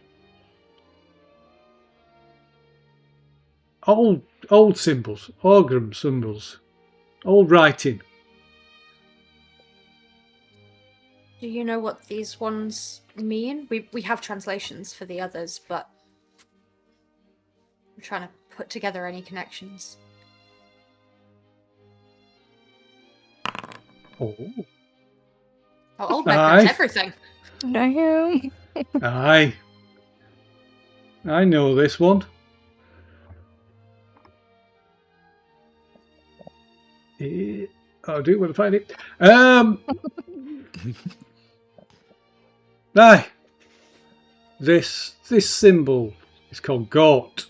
symbols, Orgram symbols, old writing. Do you know what these ones mean? We have translations for the others, but I'm trying to put together any connections. Oh, Old Meg knows Aye. everything. Damn. aye. I know this one. I'll do it when I find it. Aye. This symbol is called Gort.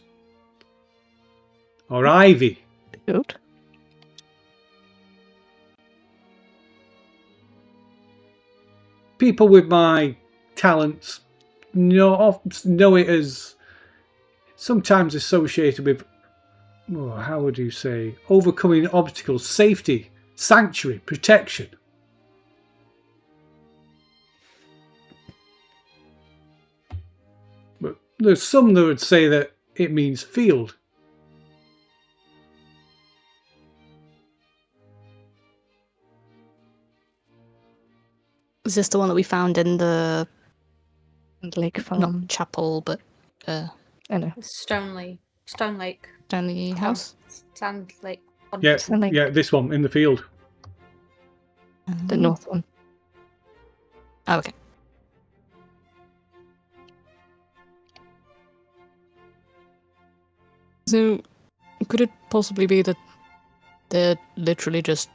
Or Ivy. Good. People with my talents know it as sometimes associated with, how would you say, overcoming obstacles, safety, sanctuary, protection. But there's some that would say that it means field. Is this the one that we found in the Lake Farm. not chapel, but I know. Stone Lake. down the house? Sand Lake. Yeah, Sound like- yeah, this one in the field. The north one. Oh, okay. So, Could it possibly be that they're literally just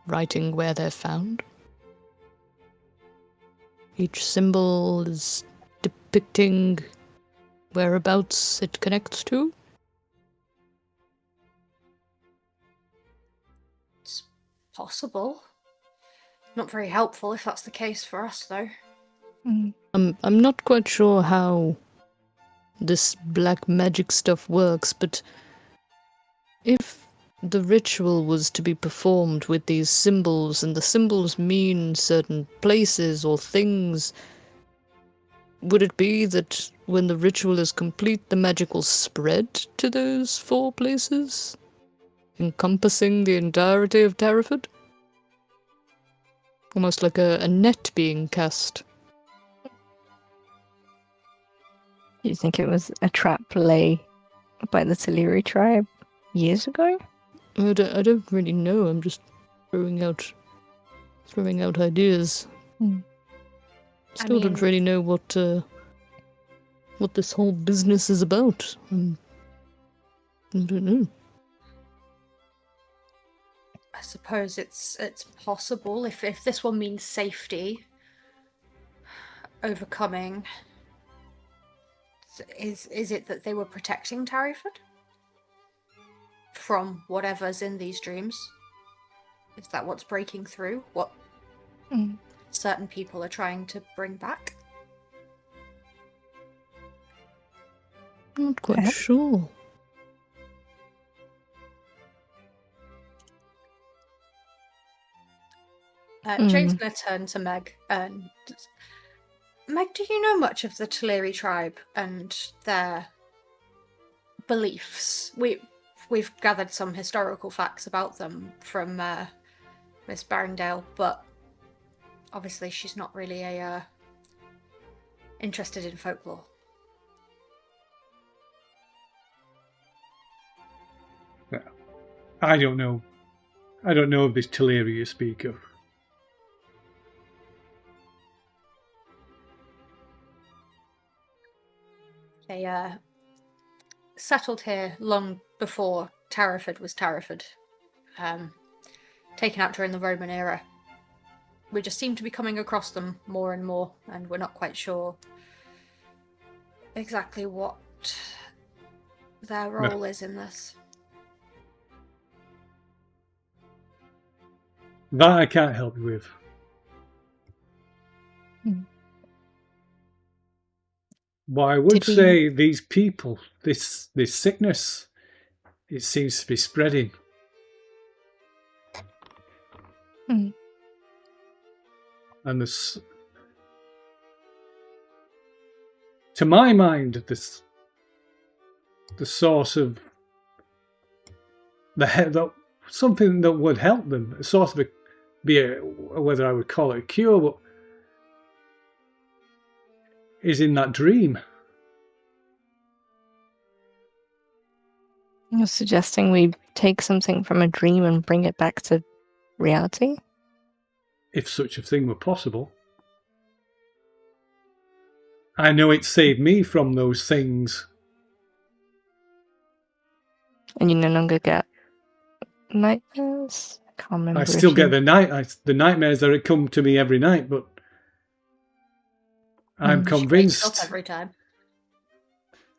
writing where they're found? Each symbol is depicting whereabouts it connects to? It's possible. Not very helpful if that's the case for us, though. I'm not quite sure how this black magic stuff works, but if the ritual was to be performed with these symbols, and the symbols mean certain places or things, would it be that when the ritual is complete, the magic will spread to those 4 places, encompassing the entirety of Tarryford? Almost like a net being cast. Do you think it was a trap laid by the Teleri tribe years ago? I don't really know. I'm just throwing out ideas. Still don't really know what this whole business is about. I don't know. I suppose it's possible if this one means safety, overcoming. Is it that they were protecting Tarryford from whatever's in these dreams? Is that what's breaking through? What certain people are trying to bring back? I'm not quite sure. Jane's going to turn to Meg and... Meg, do you know much of the Teleri tribe and their beliefs? We've gathered some historical facts about them from Miss Barringdale, but obviously she's not really interested in folklore. I don't know. I don't know of this Teleri you speak of. They settled here long before Tarryford was Tarryford. Taken out during the Roman era. We just seem to be coming across them more and more, and we're not quite sure exactly what their role is in this. That I can't help you with. But I would say these people, this sickness, it seems to be spreading. And to my mind, the source of something that would help them, a source of whether I would call it a cure, but is in that dream. You're suggesting we take something from a dream and bring it back to reality? If such a thing were possible. I know it saved me from those things. And you no longer get nightmares? I can't remember. I still get the nightmares that come to me every night, but I'm convinced. She wakes up every time.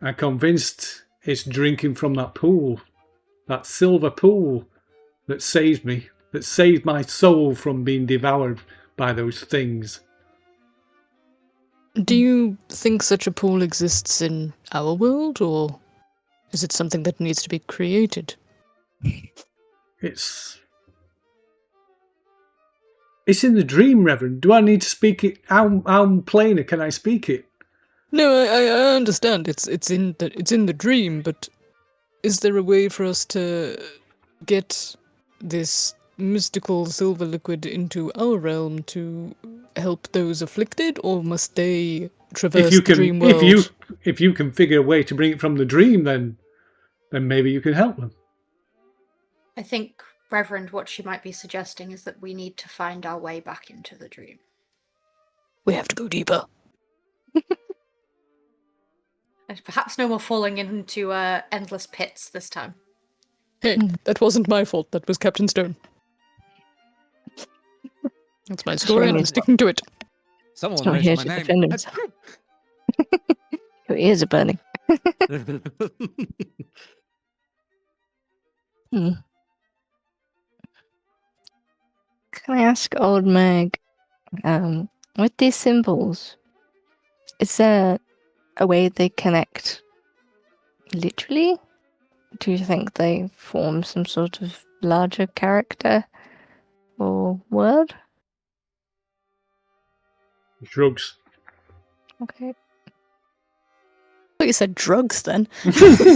I'm convinced it's drinking from that pool, that silver pool that saved me, that saved my soul from being devoured by those things. Do you think such a pool exists in our world, or is it something that needs to be created? It's in the dream, Reverend. Do I need to speak it? How plainer can I speak it? No, I understand. It's in the dream, but is there a way for us to get this mystical silver liquid into our realm to help those afflicted, or must they traverse the dream world? If you can figure a way to bring it from the dream, then maybe you can help them. I think, Reverend, what she might be suggesting is that we need to find our way back into the dream. We have to go deeper. Perhaps no more falling into endless pits this time. Hey, that wasn't my fault. That was Captain Stone. That's my story, and I'm sticking to it. Someone not here mentioned my to name. defend himself. Your ears are burning. Hmm. Can I ask old Meg, with these symbols, is there a way they connect literally? Do you think they form some sort of larger character or word? Drugs. Okay. I thought you said drugs then.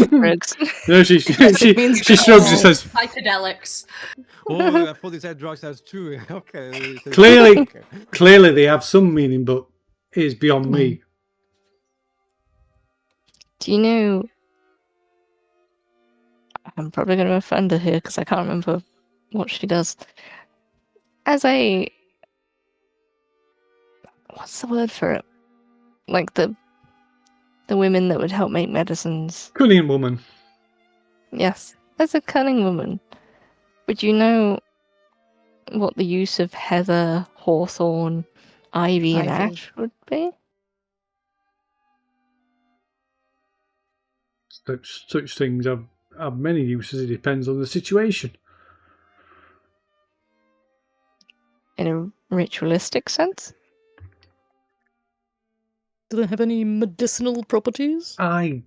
Drugs. No, she Yes, it means shrugs and says, Psychedelics. Oh, I thought he said drugs as two. Okay. Clearly. Okay. clearly they have some meaning, but it is beyond me. Do you know? I'm probably going to offend her here because I can't remember what she does. As a, what's the word for it? Like the women that would help make medicines. Cunning woman. Yes, as a cunning woman, would you know what the use of heather, hawthorn, ivy, and Ivy. ash would be? Such things have many uses. It depends on the situation. In a ritualistic sense? Do they have any medicinal properties? I'm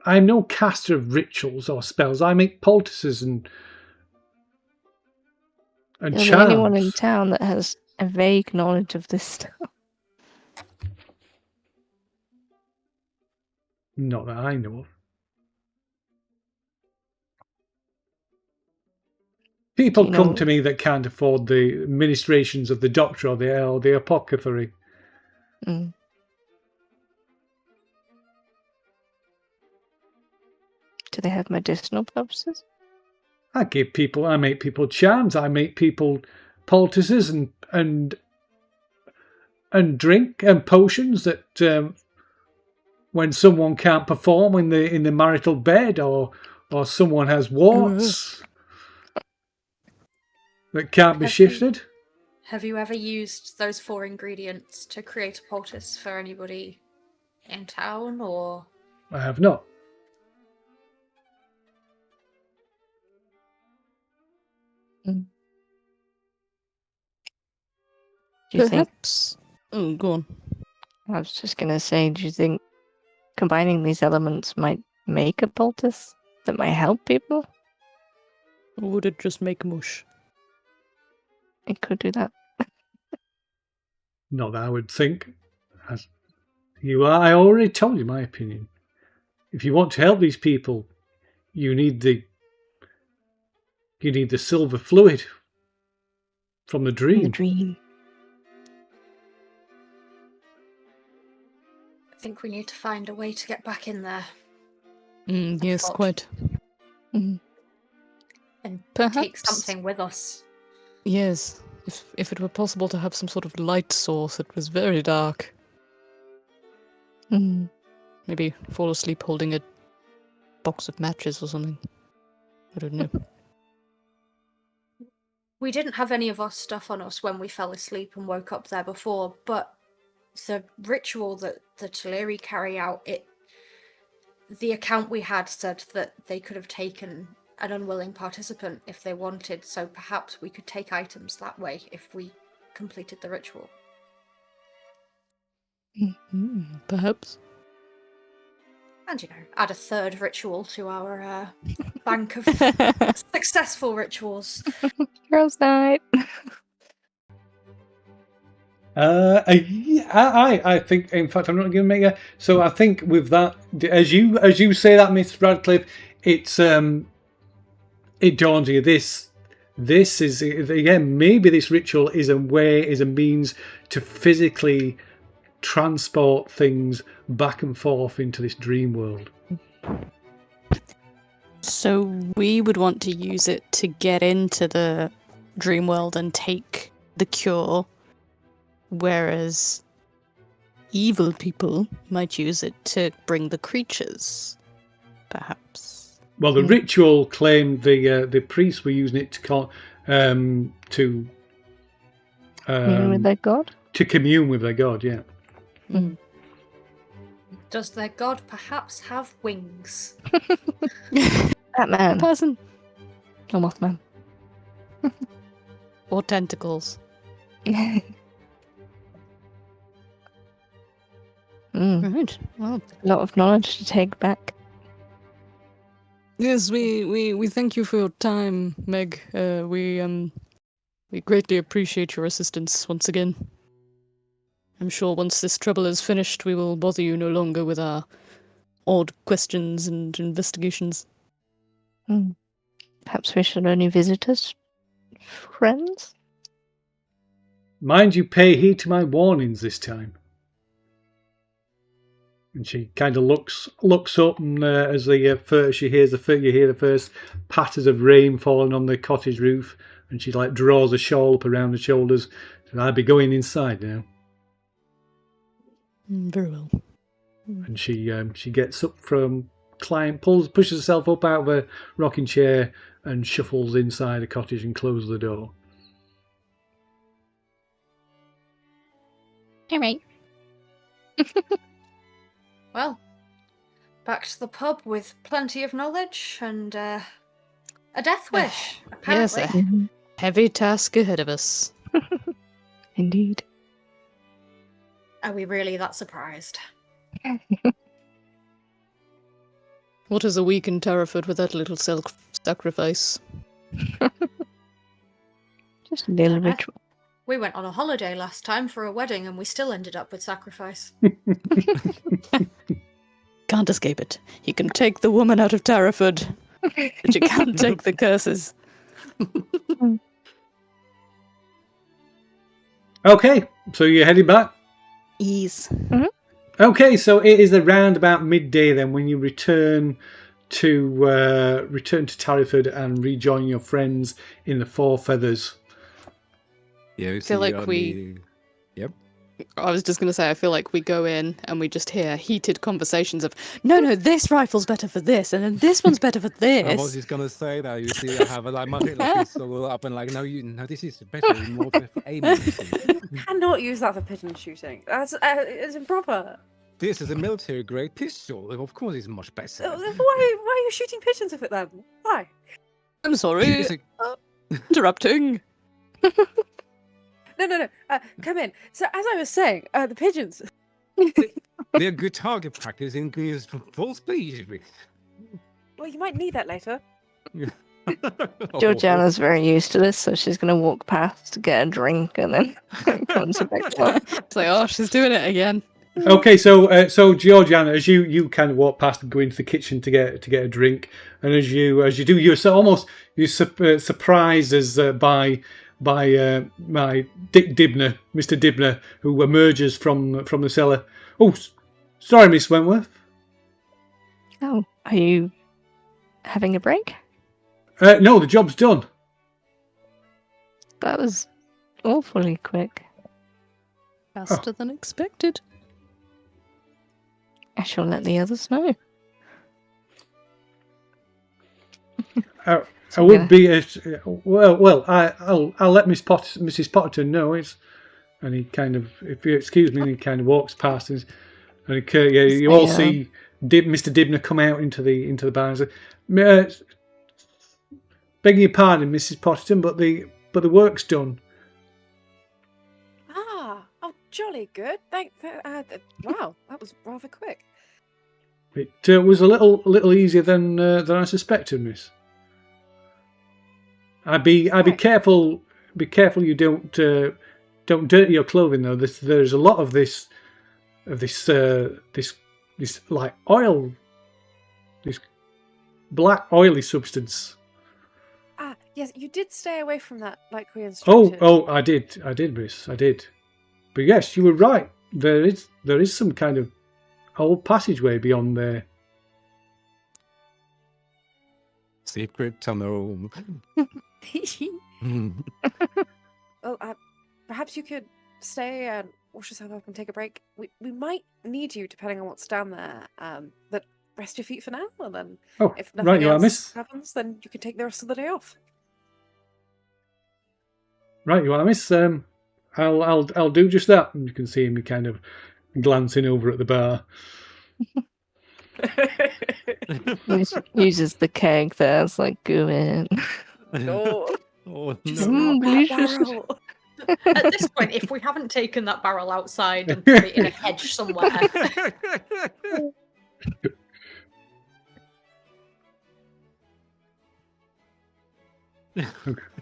no caster of rituals or spells. I make poultices and You're the charms. only one in town that has a vague knowledge of this stuff. Not that I know of. People Do you come know- to me that can't afford the ministrations of the doctor or the apothecary. Mm. Do they have medicinal purposes? I make people charms. I make people poultices and drink and potions that when someone can't perform in the marital bed or someone has warts that can't be shifted. Have you ever used those 4 ingredients to create a poultice for anybody in town, or? I have not. Do you think? Perhaps. Oh, go on. I was just gonna say, do you think combining these elements might make a poultice that might help people? Or would it just make mush? It could do that. Not that I would think. As you are, I already told you my opinion. If you want to help these people, you need the silver fluid from the dream. The dream. I think we need to find a way to get back in there Yes, thought. quite. and take Perhaps. something with us. Yes. If it were possible to have some sort of light source that was very dark. Mm. Maybe fall asleep holding a box of matches or something. I don't know. We didn't have any of our stuff on us when we fell asleep and woke up there before, but the ritual that the Teleri carry out, the account we had said that they could have taken an unwilling participant if they wanted, so perhaps we could take items that way if we completed the ritual. Perhaps. And, add a 3rd ritual to our bank of successful rituals. Girls' night. I think, in fact, I'm not going to make a. So I think with that, as you say that, Miss Radcliffe, it's it dawns on you this is again, maybe this ritual is a means to physically transport things back and forth into this dream world. So we would want to use it to get into the dream world and take the cure, whereas evil people might use it to bring the creatures, perhaps. Well, the ritual claimed the priests were using it to With their god? to commune with their god. Yeah. Does their god perhaps have wings? Batman. Person. Or Mothman. Or tentacles. Right. Well, A lot of knowledge to take back. yes, we thank you for your time, Meg. We greatly appreciate your assistance once again. I'm sure once this trouble is finished, we will bother you no longer with our odd questions and investigations. Perhaps we should only visit as friends? Mind you, pay heed to my warnings this time. And she kind of looks up, and as she hears you hear the first patters of rain falling on the cottage roof, and she like draws a shawl up around her shoulders. And I'll be going inside now. Very well. And she gets up from pushes herself up out of a rocking chair and shuffles inside the cottage and closes the door. All right. Well, back to the pub with plenty of knowledge and a death wish, Yes, apparently. a heavy task ahead of us. Indeed. Are we really that surprised? What is a week in Tarryford with that little self-sacrifice? Just a little Uh-huh. ritual. We went on a holiday last time for a wedding and we still ended up with sacrifice. Can't escape it. You can take the woman out of Tarryford, but you can't take the curses. Okay, so you're heading back? Ease. Okay, so it is around about midday then when you return to Tarryford and rejoin your friends in the Four Feathers. Yeah, I feel like Yep. I was just going to say, I feel like we go in and we just hear heated conversations of, no, this rifle's better for this, and then this one's better for this. I was just gonna say that. You see, I have my pistol up and like, no, this is better, more for aiming. You see. Cannot use that for pigeon shooting. That's it's improper. This is a military grade pistol. Of course, it's much better. Why are you shooting pigeons with it then? Why? I'm sorry, It's a- interrupting. No. Come in. So as I was saying, the pigeons. They're good target practice in full speed. Well, you might need that later. Georgiana's very used to this, so she's going to walk past to get a drink and then comes back down. It's like, oh, she's doing it again. Okay, so Georgiana, as you kind of walk past and go into the kitchen to get a drink, and as you do, you're surprised as by my Mr. Dibner, who emerges from the cellar. Oh, sorry, Miss Wentworth. Oh, are you having a break? No, the job's done. That was awfully quick. Faster than expected. I shall let the others know. I would be well. I'll let Mrs. Potterton know. And he kind of, if you excuse me, he kind of walks past and you all see Mr. Dibner come out into the bar and say, "Begging your pardon, Mrs. Potterton, but the work's done." Oh, jolly good. Wow, that was rather quick. It was a little easier than I suspected, Miss. I'd be careful. Be careful you don't dirty your clothing though. There's a lot of this like oil, this black oily substance. Yes, you did stay away from that, like we instructed. Oh, I did, Miss, I did. But yes, you were right. There is some kind of old passageway beyond there. Secret tunnel. Well, perhaps you could stay and wash yourself up and take a break. We might need you depending on what's down there. But rest your feet for now, and then Oh, if nothing right, you are, else miss. happens, then you can take the rest of the day off. Right, you are, miss. I'll do just that. And you can see him kind of glancing over at the bar. He uses the keg there as like goo in. Oh, Oh just no! not that delicious. barrel. At this point, if we haven't taken that barrel outside and put it in a hedge somewhere,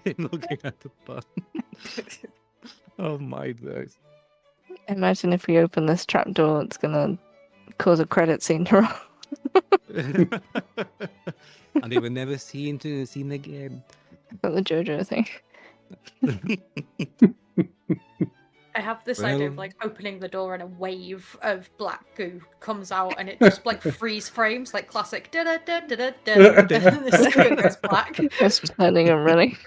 Looking at the button. Oh my days. Imagine if we open this trapdoor, it's gonna cause a credit scene to roll. And they were never seen again. Got the JoJo thing. I have this idea of Well- like opening the door and a wave of black goo comes out and it just like freeze frames, like classic da da da da da da. And the screen goes black. Just turning and running.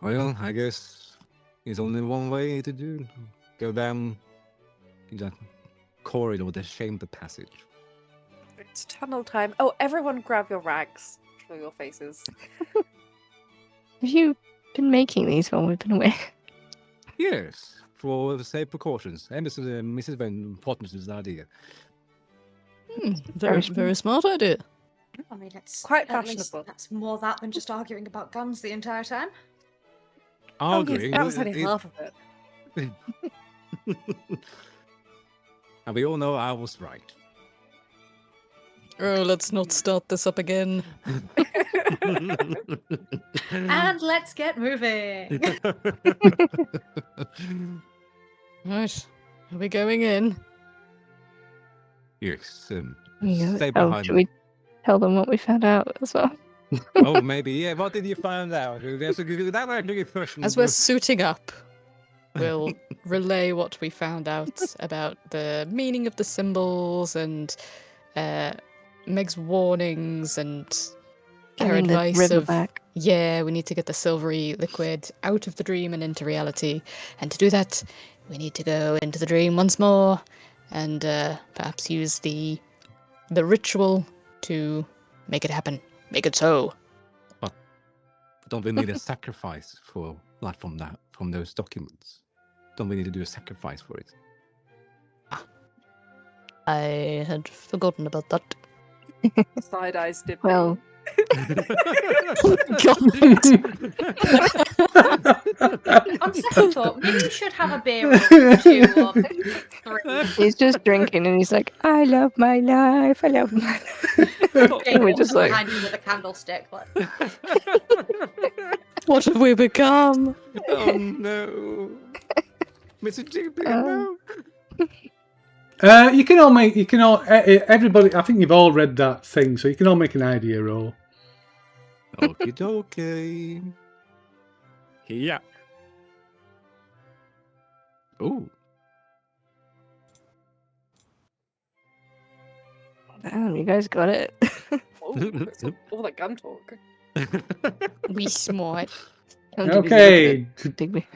Well, I guess there's only one way to do. Go down that corridor, the chamber passage. It's tunnel time. Oh, everyone grab your rags for your faces. Have you been making these while we've been away? Yes, for the safe precautions. And Mrs. Van Potter's idea. Very, very smart idea. I mean, it's Quite at least fashionable. that's more that than just arguing about guns the entire time. Oh, yes, Arguing. that was only half of it. And we all know I was right. Oh, let's not start this up again. And let's get moving. Right. Are we going in? Yes. Yeah. Stay Oh, behind. should we tell them what we found out as well? Oh, maybe. Yeah. What did you find out? That's a good. That might be a question. As we're suiting up, we'll relay what we found out about the meaning of the symbols and Meg's warnings and her Getting the advice river of back. yeah, we need to get the silvery liquid out of the dream and into reality. And to do that, we need to go into the dream once more and perhaps use the ritual to make it happen. Make it so. Don't we need a sacrifice for like from those documents? Don't we need to do a sacrifice for it? I had forgotten about that. Side eyes dip. Well, On second thought, maybe we should have a beer or two or three. he's just drinking and he's like, I love my life. I love my life. Jane We're walks just up like- behind him with a candlestick. Like, What have we become? Oh no, Mr. Digby, no. You can all everybody. I think you've all read that thing, so you can all make an idea roll. Okie dokie. Yeah. Ooh. Damn, you guys got it. Oh, all that gun talk. We smart. I'm too busy Okay. looking at Digby.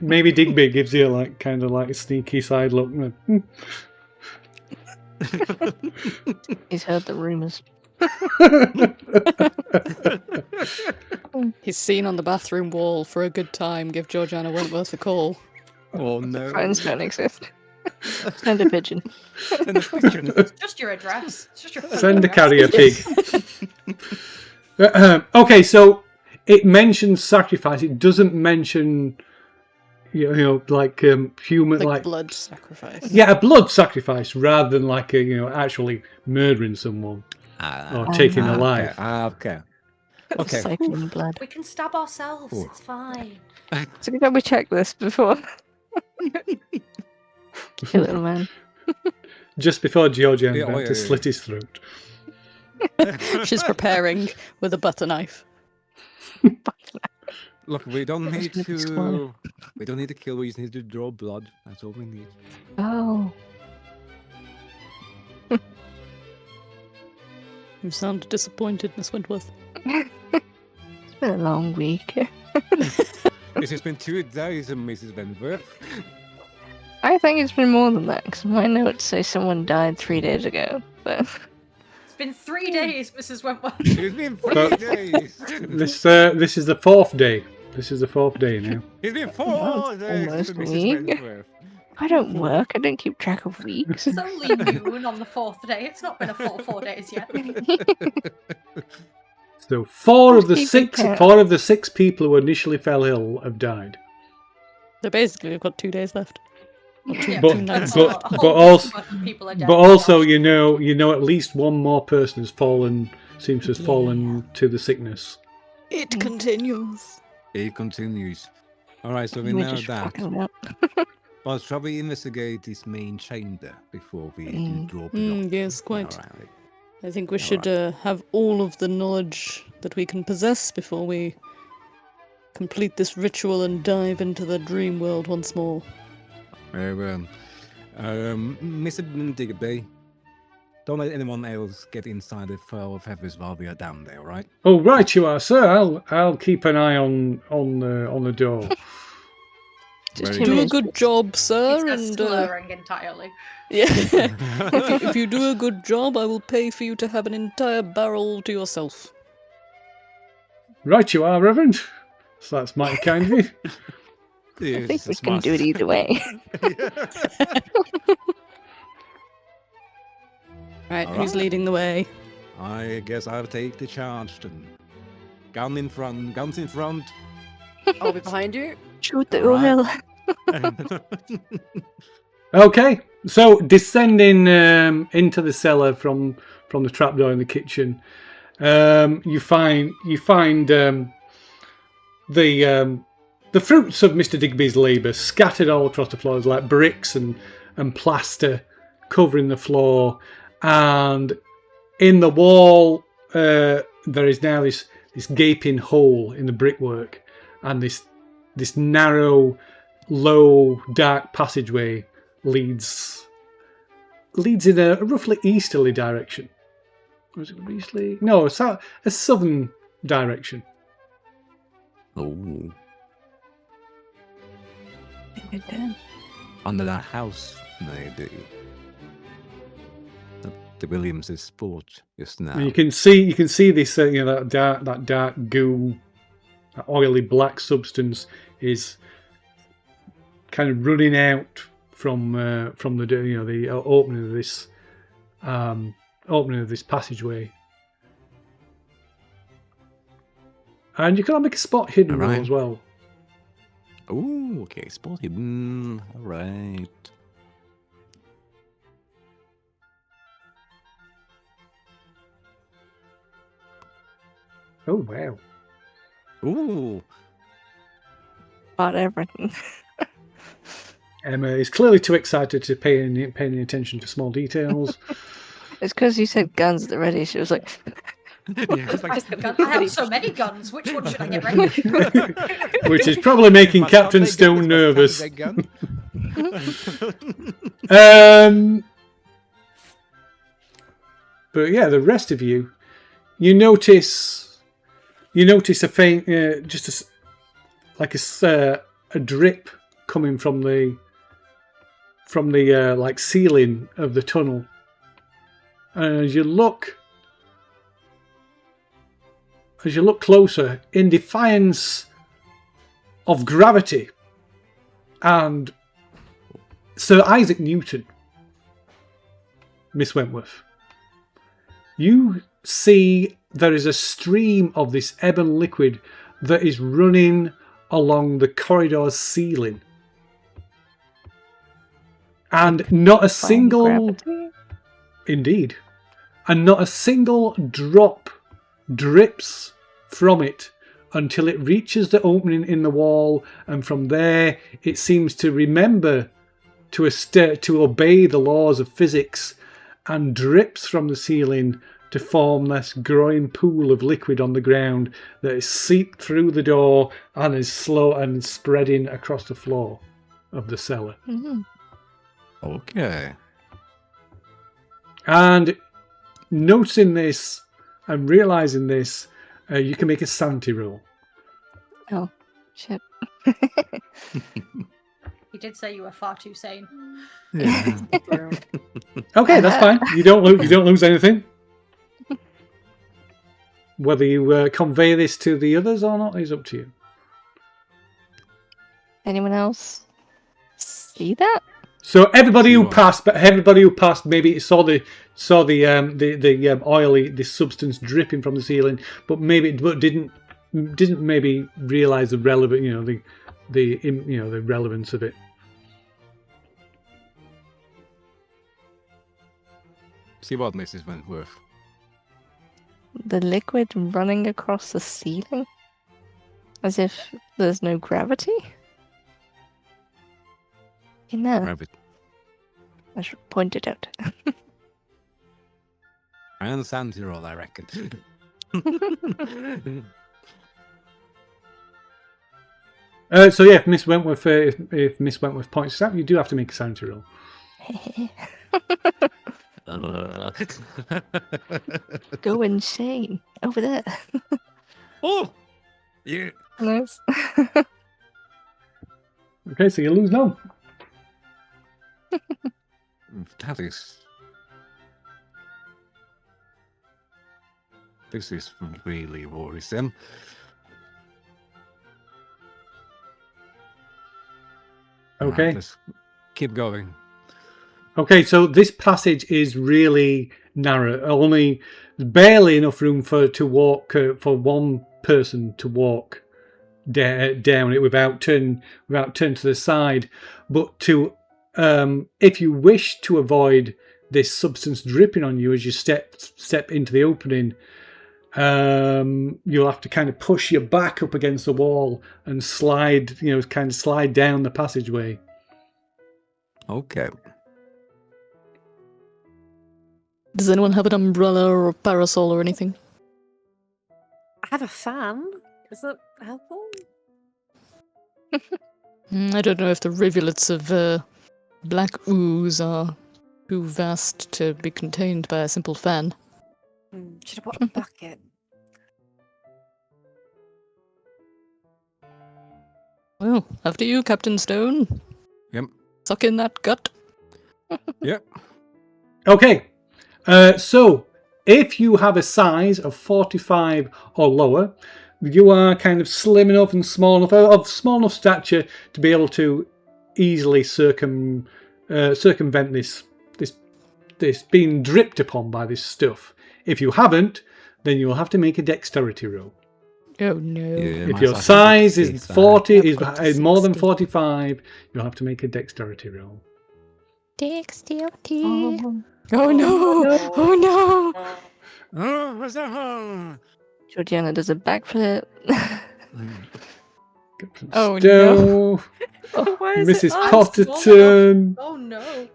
maybe Digby gives you like kind of like a sneaky side look. He's heard the rumours. He's seen on the bathroom wall for a good time. Give Georgiana Wentworth a call. Oh no. Phones don't exist. Send a pigeon. Send a picture. it's just your address. It's just your phone Send a address. carrier pig. Okay, so it mentions sacrifice. It doesn't mention, like human, Like like blood sacrifice. yeah, a blood sacrifice rather than like actually murdering someone or taking a life. Okay. Okay. Siphoning blood. We can stab ourselves. Ooh. It's fine. So we we check this before. Kill little man. Just before Georgian Yeah, about to slit his throat. She's preparing with a butter knife. Look, we don't need gonna be to. squalid. We don't need to kill. We just need to draw blood. That's all we need. Oh. You sound disappointed, Miss Wentworth. It's been a long week. This has been 2 days, Mrs. Wentworth. I think it's been more than that, because my notes say someone died 3 days ago. But It's been 3 days, Mrs. Wentworth. It's been 3 days. This is the 4th day. This is the 4th day now. It's been Oh, 4 it's days, almost a Mrs. week. Wentworth. I don't work. I don't keep track of weeks. It's only noon on the 4th day. It's not been a full 4 days yet. So four of Just keep it the six people who initially fell ill have died. So basically, we've got 2 days left. Yeah, But- that's but- a whole but also- bunch of people are dead. But also, you know, at least one more person has fallen. Seems to have Yeah. fallen to the sickness. It continues. It continues. Alright, so we We're know just that. fucking up. But shall we investigate this main chamber before we do drop it off? Yes, quite. Alright. I think we should have all of the knowledge that we can possess before we complete this ritual and dive into the dream world once more. Mr. Digby, don't let anyone else get inside the file of feathers while we are down there, right? Oh, right, you are, sir. I'll keep an eye on the door. Just Very him Do a and good job, sir, It's and slurring entirely. yeah. If you do a good job, I will pay for you to have an entire barrel to yourself. Right, you are, Reverend. So that's mighty kind of you. I think we can do it either way. Right, who's Alright. leading the way? I guess I'll take the charge then. Guns in front. I'll be behind you. Shoot the Right. oil. Okay, so descending into the cellar from the trapdoor in the kitchen, you find the fruits of Mr. Digby's labour scattered all across the floors like bricks and plaster covering the floor, and in the wall there is now this gaping hole in the brickwork, and this narrow, low, dark passageway leads in a roughly easterly direction. Or is it easterly? No, a southern direction. Oh. Under that house, maybe. The Williams' sport just now. And you can see this that dark goo, that oily black substance is kind of running out from the opening of this passageway. And you can make a spot hidden roll Alright. as well. Oh, okay, spot hidden. Alright. Oh wow. Ooh. About everything. Emma is clearly too excited to pay any attention to small details. It's because you said guns at the ready. She was like, Yeah, it's like- I have so many guns. Which one should I get ready? Which is probably making Must not Captain take Stone this nervous. big gun. But yeah, the rest of you notice a faint, a drip coming from the like ceiling of the tunnel, and as you look closer, in defiance of gravity and Sir Isaac Newton, Miss Wentworth, you see there is a stream of this ebon liquid that is running along the corridor's ceiling. And not a single... gravity? Indeed. And not a single drop drips from it until it reaches the opening in the wall, and from there it seems to remember to obey the laws of physics and drips from the ceiling to form this growing pool of liquid on the ground that is seeped through the door and is slow and spreading across the floor of the cellar. Mhm. Okay. And noticing this and realizing this, you can make a sanity roll. Oh, shit. He did say you were far too sane. Yeah. Okay, that's fine. You don't lose anything. Whether you convey this to the others or not is up to you. Anyone else see that? So everybody who Sure. passed, maybe saw the oily, this substance dripping from the ceiling, but didn't maybe realize the relevant, the relevance of it. See what, Mrs. Wentworth? The liquid running across the ceiling? As if there's no gravity? You know, Rabbit. I should point it out. I understand your role, I reckon. So yeah, if Miss Wentworth points it out, you do have to make a sanity roll. Go insane. Over there. Oh! Yeah. Nice. Okay, so you lose none. That is... This is really worrisome. Okay. Right, let's keep going. Okay, so this passage is really narrow. Only barely enough room for one person to walk down it without turn to the side. But if you wish to avoid this substance dripping on you as you step into the opening, you'll have to kind of push your back up against the wall and slide down the passageway. Okay. Does anyone have an umbrella or a parasol or anything? I have a fan. Is that helpful? I don't know if the rivulets of black ooze are too vast to be contained by a simple fan. Should have bought a bucket. Well, after you, Captain Stone. Yep. Suck in that gut. Yep. Okay, so if you have a size of 45 or lower, you are kind of slim enough and small enough, of small enough stature to be able to easily circumvent this being dripped upon by this stuff. If you haven't, then you will have to make a dexterity roll. Oh no. Yeah, If my your size size is 60, 40, I've got is more than 60. 45, you'll have to make a dexterity roll. Dexterity. Oh, Oh no! Oh no! Oh, what's that? Georgiana does a backflip. Oh, Stowe, Why is it Mrs. us? Potterton, Oh no.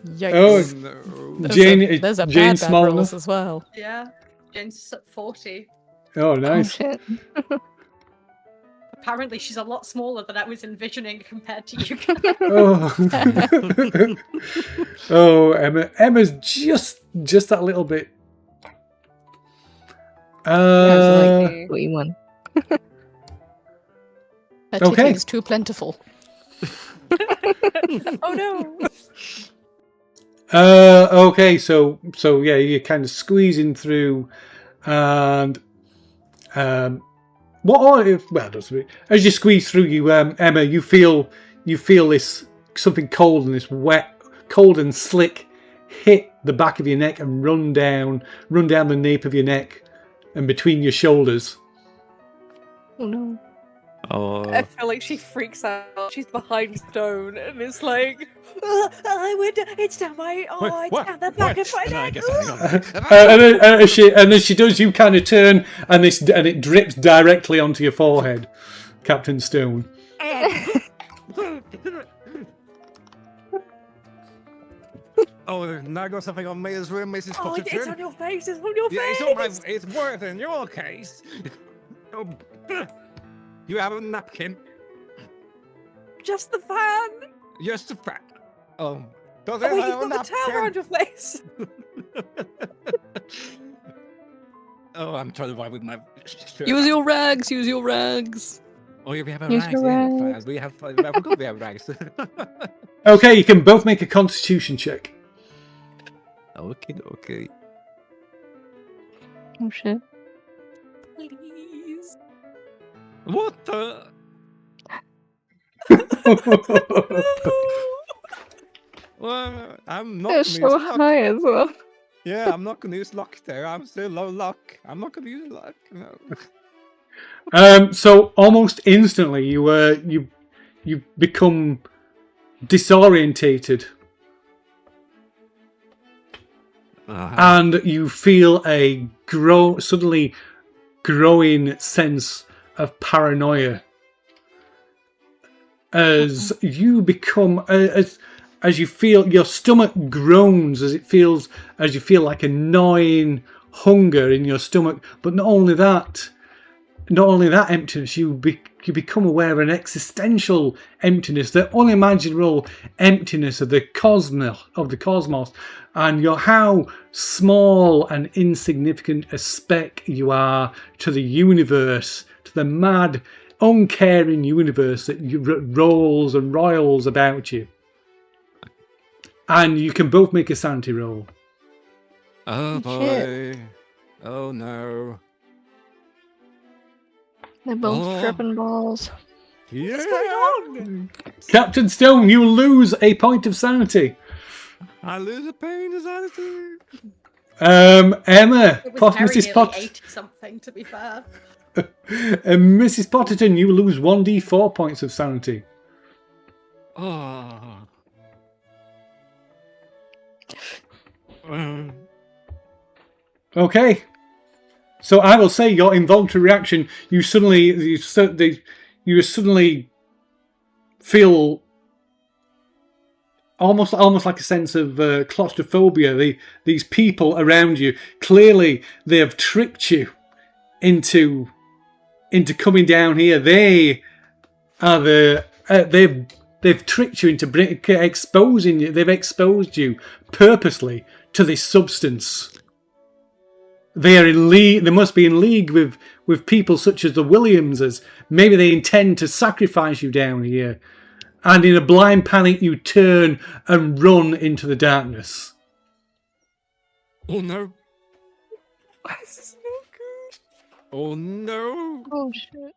Yikes. Oh, No. There's a Jane bad small rolls enough. as well. Yeah. Jane's at 40. Oh, Oh nice. shit. Apparently she's a lot smaller than I was envisioning compared to you guys. Oh, oh, Emma's just that little bit. Sounds like 41. That Okay. is too plentiful. Oh no! Okay, so yeah, you're kind of squeezing through, and as you squeeze through, Emma, you feel this something cold and this cold and slick hit the back of your neck and run down the nape of your neck and between your shoulders. Oh no. Oh, I feel like she freaks out. She's behind Stone, and it's like, it's down my, it's down the back of my neck. And as she does, you kind of turn, and it drips directly onto your forehead, Captain Stone. oh, now I got something on me as well, Mrs. Oh, Potterton. it's on your face. It's on your Yeah, face. it's on my. It's worse in your case. Oh, you have a napkin. Just the fan. Just a fact. Does Oh, it wait, you've have a got the towel napkin? around your face. Oh, I'm trying to vibe with my shirt. Use your rags. Use your rags. Oh yeah, we have a Use rags. your Yeah, rags. we have. I forgot we have rags. Okay, you can both make a Constitution check. Okay. Oh shit. Please. What the? Well, I'm not They're gonna so use luck. high as well. Yeah, I'm not gonna use luck there. I'm still low luck. I'm not gonna use luck. No. So almost instantly, you become disorientated, and you feel a suddenly growing sense of paranoia as you become as you feel your stomach groans as you feel like a gnawing hunger in your stomach. But not only that emptiness, you become aware of an existential emptiness, the unimaginable emptiness of the cosmos, and how small and insignificant a speck you are to the universe, to the mad, uncaring universe that rolls and roils about you. And you can both make a sanity roll. Oh Shit. boy. Oh no. They're both Oh. tripping balls. Yeah. What's going on? Captain Stone, you lose a point of sanity. I lose a pain of sanity. Emma, It was plus very Mrs. nearly Potter, 80 something, to be fair. Mrs. Potterton, you lose 1d4 points of sanity. Oh. Okay. So I will say your involuntary reaction. You suddenly feel almost like a sense of claustrophobia. These people around you, clearly they have tricked you into coming down here. They are they've tricked you into exposing you. They've exposed you purposely to this substance. They are in league. They must be in league with people such as the Williamses. Maybe they intend to sacrifice you down here. And in a blind panic, you turn and run into the darkness. Oh no. Why is this no good? Oh no. Oh shit.